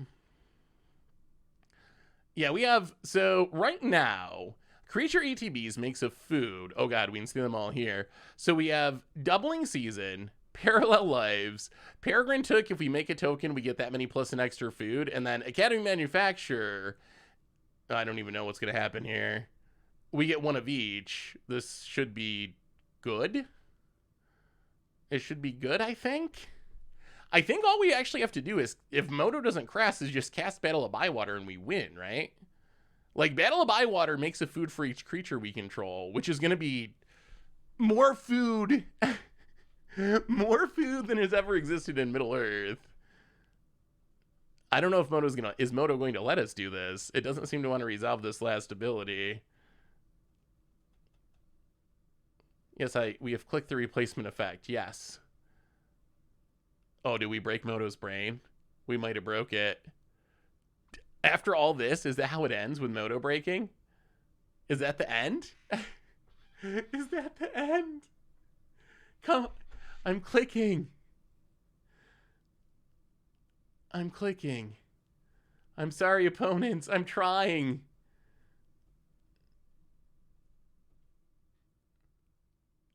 Yeah, we have, so right now, creature ETBs makes a food. Oh god, we can see them all here. So we have Doubling Season, Parallel Lives, Peregrine Took, if we make a token, we get that many plus an extra food, and then Academy Manufacturer, I don't even know what's going to happen here. We get one of each. This should be good. It should be good, I think. I think all we actually have to do is, if Moto doesn't crash, is just cast Battle of Bywater and we win, right? Like, Battle of Bywater makes a food for each creature we control, which is going to be more food. More food than has ever existed in Middle-earth. I don't know if is Moto going to let us do this? It doesn't seem to want to resolve this last ability. Yes, we have clicked the replacement effect. Yes. Oh, did we break Moto's brain? We might have broke it. After all this, is that how it ends with Moto breaking? Is that the end? Is that the end? Come, I'm clicking. I'm clicking. I'm sorry, opponents. I'm trying.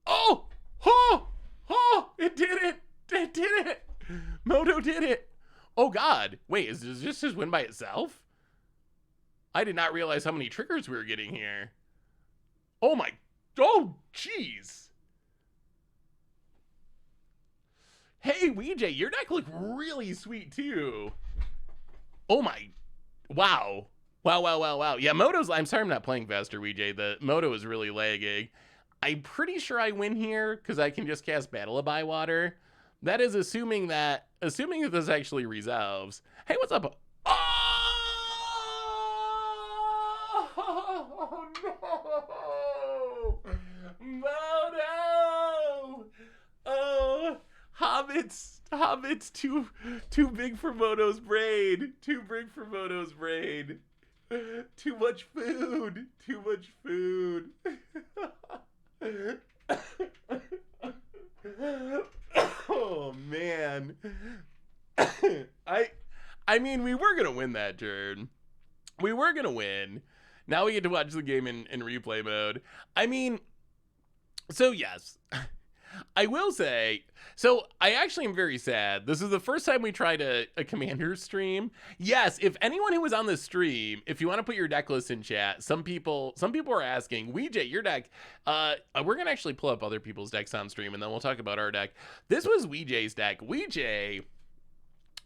Oh! Oh! Oh! It did it! It did it! Moto did it! Oh god. Wait, is this just win by itself? I did not realize how many triggers we were getting here. Oh my... Oh, jeez! Hey, Weejay, your deck looked really sweet, too. Oh my... Wow. Wow. Yeah, Moto's... I'm sorry I'm not playing faster, Weejay. The Moto is really lagging. I'm pretty sure I win here, because I can just cast Battle of Bywater. That is assuming that this actually resolves. Hey, what's up? Oh, no! Moto! Oh, Hobbit's too big for Moto's brain. Too big for Moto's brain. Too much food. Too much food. Oh man. I mean, we were gonna win that turn. We were gonna win. Now we get to watch the game in replay mode. I mean, so yes. I will say, so I actually am very sad. This is the first time we tried a commander stream. Yes, if anyone who was on the stream, if you want to put your deck list in chat, some people are asking, Weejay, your deck, we're going to actually pull up other people's decks on stream and then we'll talk about our deck. This was Weejay's deck. Weejay,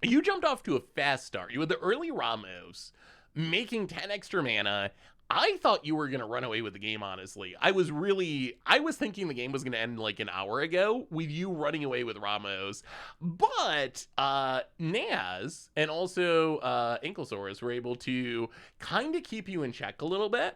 you jumped off to a fast start. You had the early Ramos, making 10 extra mana. I thought you were going to run away with the game, honestly. I was thinking the game was going to end like an hour ago with you running away with Ramos. But Naz and also Anklesaurus were able to kind of keep you in check a little bit,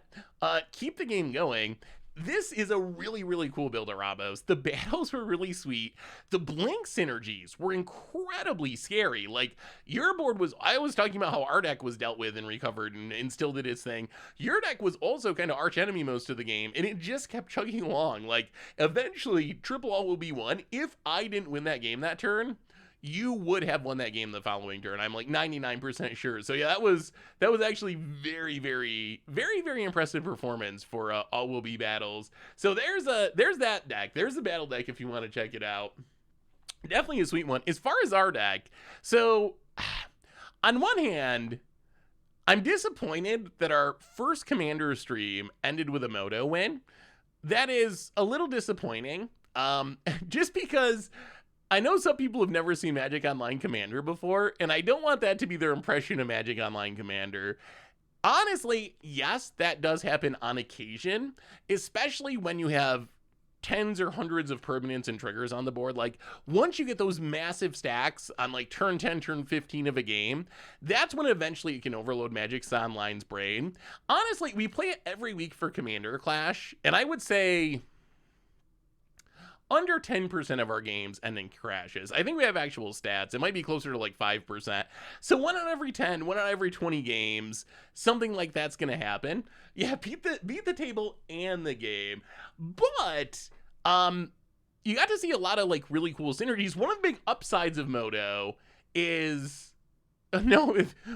keep the game going. This is a really, really cool build of Ramos. The battles were really sweet. The blink synergies were incredibly scary. Like, your board was... I was talking about how our deck was dealt with and recovered and still did its thing. Your deck was also kind of arch enemy most of the game, and it just kept chugging along. Like, eventually, triple all will be won. If I didn't win that game that turn, you would have won that game the following turn. I'm like 99% sure. So yeah, that was actually very, very, very, very impressive performance for all will be battles. So there's that deck. There's the battle deck if you want to check it out. Definitely a sweet one. As far as our deck, so on one hand, I'm disappointed that our first Commander stream ended with a Moto win. That is a little disappointing. Just because I know some people have never seen Magic Online Commander before, and I don't want that to be their impression of Magic Online Commander. Honestly, yes, that does happen on occasion, especially when you have tens or hundreds of permanents and triggers on the board. Like, once you get those massive stacks on like turn 10, turn 15 of a game, that's when eventually you can overload Magic Online's brain. Honestly, we play it every week for Commander Clash, and I would say under 10% of our games end in crashes. I think we have actual stats. It might be closer to like 5%. So 1 out of every 10, 1 out of every 20 games, something like that's going to happen. Yeah, beat the table and the game. But you got to see a lot of like really cool synergies. One of the big upsides of Moto is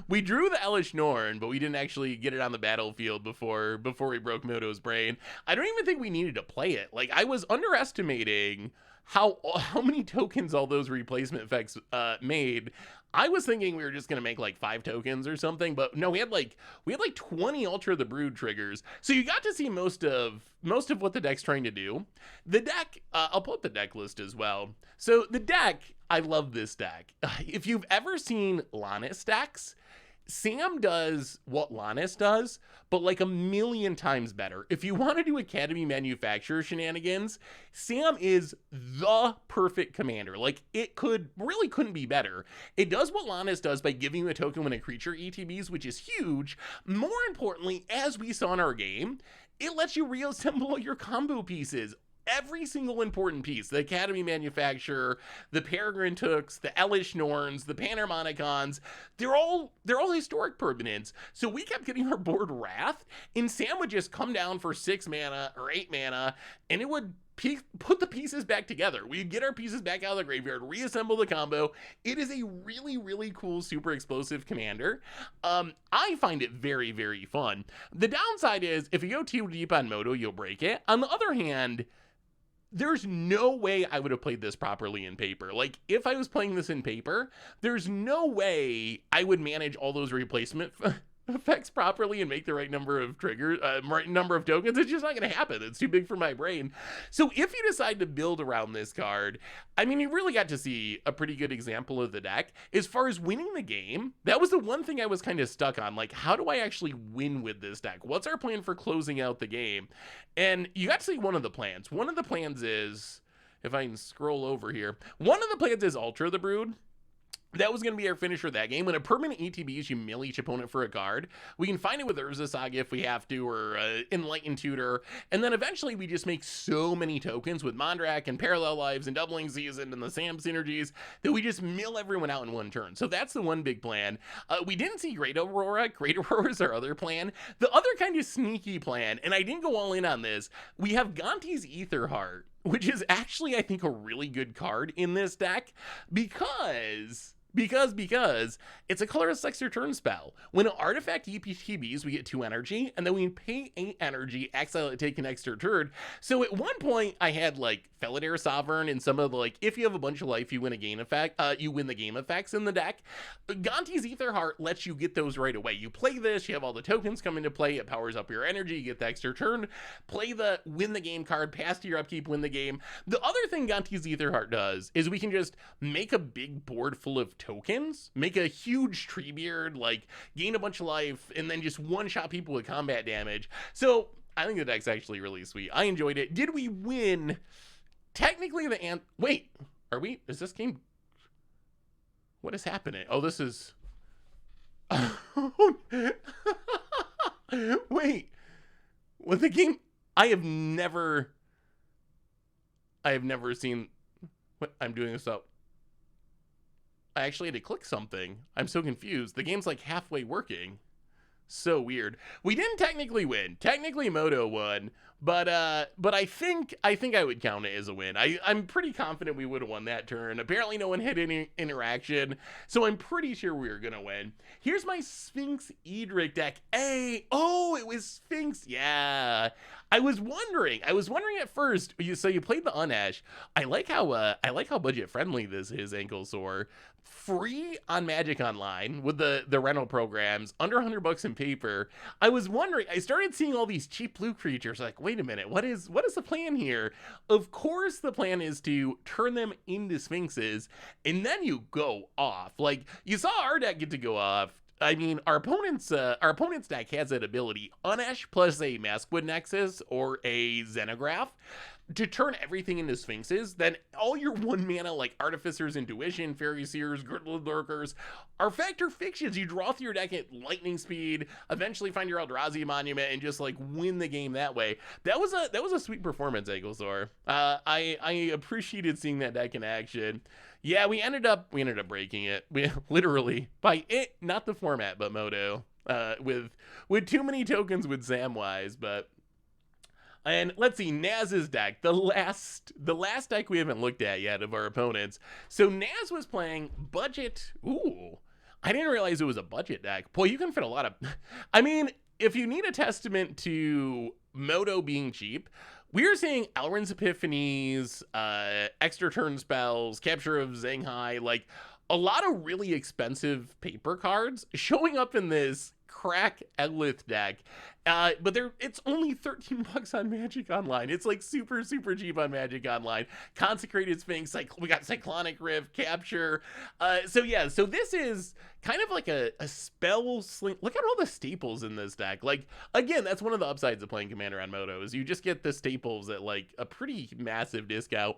we drew the Elish Norn, but we didn't actually get it on the battlefield before we broke Moto's brain. I don't even think we needed to play it. Like, I was underestimating how many tokens all those replacement effects made. I was thinking we were just gonna make like 5 tokens or something, but no, we had like 20 Ultra the Brood triggers. So you got to see most of what the deck's trying to do. The deck, I'll pull up the deck list as well. So the deck, I love this deck. If you've ever seen Lannis decks, Sam does what Lannis does, but like a million times better. If you want to do Academy Manufacturer shenanigans, Sam is the perfect commander. Like, it couldn't be better. It does what Lannis does by giving you a token when a creature ETBs, which is huge. More importantly, as we saw in our game, it lets you reassemble your combo pieces. Every single important piece, the Academy Manufacturer, the Peregrine Tooks, the Elish Norns, the Panharmonicons, they're all historic permanents. So we kept getting our board Wrath, and Sam would just come down for 6 mana or 8 mana, and it would put the pieces back together. We'd get our pieces back out of the graveyard, reassemble the combo. It is a really, really cool, super explosive commander. I find it very, very fun. The downside is, if you go too deep on Moto, you'll break it. On the other hand, there's no way I would have played this properly in paper. Like, if I was playing this in paper, there's no way I would manage all those replacement effects properly and make the right number of triggers, right number of tokens. It's just not going to happen. It's too big for my brain. So if you decide to build around this card, I mean, you really got to see a pretty good example of the deck. As far as winning the game, that was the one thing I was kind of stuck on. Like, how do I actually win with this deck? What's our plan for closing out the game? And you got to see one of the plans. One of the plans is, if I can scroll over here, one of the plans is Ultra the Brood. That was going to be our finisher that game. When a permanent ETBs, you mill each opponent for a card. We can find it with Urza Saga if we have to, or Enlightened Tutor. And then eventually we just make so many tokens with Mondrak and Parallel Lives and Doubling Season and the Sam synergies that we just mill everyone out in one turn. So that's the one big plan. We didn't see Great Aurora. Great Aurora is our other plan. The other kind of sneaky plan, and I didn't go all in on this, we have Gonti's Aetherheart, which is actually, I think, a really good card in this deck because it's a colorless next turn spell. When an artifact ETBs, we get 2 energy, and then we pay 8 energy, exile it, take an extra turn. So at one point, I had like Felidar Sovereign and some of the, like, if you have a bunch of life, you win a game effect, you win the game effects in the deck. Gonti's Aetherheart lets you get those right away. You play this, you have all the tokens come into play, it powers up your energy, you get the extra turn, play the win the game card, pass to your upkeep, win the game. The other thing Gonti's Aetherheart does is we can just make a big board full of tokens, make a huge Treebeard, like gain a bunch of life, and then just one-shot people with combat damage. So I think the deck's actually really sweet. I enjoyed it. Did we win? Technically wait, is this game, what is happening? Oh, this is, wait, well, the game, I have never seen, what, I'm doing this up. I actually had to click something. I'm so confused. The game's like halfway working. So weird. We didn't technically win. Technically Moto won, But I think I would count it as a win. I'm pretty confident we would have won that turn. Apparently no one had any interaction, so I'm pretty sure we were gonna win. Here's my Sphinx Edric deck. Oh, it was Sphinx. Yeah. I was wondering at first. So you played the Unash. I like how budget friendly this is, Ankle Sore. Free on Magic Online with the rental programs, under $100 in paper. I was wondering, I started seeing all these cheap blue creatures, like, wait a minute, what is the plan here? Of course the plan is to turn them into Sphinxes, and then you go off. Like, you saw our deck get to go off. I mean, our opponent's deck has that ability, Unash plus a Maskwood Nexus or a Xenograph, to turn everything into Sphinxes. Then all your 1 mana, like Artificer's Intuition, Fairy Seers, Girdled Lurkers, are Factor Fictions. You draw through your deck at lightning speed, eventually find your Eldrazi Monument, and just like win the game that way. That was a sweet performance, Egglesor. I appreciated seeing that deck in action. Yeah, we ended up breaking it. We literally, by it, not the format, but Moto, with too many tokens with Samwise. But, and let's see, Naz's deck, the last deck we haven't looked at yet of our opponents. So Naz was playing budget. Ooh, I didn't realize it was a budget deck. Boy, you can fit a lot of. I mean, if you need a testament to Moto being cheap, we are seeing Elrond's Epiphanies, extra turn spells, Capture of Zanghai, like a lot of really expensive paper cards showing up in this crack Eglith deck. But it's only $13 on Magic Online. It's like super cheap on Magic Online. Consecrated Sphinx, like we got Cyclonic Rift, Capture. So this is kind of like a spell sling. Look at all the staples in this deck. Like, again, that's one of the upsides of playing Commander on Moto, is you just get the staples at like a pretty massive discount.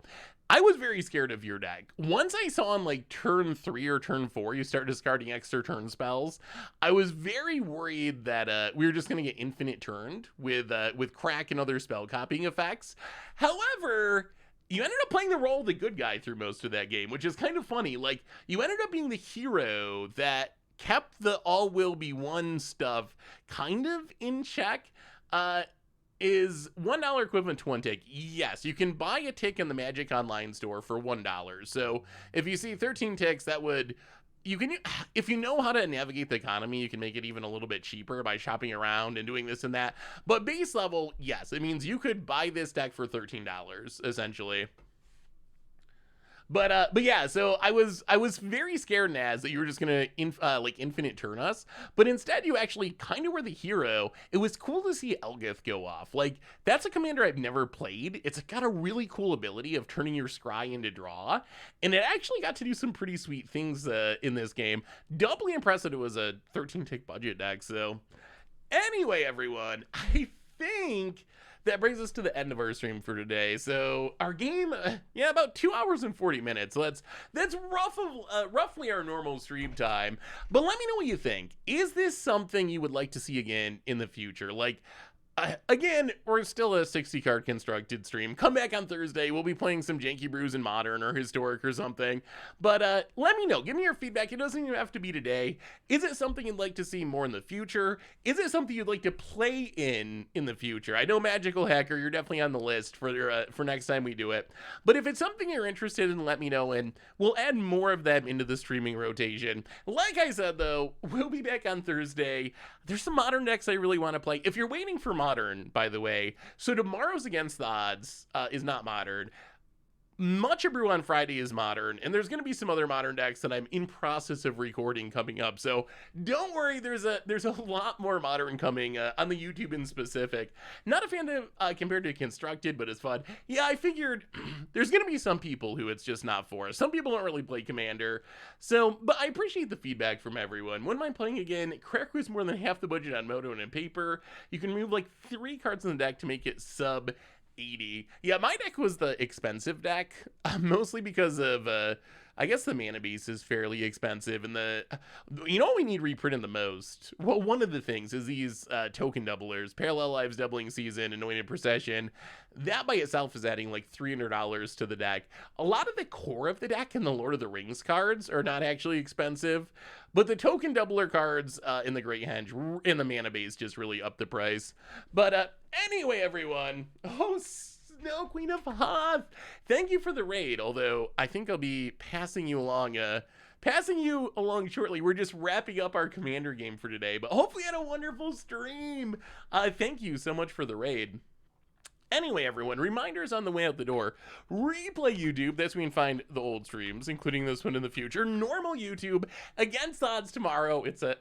I was very scared of your deck. Once I saw on like turn 3 or turn 4, you start discarding extra turn spells, I was very worried that we were just going to get infinite turned with crack and other spell copying effects. However, you ended up playing the role of the good guy through most of that game, which is kind of funny. Like, you ended up being the hero that kept the all will be one stuff kind of in check. Is $1 equivalent to 1 tick? Yes, you can buy a tick in the Magic Online store for $1. So if you see 13 ticks, that would, you can, if you know how to navigate the economy, you can make it even a little bit cheaper by shopping around and doing this and that. But base level, yes, it means you could buy this deck for $13 essentially. But yeah, so I was very scared, Naz, that you were just gonna like infinite turn us, but instead you actually kind of were the hero. It was cool to see Elgith go off. Like, that's a commander I've never played. It's got a really cool ability of turning your scry into draw, and it actually got to do some pretty sweet things in this game. Doubly impressive it was a 13 tick budget deck. So anyway, everyone, I think that brings us to the end of our stream for today. So our game, about 2 hours and 40 minutes. So that's roughly our normal stream time. But let me know what you think. Is this something you would like to see again in the future? Like, again, we're still a 60 card constructed stream. Come back on Thursday. We'll be playing some Janky Brews in Modern or Historic or something. But let me know. Give me your feedback. It doesn't even have to be today. Is it something you'd like to see more in the future? Is it something you'd like to play in the future? I know Magical Hacker, you're definitely on the list for next time we do it. But if it's something you're interested in, let me know, and we'll add more of them into the streaming rotation. Like I said, though, we'll be back on Thursday. There's some Modern decks I really want to play. If you're waiting for Modern, by the way, so tomorrow's Against the Odds is not Modern. Much of Brew on Friday is Modern, and there's going to be some other Modern decks that I'm in process of recording coming up. So don't worry, there's a lot more Modern coming on the YouTube in specific. Not a fan of compared to Constructed, but it's fun. Yeah, I figured there's going to be some people who it's just not for. Some people don't really play Commander. So, but I appreciate the feedback from everyone. When am I playing again? Crack was more than half the budget on Moto and in paper. You can remove like 3 cards in the deck to make it sub 80. Yeah, my deck was the expensive deck, mostly because of I guess the Mana Beast is fairly expensive, and you know what we need reprinted the most? Well, one of the things is these token doublers, Parallel Lives Doubling Season, Anointed Procession. That by itself is adding like $300 to the deck. A lot of the core of the deck and the Lord of the Rings cards are not actually expensive, but the token doubler cards in the Great Henge in the Mana Base just really up the price. But anyway, everyone, Snow Queen of Hoth, thank you for the raid, although I think I'll be passing you along shortly. We're just wrapping up our Commander game for today, but hopefully you had a wonderful stream. Thank you so much for the raid. Anyway, everyone, reminders on the way out the door. Replay YouTube, that's where you can find the old streams, including this one in the future. Normal YouTube, Against Odds tomorrow. It's a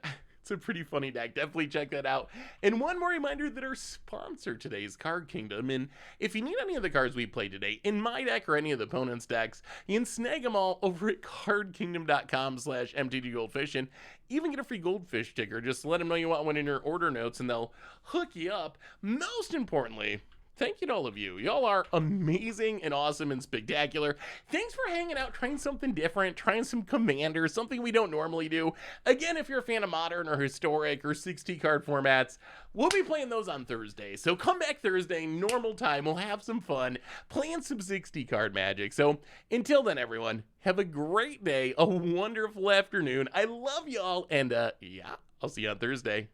pretty funny deck. Definitely check that out. And one more reminder that our sponsor today is Card Kingdom. And if you need any of the cards we played today, in my deck or any of the opponent's decks, you can snag them all over at cardkingdom.com/mtggoldfish and even get a free goldfish sticker. Just let them know you want one in your order notes and they'll hook you up. Most importantly, thank you to all of you. Y'all are amazing and awesome and spectacular. Thanks for hanging out, trying something different, trying some Commander, something we don't normally do. Again, if you're a fan of Modern or Historic or 60 card formats, we'll be playing those on Thursday. So come back Thursday, normal time. We'll have some fun playing some 60 card Magic. So until then, everyone, have a great day, a wonderful afternoon. I love y'all, and yeah, I'll see you on Thursday.